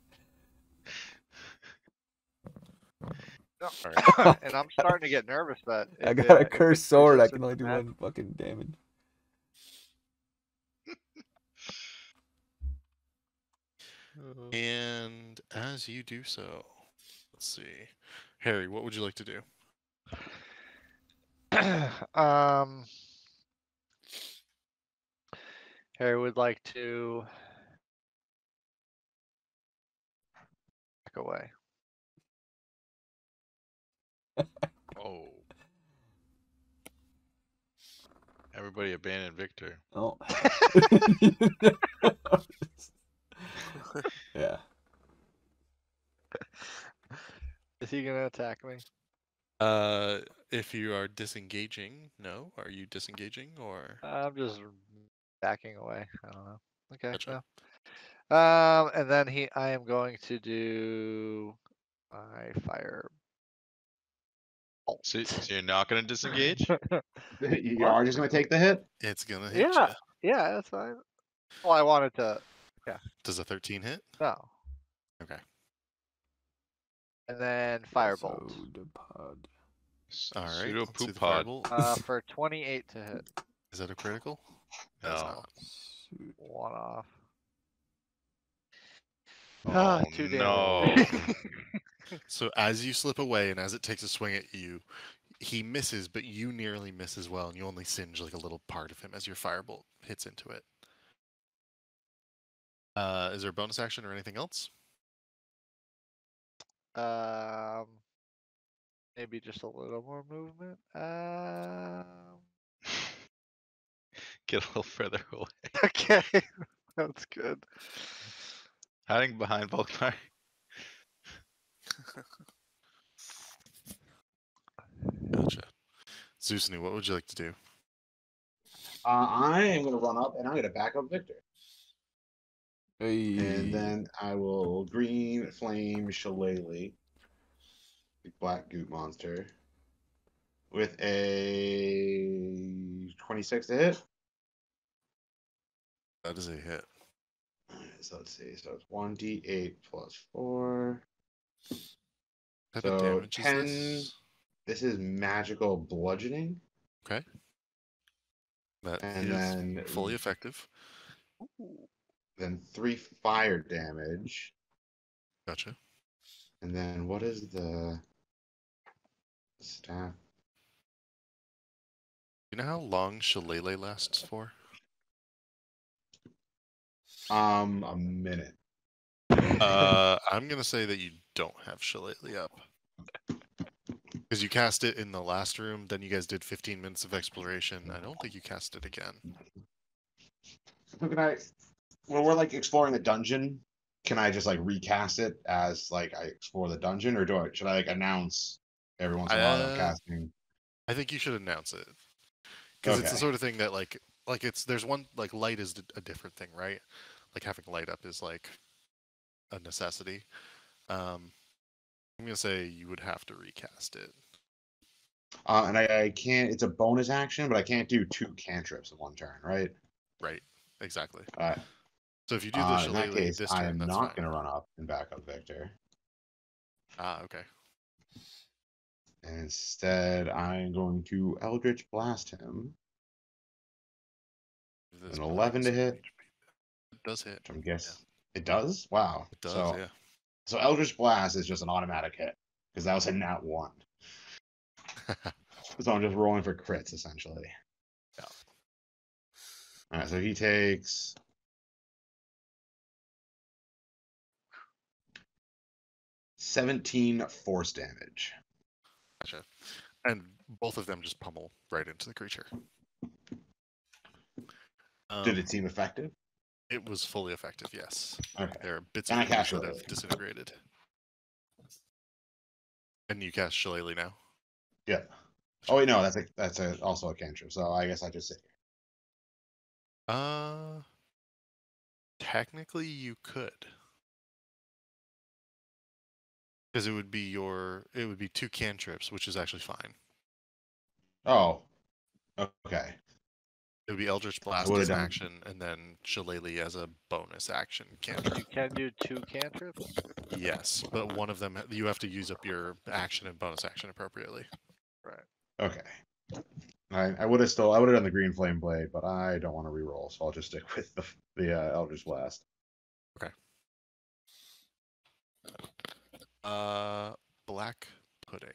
And I'm starting to get nervous that I if got a if cursed it's sword. I resistant can only to do magic- 1 fucking damage. And as you do so, let's see. Harry, what would you like to do? Harry would like to back away. Oh. Everybody abandoned Victor. Oh. Yeah. Is he gonna attack me? If you are disengaging, no. Are you disengaging or? I'm just backing away. I don't know. Okay. Gotcha. No. And then I am going to do my fire. So you're not gonna disengage? You What? are just gonna take the hit? It's gonna hit Yeah. you. Yeah, that's fine. Well, I wanted to. Does a 13 hit? No. Okay. And then firebolt. Pseudopod. All right. Pseudo Let's see poop the pod. firebolt. For 28 to hit. Is that a critical? It is No. not. One off. Oh 2 no. damage. So as you slip away and as it takes a swing at you, he misses, but you nearly miss as well, and you only singe like a little part of him as your firebolt hits into it. Is there a bonus action or anything else? Maybe just a little more movement. Get a little further away. Okay, that's good. Hiding behind Volkmar. Gotcha. Zeusny, what would you like to do? I am gonna run up and I'm gonna back up Victor. Hey. And then I will green flame Shillelagh, the black goop monster, with a 26 to hit. That is a hit. So let's see. So it's 1d8 plus 4. What type So of damage 10. is this? This is magical bludgeoning. Okay. That And is then fully effective. Then 3 fire damage. Gotcha. And then what is the staff? You know how long Shillelagh lasts for? A minute. I'm gonna say that you don't have Shillelagh up. Because you cast it in the last room, then you guys did 15 minutes of exploration. I don't think you cast it again. So can I, when we're like exploring the dungeon, can I just like recast it as like I explore the dungeon, or should I like announce every once in a while that I'm casting? I think you should announce it. Because it's the Okay. sort of thing that like there's one, like light is a different thing, right? Like having light up is like a necessity. I'm gonna say you would have to recast it. And I can't. It's a bonus action, but I can't do 2 cantrips in one turn, right? Right. Exactly. All right. So if you do the In that Shillelagh case, this I turn, am that's not fine. going to run up and back up Victor. Okay. And instead, I'm going to Eldritch Blast him. This An body 11 to is- hit. It does hit. Which I'm guessing it does. Wow. It does, so, yeah. So Eldritch Blast is just an automatic hit because that was a nat 1. So I'm just rolling for crits essentially. Yeah. All right. So he takes 17 force damage. Gotcha. And both of them just pummel right into the creature. Did it seem effective? It was fully effective, yes. Okay. There are bits And of I cast creatures that have Shillelagh. disintegrated. And you cast Shillelagh now? Yeah. Oh wait, no, that's also a cantrip. So I guess I just sit here. Technically you could. Because it would be 2 cantrips, which is actually fine. Oh. Okay. It would be Eldritch Blast would've as an done- action, and then Shillelagh as a bonus action cantrip. You can do 2 cantrips. Yes, but one of them you have to use up your action and bonus action appropriately. Right. Okay. I would have done the green flame blade, but I don't want to re-roll, so I'll just stick with the Eldritch Blast. Okay. Black pudding.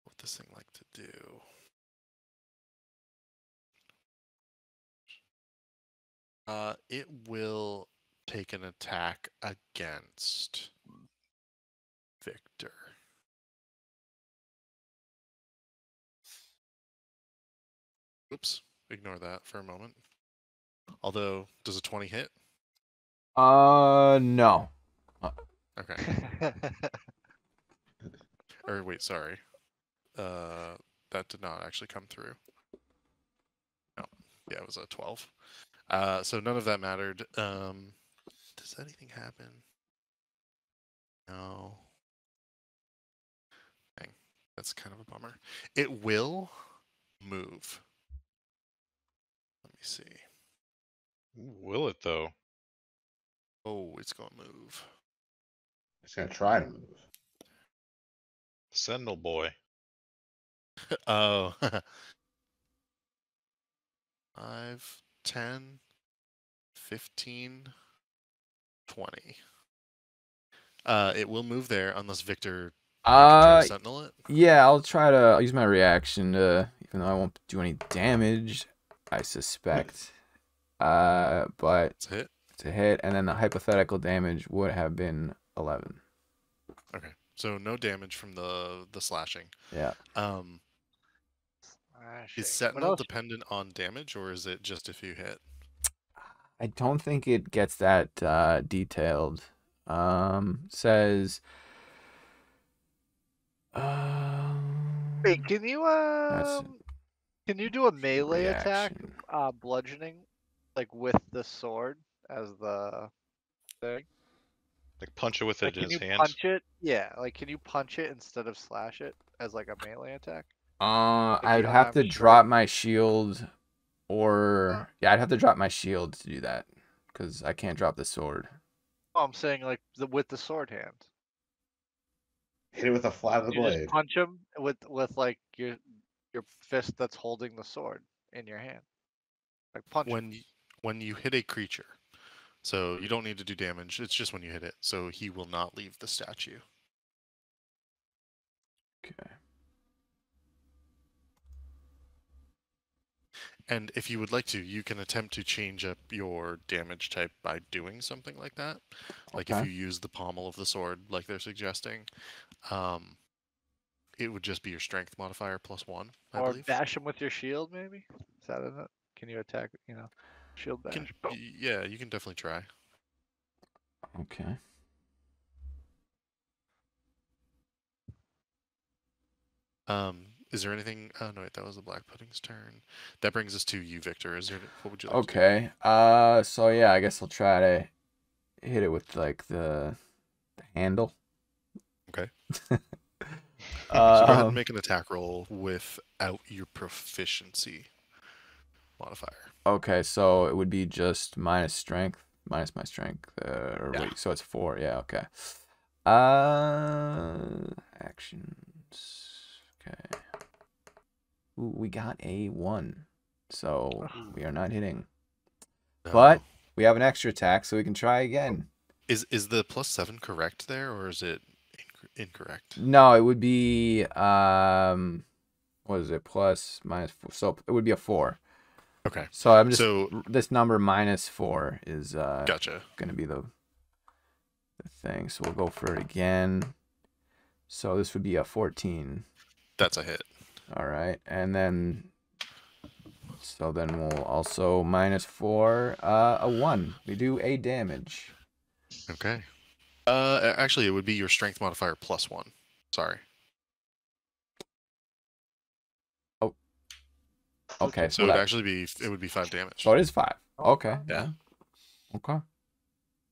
What this thing like to do? It will take an attack against Victor. Oops. Ignore that for a moment. Although, does a 20 hit? No. Okay. Or wait, sorry. That did not actually come through. No. Yeah, it was a 12. So none of that mattered. Does anything happen? No. Dang. That's kind of a bummer. It will move. Let me see. Will it though? Oh, it's gonna move. It's gonna try to move. Sentinel boy. Oh. 5, 10, 15, 20. It will move there unless Victor, you can try to sentinel it. Yeah, I'll use my reaction to, even though I won't do any damage, I suspect. But It's a hit. it's a hit, and then the hypothetical damage would have been 11. Okay, so no damage from the slashing. Yeah. Is What sentinel else? dependent on damage, or is it just if you hit? I don't think it gets that detailed. Says. Wait, can you That's can you do a melee attack, reaction. bludgeoning, like with the sword as the thing? Like punch it with Like, it in can his you hands. punch it? Yeah, like can you punch it instead of slash it as like a melee attack? I'd you have have to strength. drop my shield, or yeah, I'd have to drop my shield to do that, because I can't drop the sword. Oh, I'm saying like with the sword hand. Hit it with a flat of the You just blade. punch him with like your fist that's holding the sword in your hand. Like punch him. When you hit a creature, so you don't need to do damage. It's just when you hit it, so he will not leave the statue. Okay. And if you would like to, you can attempt to change up your damage type by doing something like that. Like if Okay. you use the pommel of the sword, like they're suggesting, it would just be your strength modifier +1, I Or believe. bash him with your shield, maybe? Is that in it? Can you attack, shield bash? Yeah, you can definitely try. Okay. Is there anything? Oh no, wait, that was the Black Pudding's turn. That brings us to you, Victor. What would you like to do? Okay. So yeah, I guess I'll try to hit it with like the handle. Okay. So go ahead and Um, make an attack roll without your proficiency modifier. okay, so it would be just minus strength, minus my strength. Or Yeah. wait, so it's 4. Yeah, okay. Actions. Okay. Ooh, we got a 1. So we are not hitting. No. But we have an extra attack, so we can try again. Is the +7 correct there, or is it incorrect? No, it would be what is it? Plus minus 4. So it would be a 4. Okay. So I'm just So this number -4 is gotcha. gonna be the thing. So we'll go for it again. So this would be a 14. That's a hit. All right, and then so then we'll also -4, a 1. We do a damage. Okay. Actually, it would be your strength modifier +1. Sorry. Okay, So so it would be 5 damage. so it is 5. Okay. Yeah. Okay.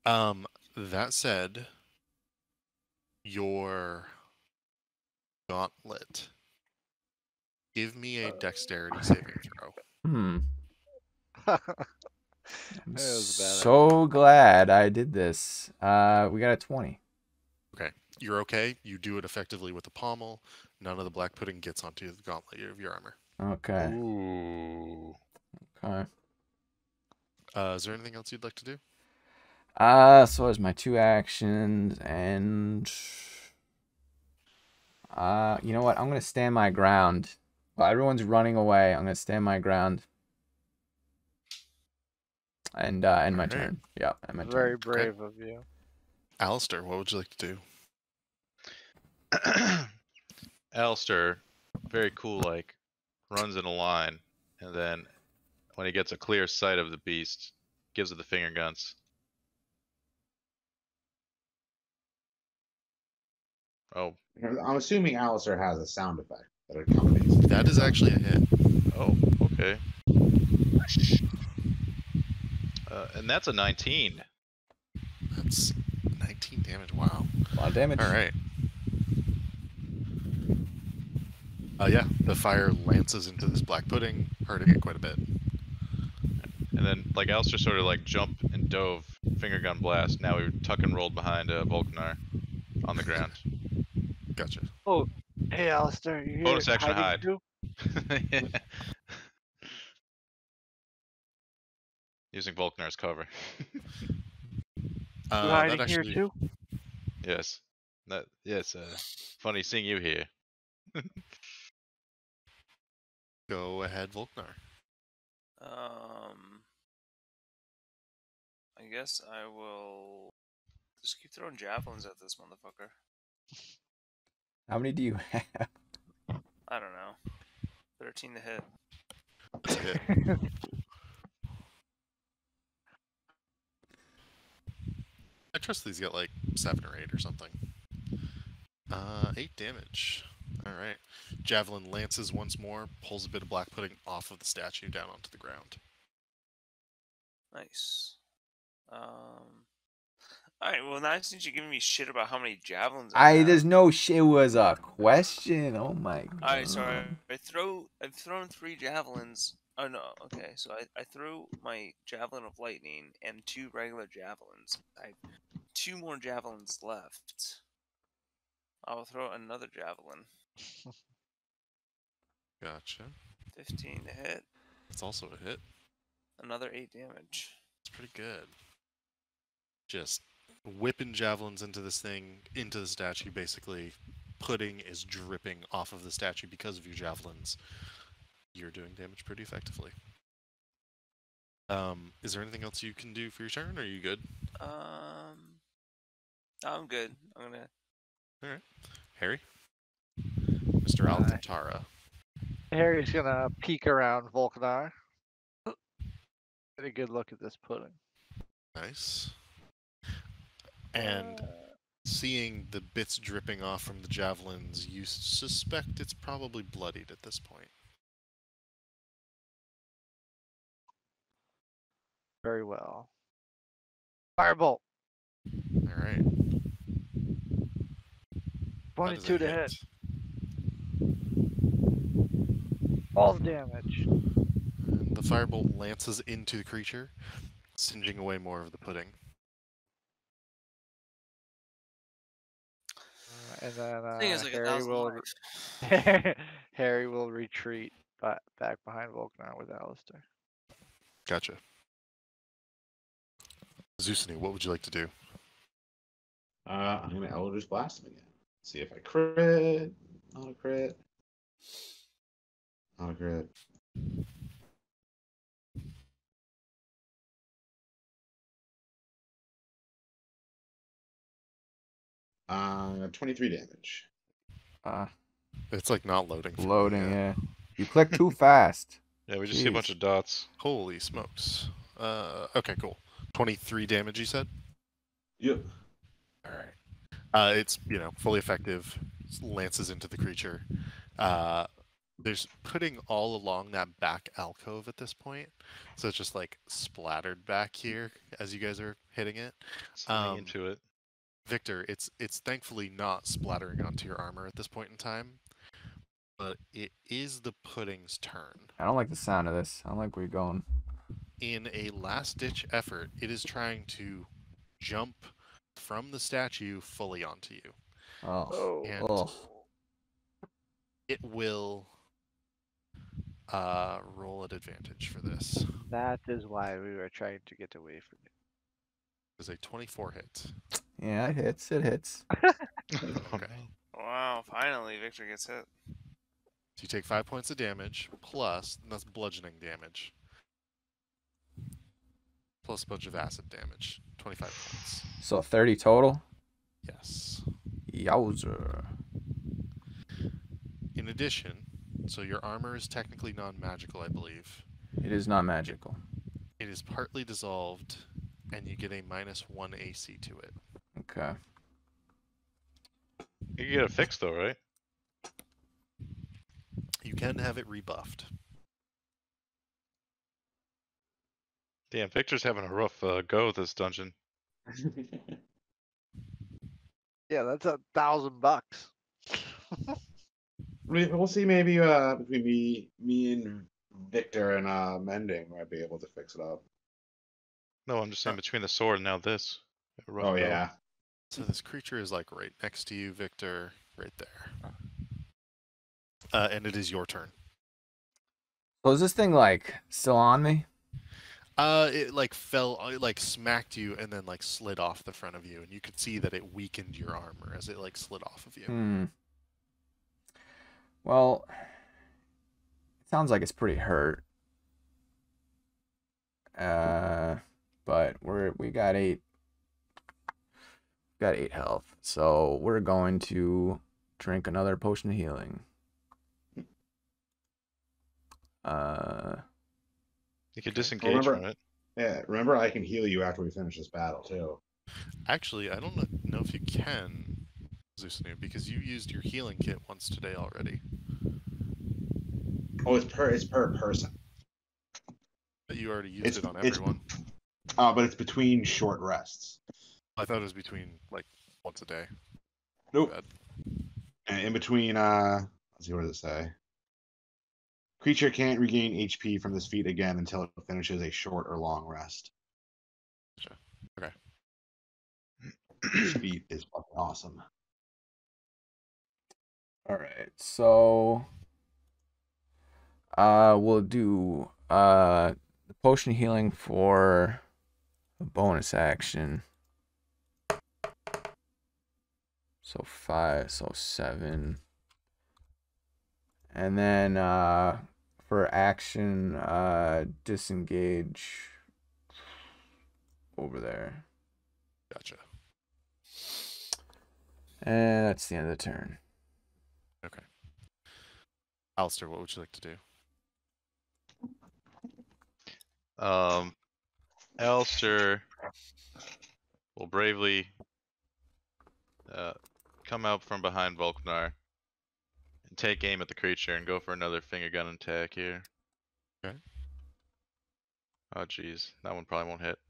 That said, your gauntlet. Give me a dexterity saving throw. I'm That was bad. so glad I did this. We got a 20. Okay. You're okay. You do it effectively with the pommel. None of the black pudding gets onto the gauntlet of your armor. Okay. Ooh. Okay. Is there anything else you'd like to do? So there's my 2 actions, and you know what? I'm gonna stand my ground. While everyone's running away, I'm gonna stand my ground. And end my Alright. turn. Yeah, end my Very turn. brave of you. Alistair, what would you like to do? Alistair, very cool, like, runs in a line and then when he gets a clear sight of the beast, gives it the finger guns. Oh, I'm assuming Alistair has a sound effect that accompanies. That is actually a hit. oh, okay. And that's a 19. That's 19 damage. Wow. A lot of damage. All right. Yeah, the fire lances into this black pudding, hurting it quite a bit. And then, like, Alistair sort of, like, jumped and dove, finger gun blast. Now we tuck and rolled behind Volknar on the ground. Gotcha. Oh, hey, Alistair, you here Bonus action hiding hide. too? Using Volknar's cover. You That hiding here actually, too? Yes. Yes, funny seeing you here. go ahead, Volknar. I guess I will just keep throwing javelins at this motherfucker. How many do you have? I don't know. 13 to hit. That's a hit. I trust these get like 7 or 8 or something. 8 damage. Alright. Javelin lances once more, pulls a bit of black pudding off of the statue down onto the ground. Nice. Alright, well now since you're giving me shit about how many javelins There's no shit. It was a question. Oh my god. Alright, so I've thrown 3 javelins. Oh no, okay, so I threw my javelin of lightning and 2 regular javelins. I have 2 more javelins left. I'll throw another javelin. Gotcha. 15 to hit. That's also a hit. Another 8 damage. It's pretty good. Just whipping javelins into this thing, into the statue, basically. Pudding is dripping off of the statue because of your javelins. You're doing damage pretty effectively. Is there anything else you can do for your turn? Or are you good? I'm good. I'm gonna. Alright. Harry? Mr. Alcantara. Harry's gonna peek around Volknar. Get a good look at this pudding. Nice. And seeing the bits dripping off from the javelins, you suspect it's probably bloodied at this point. Very well. Firebolt. Alright. 22 to hit. All the damage. And the firebolt lances into the creature, singeing away more of the pudding. And then Thing is like Harry 1,000 will life. Harry will retreat back behind Volknar with Alistair. Gotcha. Zeusini, what would you like to do? I'm gonna Eldritch Blast him again. See if I crit. Not a crit. Not a crit. 23 damage. It's like not loading. For me, Loading, yeah. You click too fast. Yeah, we just see a bunch Jeez. of dots. Holy smokes. Okay, cool. 23 damage, you said? Yep. Alright. It's, fully effective. Lances into the creature. There's pudding all along that back alcove at this point. So it's just like splattered back here as you guys are hitting it. Slamming into it. Victor, it's thankfully not splattering onto your armor at this point in time. But it is the pudding's turn. I don't like the sound of this. I don't like where you're going. In a last-ditch effort, it is trying to jump from the statue fully onto you. Oh. And Oh. it will roll at advantage for this. That is why we were trying to get away from it. It is a 24 hit. Yeah, it hits. It hits. Okay. Wow, finally Victor gets hit. So you take 5 points of damage, plus, and that's bludgeoning damage, plus a bunch of acid damage. 25 points. So 30 total? Yes. Yowzer. In addition, So your armor is technically non-magical, I believe. It is not magical. It is partly dissolved, and you get a -1 AC to it. Okay. You can get it fixed though, right? You can have it rebuffed. Damn, Victor's having a rough go with this dungeon. Yeah, that's $1,000. We'll see. Maybe between me and Victor and Mending might be able to fix it up. No, I'm just saying between the sword and now this. A rough Oh go. yeah. So this creature is like right next to you, Victor, right there. And it is your turn. So is this thing like still on me? It like fell, it like smacked you and then like slid off the front of you, and you could see that it weakened your armor as it like slid off of you. Hmm. Well, it sounds like it's pretty hurt. But we got 8 health. So we're going to drink another potion of healing. You can disengage Remember- from it. Yeah. Remember, I can heal you after we finish this battle too. Actually, I don't know if you can, Zeusnu, because you used your healing kit once today already. Oh, it's per person. But you already used It's- it on it's- everyone. But it's between short rests. I thought it was between like once a day. Nope. Bad. And in between, let's see, what does it say? Creature can't regain HP from this feat again until it finishes a short or long rest. Gotcha. Okay. This feat is fucking awesome. All right. So we'll do the potion of healing for a bonus action. So 5, so 7. And then for action, disengage over there. Gotcha. And that's the end of the turn. Okay. Alistair, what would you like to do? Alistair will bravely come out from behind Volknar and take aim at the creature and go for another finger gun attack here. Okay. Oh jeez, that one probably won't hit.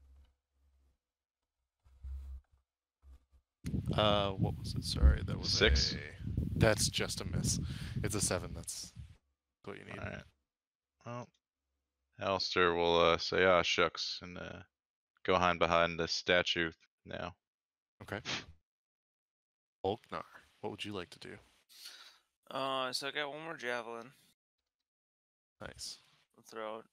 What was it? Sorry, that was 6. That's just a miss. It's a 7. That's what you need. Alright. Well, Alistair will say, ah, shucks, and go behind the statue now. Okay. Volknar, what would you like to do? So I got one more javelin. Nice. I'll throw it.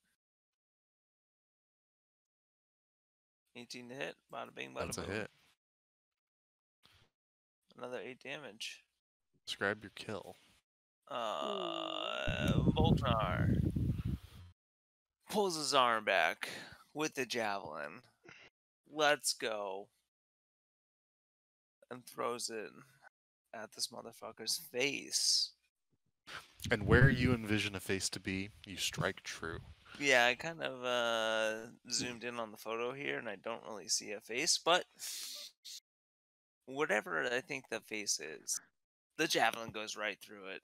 18 to hit. Bada bing, bada That's a boom. hit. Another 8 damage. Describe your kill. Volknar pulls his arm back with the javelin. Let's go. And throws it at this motherfucker's face. And where you envision a face to be, you strike true. Yeah, I kind of zoomed in on the photo here, and I don't really see a face, but whatever I think the face is, the javelin goes right through it.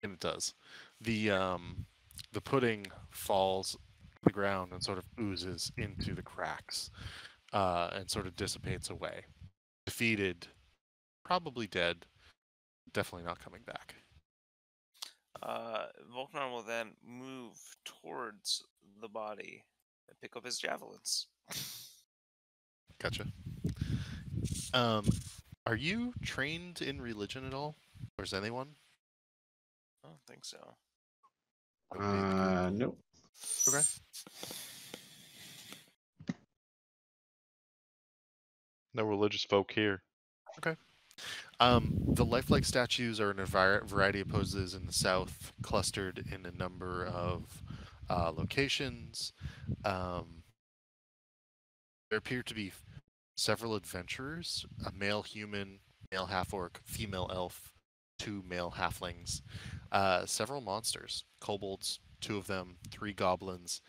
And it does. The pudding falls to the ground and sort of oozes into the cracks, and sort of dissipates away. Defeated, probably dead, definitely not coming back. Volknar will then move towards the body and pick up his javelins. Gotcha. Are you trained in religion at all? Or is anyone? I don't think so. Nope. Okay. No religious folk here. The lifelike statues are in a variety of poses in the south, clustered in a number of locations. There appear to be several adventurers, a male human, male half-orc, female elf, 2 male halflings, several monsters, kobolds, 2 of them, 3 goblins,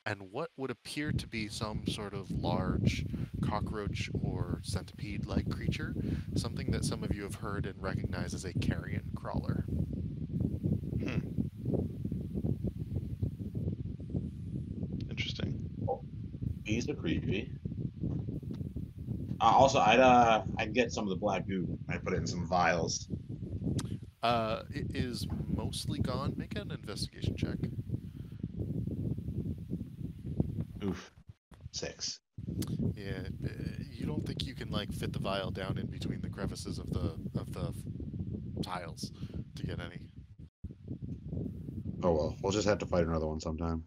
and what would appear to be some sort of large cockroach or centipede-like creature, something that some of you have heard and recognize as a carrion crawler. Interesting. These are creepy. Also, I'd get some of the black goo. I'd put it in some vials. It is mostly gone. Make an investigation check. Oof, 6. Yeah, you don't think you can like fit the vial down in between the crevices of the tiles to get any. Oh well, we'll just have to fight another one sometime.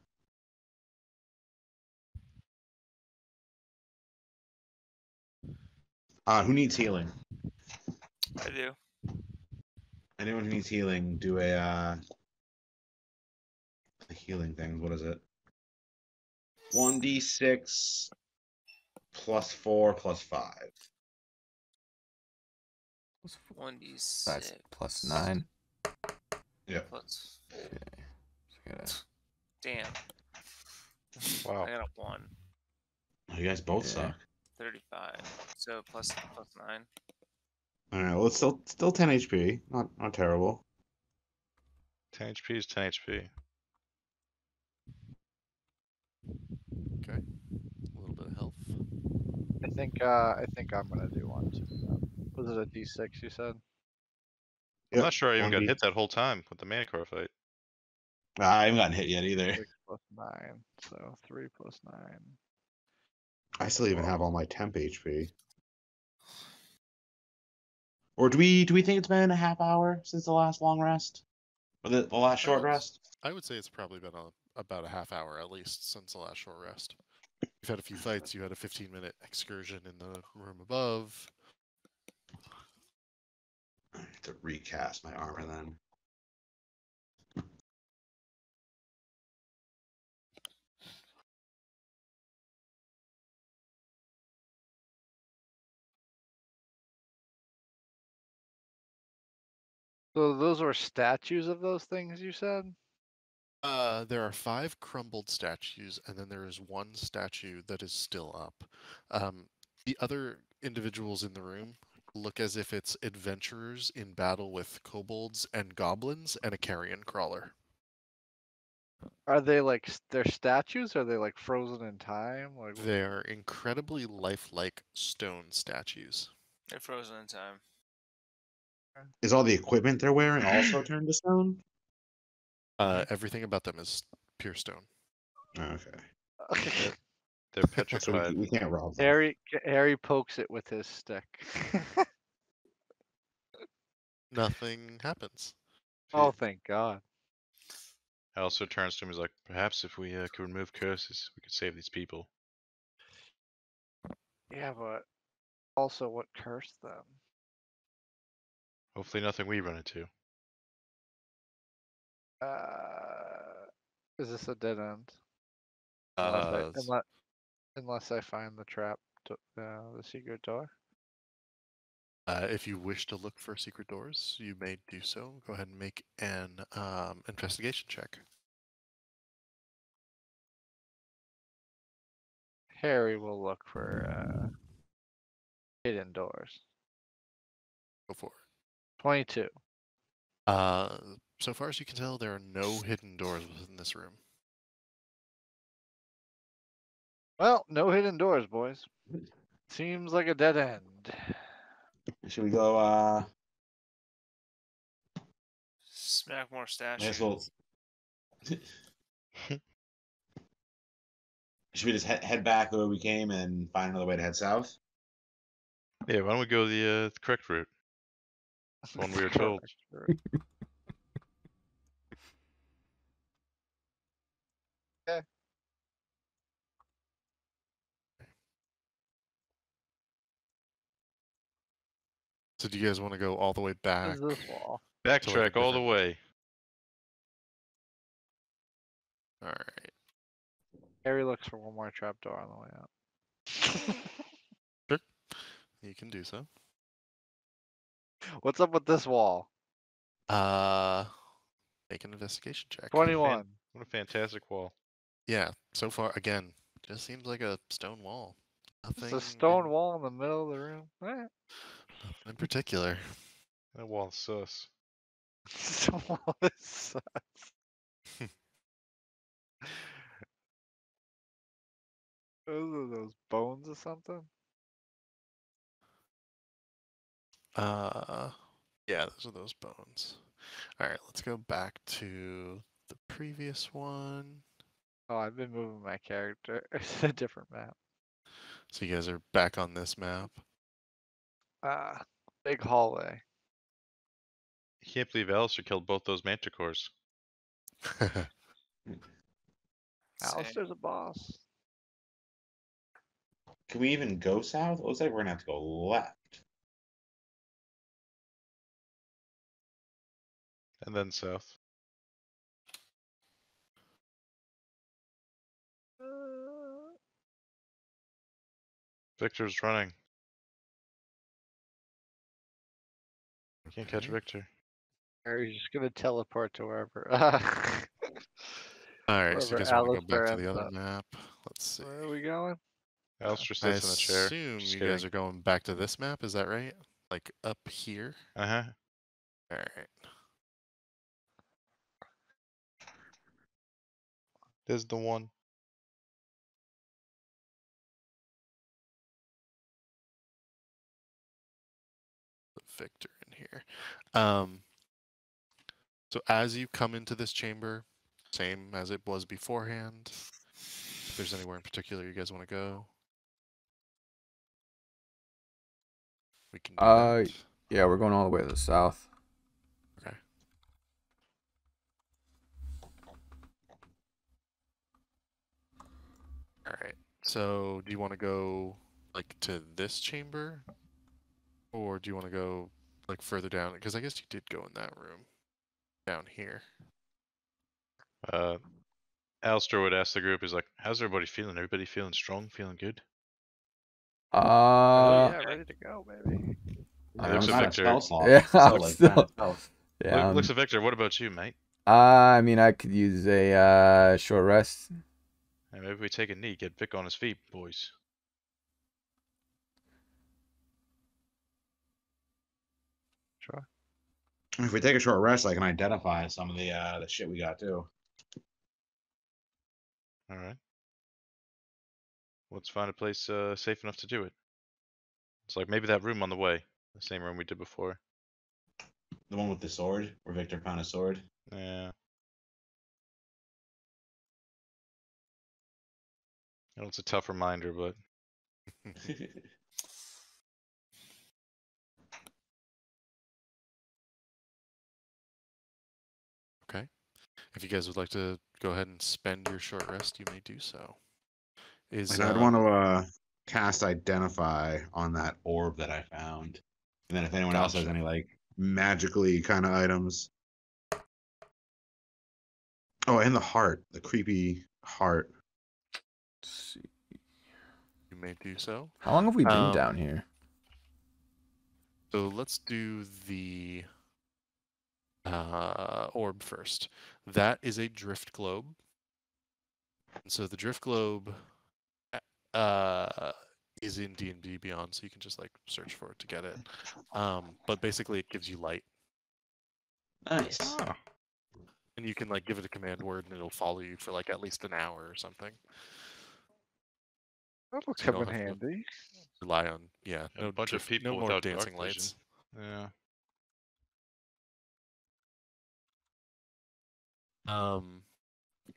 Who needs healing? I do. Anyone who needs healing, do the healing thing. What is it? 1d6 plus 4 plus 5. 1d6. That's plus 9. Yeah. Plus. Okay. So we gotta- Damn. Wow. I got a 1. Oh, you guys both Yeah. suck. 35. So plus 9. All right. Well, it's still 10 HP. Not terrible. 10 HP is 10 HP. Okay, a little bit of health. I think I'm gonna do one too. Was it a D6 you said? I'm not sure I even got 1d. hit that whole time with the Manticore fight. I haven't gotten hit yet either. 6 plus 9, so 3 plus 9. I still even have all my temp HP. Or do we think it's been a half hour since the last long rest? Or the last short rest? I would say it's probably been about a half hour at least since the last short rest. You've had a few fights. You had a 15-minute excursion in the room above. I have to recast my armor then. So those were statues of those things you said? There are 5 crumbled statues, and then there is 1 statue that is still up. The other individuals in the room look as if it's adventurers in battle with kobolds and goblins and a carrion crawler. Are they like they're statues? Are they like frozen in time? Like They are incredibly lifelike stone statues. They're frozen in time. Is all the equipment they're wearing also turned to stone? Everything about them is pure stone. Oh, okay. They're So petrified. we can't rob them. Harry pokes it with his stick. Nothing happens. Oh, thank God. Also turns to him, he's like, perhaps if we could remove curses, we could save these people. Yeah, but also what cursed them? Hopefully nothing we run into. Is this a dead end? Uh, Unless I find the trap, the secret door. If you wish to look for secret doors, you may do so. Go ahead and make an investigation check. Harry will look for hidden doors. Go for 22. it. So far as you can tell, there are no hidden doors within this room. Well, no hidden doors, boys. Seems like a dead end. Should we go? Smack more I statues. guess we'll. Should we just head back the way we came and find another way to head south? Yeah, why don't we go the correct route? The one we were told. Okay. So do you guys want to go all the way back? Is this wall? Backtrack all the different- way. All right. Harry looks for one more trapdoor on the way out. You can do so. What's up with this wall? Make an investigation check. 21. What a fantastic wall. Yeah, so far again, just seems like a stone wall. Just Nothing a stone wall in the middle of the room. nothing in particular. That wall's sus. Stone wall is sus. Those bones or something? Yeah, those are those bones. All right, let's go back to the previous one. Oh, I've been moving my character. It's a different map. So you guys are back on this map. Big hallway. I can't believe Alistair killed both those manticores. Alistair's a boss. Can we even go south? It looks like we're gonna have to go left. And then south. Victor's running. Can't catch Okay. Victor. Or he's just gonna teleport to wherever. All right, so you Wherever guys want to go Alistair back to the ends other up. map? Let's see. Where are we going? Alistair I sits in the chair. assume Just you kidding. guys are going back to this map. Is that right? Like up here? Uh-huh. All right. There's the one. Put Victor in here. So as you come into this chamber, same as it was beforehand. If there's anywhere in particular you guys want to go, we can do that. Yeah, we're going all the way to the south. Okay. All right. So do you want to go like to this chamber, or do you want to go like further down? Because I guess you did go in that room down here. Alistair would ask the group, he's like, how's everybody feeling? Everybody feeling strong? Feeling good? Oh yeah, ready to go, baby. He looks I'm at not a Victor. spell slot. Yeah, Spell I'm like still. that itself. Yeah. Looks at Victor, what about you, mate? I mean, I could use a short rest. Hey, maybe we take a knee, get Vic on his feet, boys. Sure. If we take a short rest, I can identify some of the shit we got too. Alright. Let's find a place safe enough to do it. It's like maybe that room on the way. The same room we did before. The one with the sword, where Victor found a sword. Yeah. I know it's a tough reminder, but Okay. If you guys would like to go ahead and spend your short rest, you may do so. Is Like I'd want to cast Identify on that orb that I found, and then if anyone else has Gotcha. any like magically kind of items. Oh, and the heart, the creepy heart. Let's see. you may do so. How long have we been down here? So let's do the orb first. That is a drift globe. And so the drift globe is in D&D Beyond, so you can just like search for it to get it. But basically it gives you light. Nice. oh, And you can like give it a command word and it'll follow you for like at least an hour or something. That'll So you come in don't have to handy. rely on a no bunch of people no more without dancing dark vision. lights. Yeah.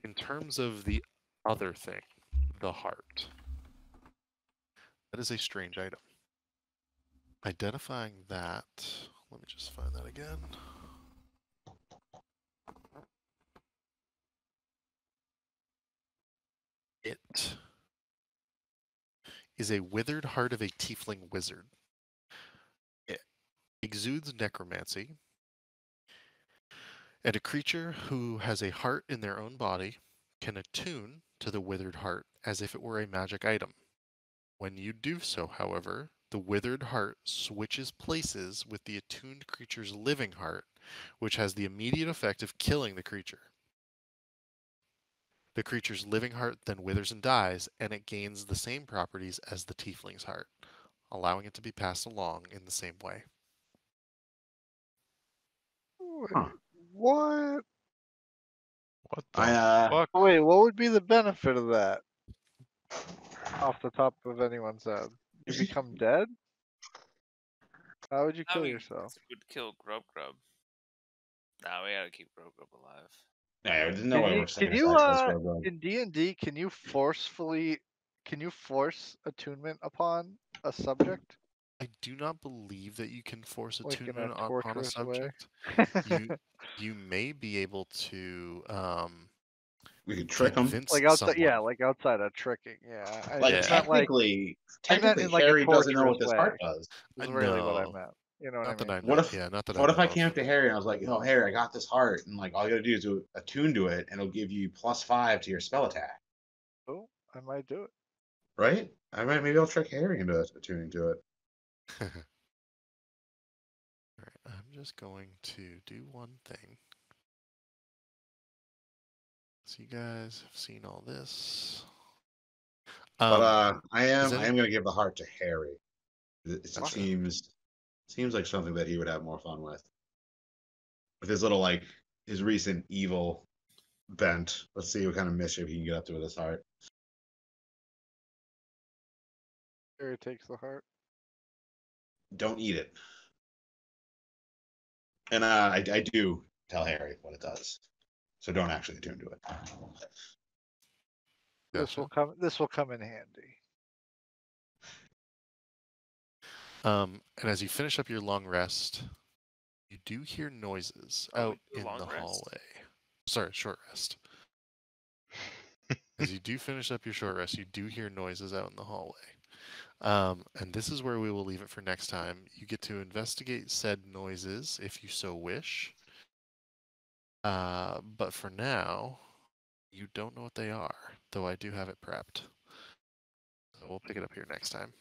In terms of the other thing, the heart. That is a strange item. Identifying that, let me just find that again. It is a withered heart of a tiefling wizard. It exudes necromancy, and a creature who has a heart in their own body can attune to the withered heart as if it were a magic item. When you do so, however, the withered heart switches places with the attuned creature's living heart, which has the immediate effect of killing the creature. The creature's living heart then withers and dies, and it gains the same properties as the tiefling's heart, allowing it to be passed along in the same way. Huh. What? What the I fuck? Wait, what would be the benefit of that? Off the top of anyone's head, you become dead. How would you kill yourself? Would kill Grub Grub. Nah, we gotta keep Grub Grub alive. yeah, there's no way we're Can you sacrificing this robot. in D&D can you force attunement upon a subject I do not believe that you can force like in a attunement on a torturous way? subject. You may be able to We could trick them. convince Like outside, someone. like outside of tricking. Yeah, Like it's not like technically, I meant technically, in like a Harry doesn't know torturous what this way. heart does. Is really what I No, meant. You know what not I that mean? I know. What if? Yeah, not that What I if know I of. came up to Harry and I was like, "Oh, Harry, I got this heart," and like all you gotta do is attune to it, and it'll give you +5 to your spell attack. Oh, I might do it. Right? Maybe I'll trick Harry into attuning to it. Alright, I'm just going to do one thing. So you guys have seen all this. But I is am any- gonna give the heart to Harry. It Gotcha. seems like something that he would have more fun with his little like his recent evil bent. Let's see what kind of mischief he can get up to with his heart. Harry takes the heart. Don't eat it. And I do tell Harry what it does, so don't actually attune to it. Gotcha. This will come in handy. And as you finish up your long rest, you do hear noises Oh, we out do in long the rest? hallway. Sorry, short rest. As you do finish up your short rest, you do hear noises out in the hallway. And this is where we will leave it for next time. You get to investigate said noises if you so wish. But for now, you don't know what they are, though I do have it prepped. So we'll pick it up here next time.